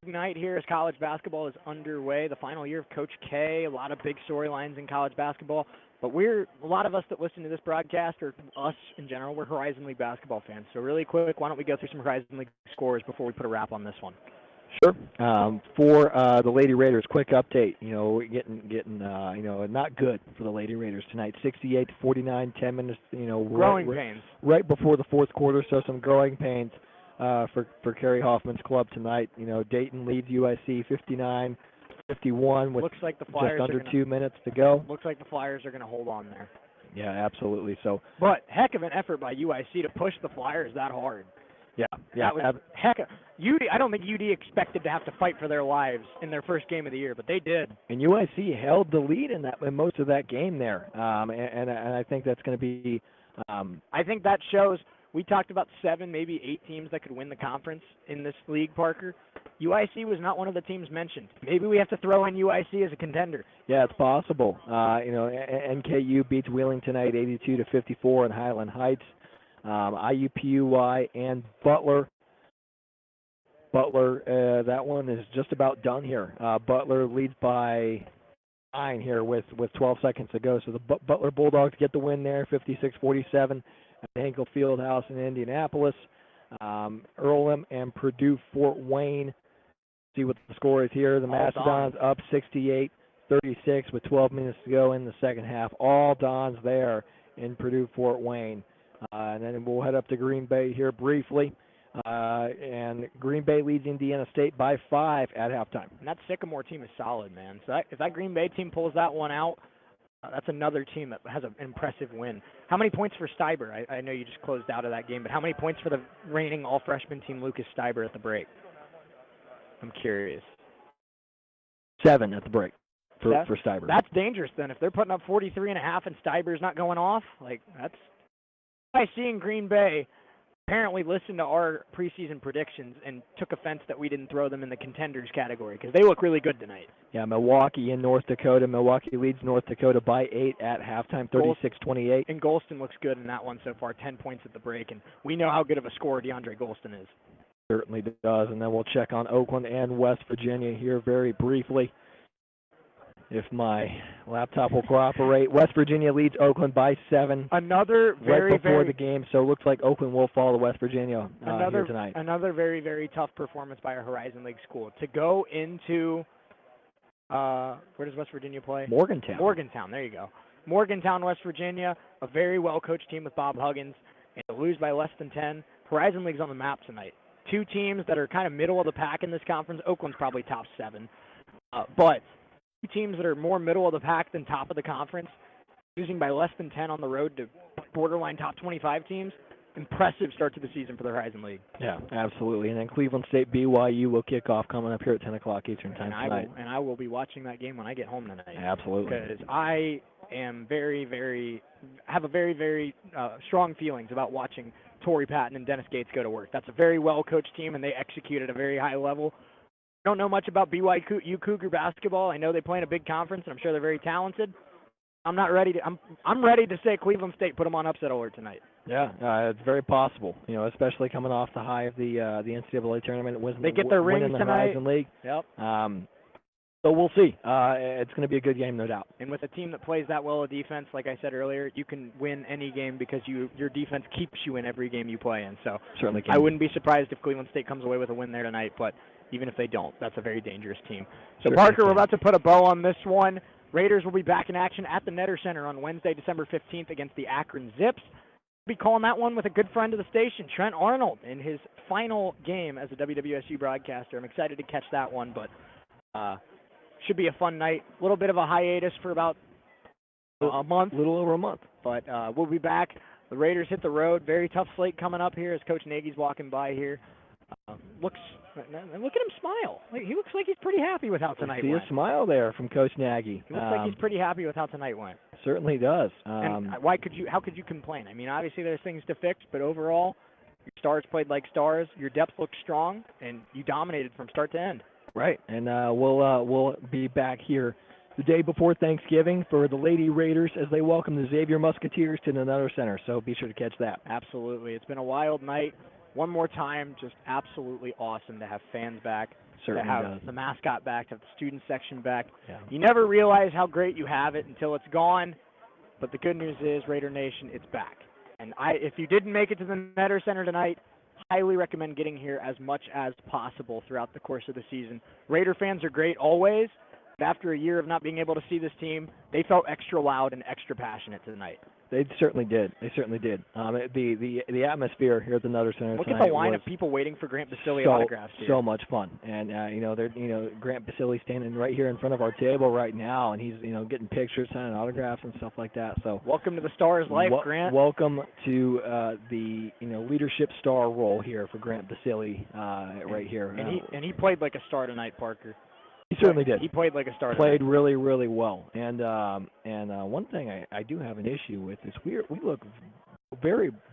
Big night here as college basketball is underway. The final year of Coach K. A lot of big storylines in college basketball. But a lot of us that listen to this broadcast, or us in general, we're Horizon League basketball fans. So really quick, why don't we go through some Horizon League scores before we put a wrap on this one? Sure. For the Lady Raiders, quick update. Getting not good for the Lady Raiders tonight. 68-49, 10 minutes. Growing pains. Right before the fourth quarter, so some growing pains for Kerry Hoffman's club tonight. Dayton leads UIC 59-51 with looks like the Flyers just under 2 minutes to go. Looks like the Flyers are going to hold on there. Yeah, absolutely. So, but heck of an effort by UIC to push the Flyers that hard. Yeah. That was UD. I don't think UD expected to have to fight for their lives in their first game of the year, but they did. And UIC held the lead in most of that game there, and I think that's going to be. I think that shows. We talked about 7, maybe 8 teams that could win the conference in this league, Parker. UIC was not one of the teams mentioned. Maybe we have to throw in UIC as a contender. Yeah, it's possible. NKU beats Wheeling tonight 82-54 in Highland Heights. IUPUI and Butler. That one is just about done here. Butler leads by 9 here with 12 seconds to go. So the Butler Bulldogs get the win there, 56-47. At the Hinkle Fieldhouse in Indianapolis. Earlham and Purdue Fort Wayne. See what the score is here. The Mastodons up 68-36 with 12 minutes to go in the second half. All Dons there in Purdue Fort Wayne. And then we'll head up to Green Bay here briefly. And Green Bay leads Indiana State by 5 at halftime. And that Sycamore team is solid, man. So if that Green Bay team pulls that one out, that's another team that has an impressive win. How many points for Steiber? I know you just closed out of that game, but how many points for the reigning all-freshman team, Lucas Steiber, at the break? I'm curious. 7 at the break for Steiber. That's dangerous then. If they're putting up 43.5 and Steiber's not going off, that's – I see in Green Bay apparently listened to our preseason predictions and took offense that we didn't throw them in the contenders category because they look really good tonight. Yeah, Milwaukee in North Dakota. Milwaukee leads North Dakota by 8 at halftime, 36-28. And Golston looks good in that one so far, 10 points at the break. And we know how good of a scorer DeAndre Golston is. Certainly does. And then we'll check on Oakland and West Virginia here very briefly, if my laptop will cooperate. West Virginia leads Oakland by 7. Another right before the game, so it looks like Oakland will fall to West Virginia here tonight. Another very, very tough performance by our Horizon League school. To go into, where does West Virginia play? Morgantown, there you go. Morgantown, West Virginia, a very well-coached team with Bob Huggins, and to lose by less than 10. Horizon League's on the map tonight. 2 teams that are kind of middle of the pack in this conference. Oakland's probably top 7. But teams that are more middle of the pack than top of the conference, losing by less than 10 on the road to borderline top 25 teams. Impressive start to the season for the Horizon League. Yeah, absolutely. And then Cleveland State BYU will kick off coming up here at 10 o'clock Eastern time tonight. I will be watching that game when I get home tonight. Absolutely. Because I am have a very, very strong feelings about watching Torrey Patton and Dennis Gates go to work. That's a very well-coached team, and they execute at a very high level. I don't know much about BYU Cougar basketball. I know they play in a big conference, and I'm sure they're very talented. I'm not ready to. I'm ready to say Cleveland State put them on upset alert tonight. Yeah, it's very possible. Especially coming off the high of the NCAA tournament. They get their rings the tonight. Horizon League. Yep. So we'll see. It's going to be a good game, no doubt. And with a team that plays that well of defense, like I said earlier, you can win any game because your defense keeps you in every game you play in. So certainly can. I wouldn't be surprised if Cleveland State comes away with a win there tonight. But even if they don't. That's a very dangerous team. So, Sure, Parker, they we're can. about to put a bow on this one. Raiders will be back in action at the Netter Center on Wednesday, December 15th against the Akron Zips. We'll be calling that one with a good friend of the station, Trent Arnold, in his final game as a WWSU broadcaster. I'm excited to catch that one, but should be a fun night. A little bit of a hiatus for about a month. A little over a month. But we'll be back. The Raiders hit the road. Very tough slate coming up here as Coach Nagy's walking by here. Look at him smile. He looks like he's pretty happy with how tonight See went. a smile there from Coach Nagy. He looks like he's pretty happy with how tonight went. Certainly does. And how could you complain? I mean, obviously there's things to fix, but overall, your stars played like stars. Your depth looked strong, and you dominated from start to end. Right, and we'll be back here the day before Thanksgiving for the Lady Raiders as they welcome the Xavier Musketeers to the Netter Center. So be sure to catch that. Absolutely, it's been a wild night. One more time, just absolutely awesome to have fans back, Certainly to have does. the mascot back, to have the student section back. Yeah. You never realize how great you have it until it's gone, but the good news is, Raider Nation, it's back. And if you didn't make it to the Netter Center tonight, highly recommend getting here as much as possible throughout the course of the season. Raider fans are great always, but after a year of not being able to see this team, they felt extra loud and extra passionate tonight. They certainly did. The atmosphere here at the Netter Center Look tonight at the line was of people waiting for Grant Basile autographs here. So much fun, and Grant Basile standing right here in front of our table right now, and he's getting pictures, signing autographs, and stuff like that. So welcome to the Stars life, Grant. Welcome to the leadership star role here for Grant Basile right here. And he played like a star tonight, Parker. He certainly did. He played like a star. Played really, really well. And one thing I do have an issue with is we look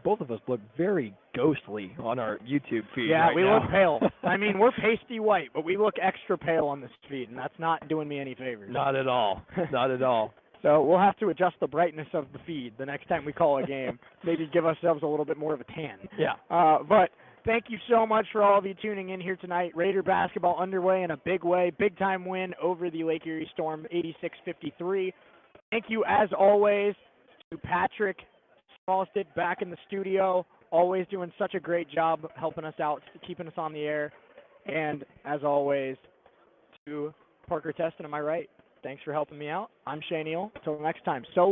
both of us look very ghostly on our YouTube feed. Yeah, right we now. look pale. I mean, we're pasty white, but we look extra pale on this feed, and that's not doing me any favors. Not at all. Not at all. So we'll have to adjust the brightness of the feed the next time we call a game. Maybe give ourselves a little bit more of a tan. Yeah. But thank you so much for all of you tuning in here tonight. Raider basketball underway in a big way. Big-time win over the Lake Erie Storm, 86-53. Thank you, as always, to Patrick Smallstead back in the studio, always doing such a great job helping us out, keeping us on the air. And, as always, to Parker Testa, am I right? Thanks for helping me out. I'm Shea Neal. Until next time, so long.